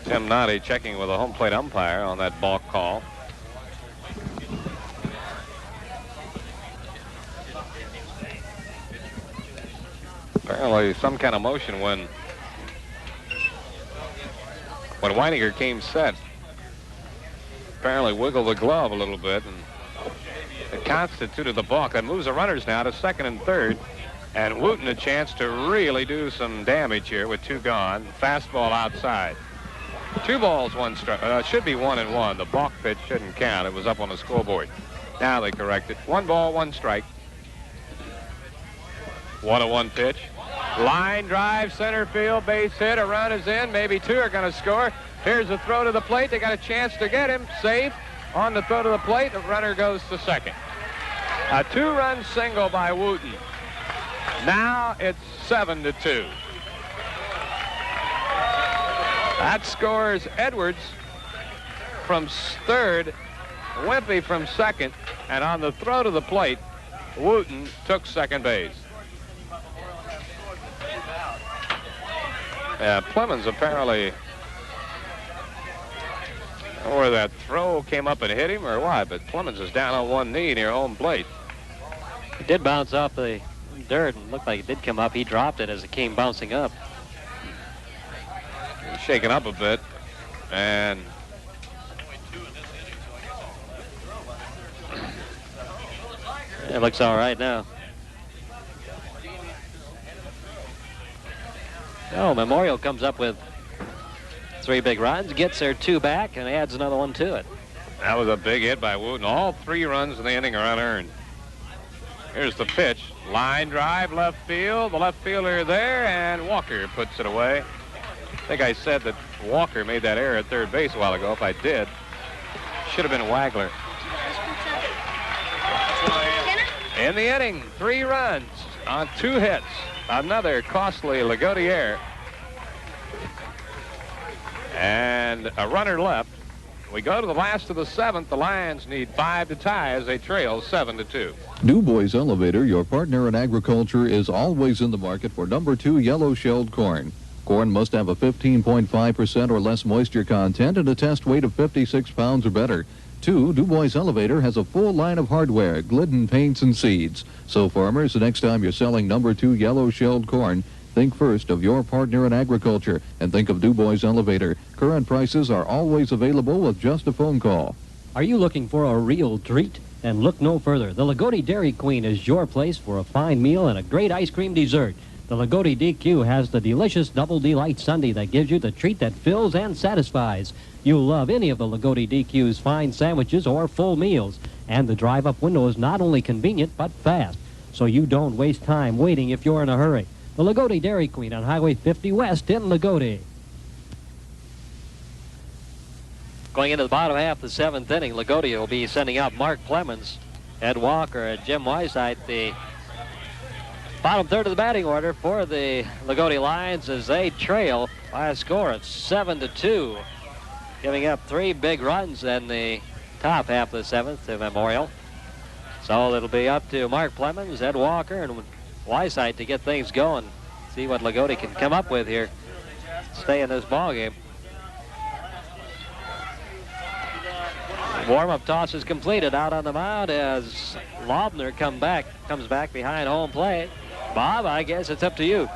Tim Noddy checking with a home plate umpire on that balk call. Apparently some kind of motion when Winegar came set. Apparently wiggled the glove a little bit, and it constituted the balk. That moves the runners now to second and third, and Wooten a chance to really do some damage here with 2 gone. Fastball outside. 2 balls, 1 strike. Should be 1-1. The balk pitch shouldn't count. It was up on the scoreboard. Now they correct it. 1 ball, 1 strike. 1-1 pitch. Line drive, center field, base hit. A run is in. Maybe 2 are going to score. Here's the throw to the plate. They got a chance to get him. Safe on the throw to the plate. The runner goes to second. A 2-run single by Wooten. Now it's 7-2. That scores Edwards from third, Wimpy from second, and on the throw to the plate, Wooten took second base. Clemens apparently, or that throw came up and hit him or what, but Clemens is down on 1 knee near home plate. It did bounce off the dirt and looked like it did come up. He dropped it as it came bouncing up. Shaken up a bit, and it looks all right now. Oh, Memorial comes up with 3 big runs, gets their 2 back, and adds another 1 to it. That was a big hit by Wooten. All 3 runs in the inning are unearned. Here's the pitch. Line drive, left field. The left fielder there, and Walker puts it away. I think I said that Walker made that error at third base a while ago. If I did, should have been Wagler. In the inning, 3 runs on 2 hits. Another costly Loogootee error. And a runner left. We go to the last of the 7th. The Lions need 5 to tie as they trail 7-2. Du Bois Elevator, your partner in agriculture, is always in the market for number 2 yellow-shelled corn. Corn must have a 15.5% or less moisture content and a test weight of 56 pounds or better. 2, Du Bois Elevator has a full line of hardware, Glidden paints and seeds. So farmers, the next time you're selling number 2 yellow-shelled corn, think first of your partner in agriculture and think of Du Bois Elevator. Current prices are always available with just a phone call. Are you looking for a real treat? Then look no further. The Loogootee Dairy Queen is your place for a fine meal and a great ice cream dessert. The Loogootee DQ has the delicious Double Delight Sundae that gives you the treat that fills and satisfies. You'll love any of the Loogootee DQ's fine sandwiches or full meals. And the drive-up window is not only convenient, but fast. So you don't waste time waiting if you're in a hurry. The Loogootee Dairy Queen on Highway 50 West in Loogootee. Going into the bottom half of the 7th inning, Loogootee will be sending out Mark Clemens, Ed Walker, and Jim Weisheit, the bottom third of the batting order for the Loogootee Lions as they trail by a score of 7-2, giving up 3 big runs in the top half of the 7th to Memorial. So it'll be up to Mark Clemens, Ed Walker, and Weisheit to get things going. See what Loogootee can come up with here. Stay in this ball game. Warm-up toss is completed out on the mound as Laubner comes back behind home plate. Bob, I guess it's up to you.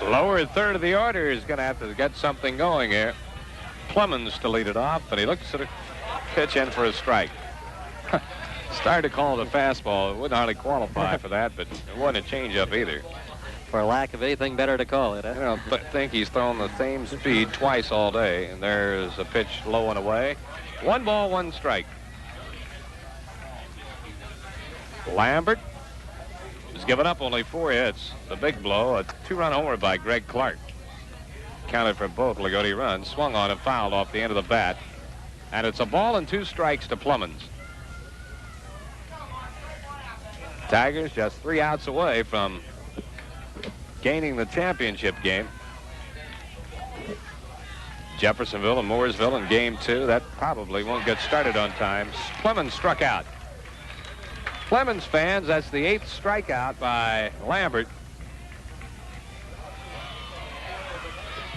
Lower third of the order is going to have to get something going here. Clemens to lead it off, but he looks at a pitch in for a strike. Started to call it a fastball. It wouldn't hardly qualify for that, but it wasn't a changeup either. For lack of anything better to call it, huh? I don't think he's thrown the same speed twice all day, and there's a pitch low and away. 1 ball, 1 strike. Lambert has given up only 4 hits. The big blow, a 2-run homer by Greg Clark. Counted for both Loogootee runs. Swung on and fouled off the end of the bat. And it's a ball and 2 strikes to Clemens. Tigers just 3 outs away from gaining the championship game. Jeffersonville and Mooresville in game 2. That probably won't get started on time. Clemens struck out. Clemens fans, that's the 8th strikeout by Lambert.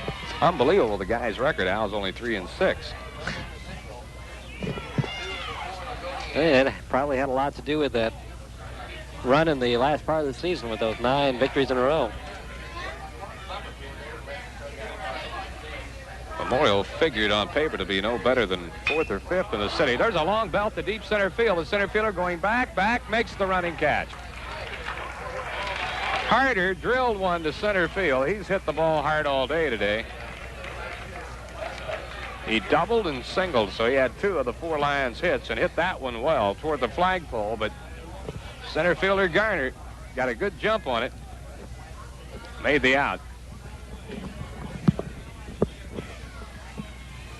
It's unbelievable the guy's record. Al's only 3-6. It probably had a lot to do with that. run in the last part of the season with those 9 victories in a row. Memorial figured on paper to be no better than 4th or 5th in the city. There's a long belt to deep center field. The center fielder going back, makes the running catch. Harder drilled one to center field. He's hit the ball hard all day today. He doubled and singled, so he had 2 of the 4 Lions hits and hit that one well toward the flagpole, but center fielder Garner got a good jump on it. Made the out.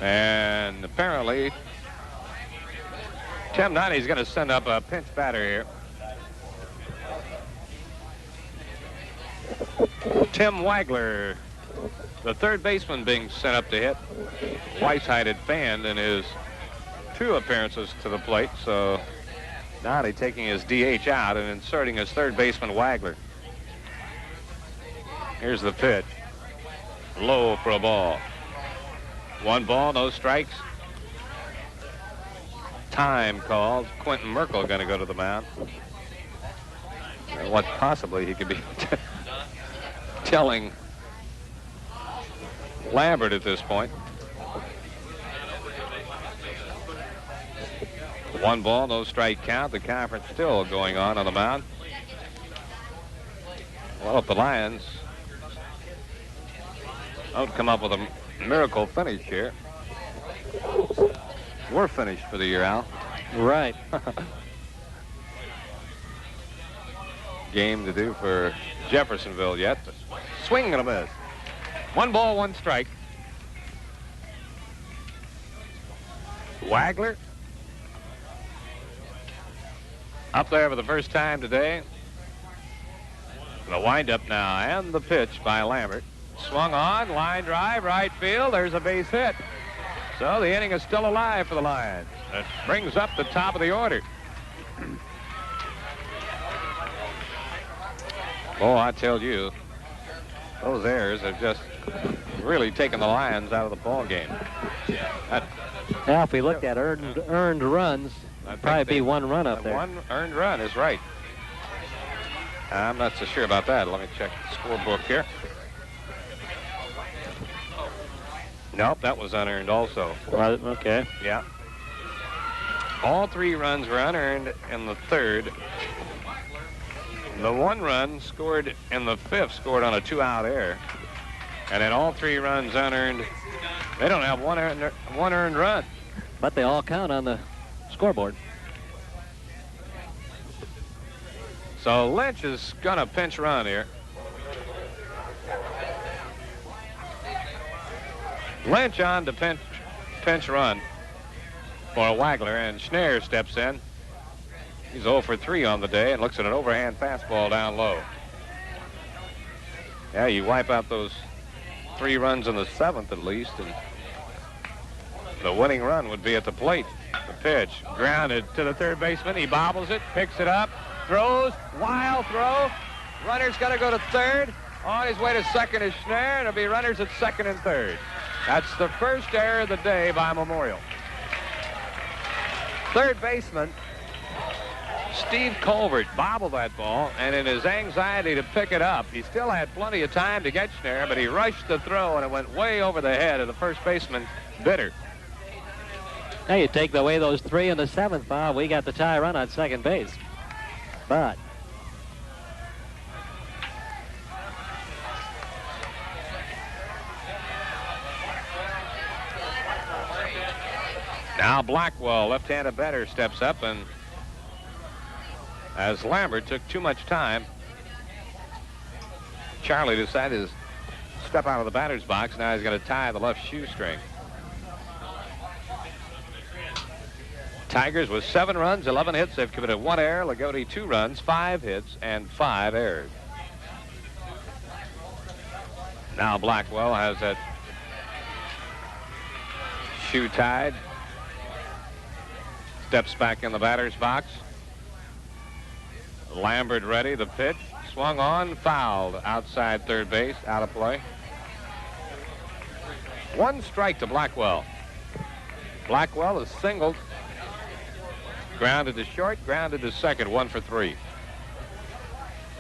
And apparently, Tim Nonny's going to send up a pinch batter here. Tim Wagler, the third baseman, being sent up to hit. Weishaupt had fanned in his 2 appearances to the plate, so Nonny taking his DH out and inserting his third baseman, Wagler. Here's the pitch. Low for a ball. 1 ball, no strikes. Time called. Quentin Merkel going to go to the mound. What possibly he could be telling Lambert at this point. 1 ball, no strike count. The conference still going on the mound. Well, if the Lions don't come up with a miracle finish here, we're finished for the year, Al. Right. Game to do for Jeffersonville yet. But swing and a miss. 1 ball, 1 strike. Wagler up there for the first time today. The windup now and the pitch by Lambert. Swung on, line drive, right field. There's a base hit. So the inning is still alive for the Lions. It brings up the top of the order. Oh, I tell you, those errors have just really taken the Lions out of the ball game. Now, if we looked at earned runs, it'd probably be 1 run up there. 1 earned run is right. I'm not so sure about that. Let me check the scorebook here. Nope, that was unearned also. Well, okay. Yeah. All 3 runs were unearned in the 3rd. The 1 run scored in the 5th, scored on a 2-out error. And then all 3 runs unearned. They don't have one earned run. But they all count on the scoreboard. So Lynch is going to pinch run here. Lynch on to pinch run for Wagler, and Schneier steps in. He's 0 for 3 on the day and looks at an overhand fastball down low. Yeah, you wipe out those 3 runs in the 7th at least, and the winning run would be at the plate. The pitch grounded to the third baseman. He bobbles it, picks it up, throws, wild throw. Runner's got to go to third. On his way to second is Schneier, and there'll be runners at second and third. That's the first error of the day by Memorial. Third baseman Steve Colbert bobbled that ball, and in his anxiety to pick it up, he still had plenty of time to get Schneier, but he rushed the throw, and it went way over the head of the first baseman, Bitter. Now you take away those 3 in the 7th, Bob. We got the tie run on second base. But now Blackwell, left-handed batter, steps up, and as Lambert took too much time, Charlie decided to step out of the batter's box. Now he's going to tie the left shoestring. Tigers with 7 runs, 11 hits. They've committed 1 error. Loogootee 2 runs, 5 hits, and 5 errors. Now Blackwell has that shoe tied. Steps back in the batter's box. Lambert ready. The pitch swung on, fouled outside third base, out of play. 1 strike to Blackwell. Blackwell is singled. Grounded to short, grounded to second, 1 for 3.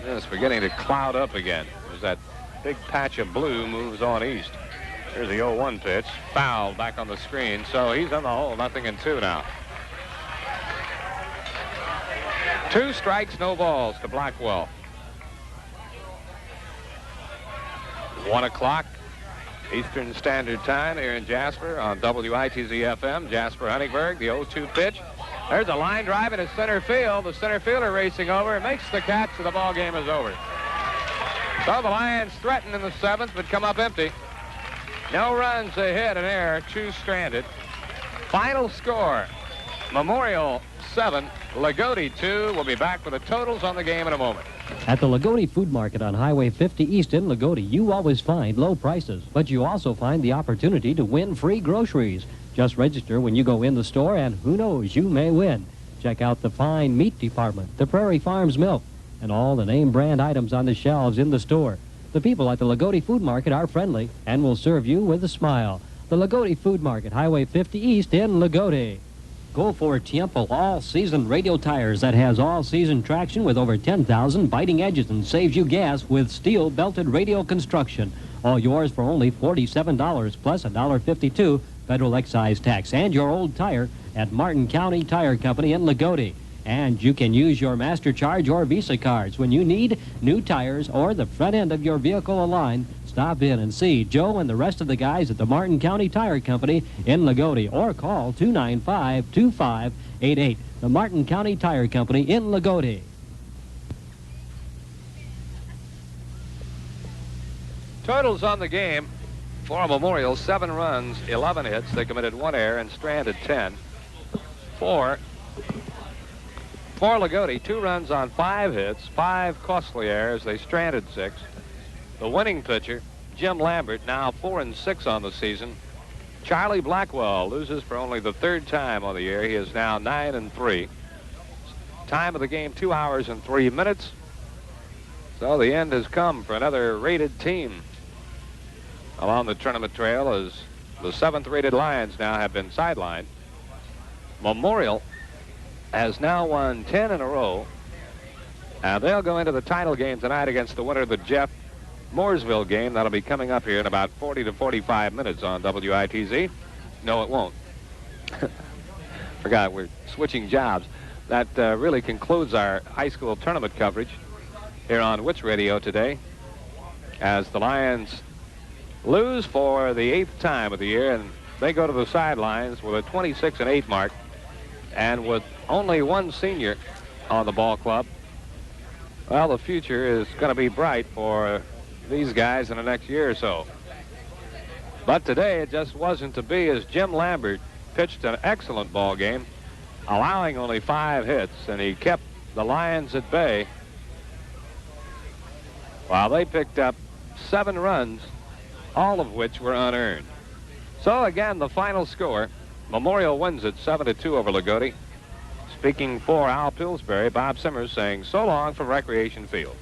It's beginning to cloud up again as that big patch of blue moves on east. Here's the 0-1 pitch. Foul back on the screen, so he's on the hole. 0-2 now. 2 strikes, no balls to Blackwell. 1 o'clock Eastern Standard Time here in Jasper on WITZ-FM. Jasper Huntingburg, the 0-2 pitch. There's a line drive into center field. The center fielder racing over, makes the catch, and the ball game is over. So the Lions threaten in the 7th, but come up empty. No runs, a hit, an error, 2 stranded. Final score, Memorial 7, Loogootee 2. We'll be back with the totals on the game in a moment. At the Loogootee Food Market on Highway 50 East in Loogootee, you always find low prices, but you also find the opportunity to win free groceries. Just register when you go in the store, and who knows, you may win. Check out the fine meat department, the Prairie Farms milk, and all the name brand items on the shelves in the store. The people at the Loogootee Food Market are friendly and will serve you with a smile. The Loogootee Food Market, Highway 50 East in Loogootee. Go for Tiempo all-season radial tires that has all-season traction with over 10,000 biting edges and saves you gas with steel-belted radial construction. All yours for only $47 plus $1.52 federal excise tax, and your old tire at Martin County Tire Company in Loogootee. And you can use your MasterCharge or Visa cards when you need new tires or the front end of your vehicle align. Stop in and see Joe and the rest of the guys at the Martin County Tire Company in Loogootee, or call 295-2588. The Martin County Tire Company in Loogootee. Totals on the game for Memorial: 7 runs, 11 hits. They committed 1 error and stranded 10. For Loogootee, 2 runs on 5 hits, 5 costly errors. They stranded 6. The winning pitcher, Jim Lambert, now 4-6 on the season. Charlie Blackwell loses for only the 3rd time on the year. He is now 9-3. Time of the game, 2 hours and 3 minutes. So the end has come for another rated team along the tournament trail, as the 7th rated Lions now have been sidelined. Memorial has now won 10 in a row, and they'll go into the title game tonight against the winner of the Jeff Mooresville game. That'll be coming up here in about 40 to 45 minutes on WITZ. No, it won't. Forgot, we're switching jobs. That really concludes our high school tournament coverage here on Wits Radio today, as the Lions lose for the 8th time of the year, and they go to the sidelines with a 26-8 mark, and with only 1 senior on the ball club. Well, the future is going to be bright for these guys in the next year or so. But today it just wasn't to be, as Jim Lambert pitched an excellent ball game, allowing only 5 hits, and he kept the Lions at bay while they picked up 7 runs, all of which were unearned. So again, the final score, Memorial wins it 7-2 over Loogootee. Speaking for Al Pillsbury, Bob Simmers saying so long from Recreation Field.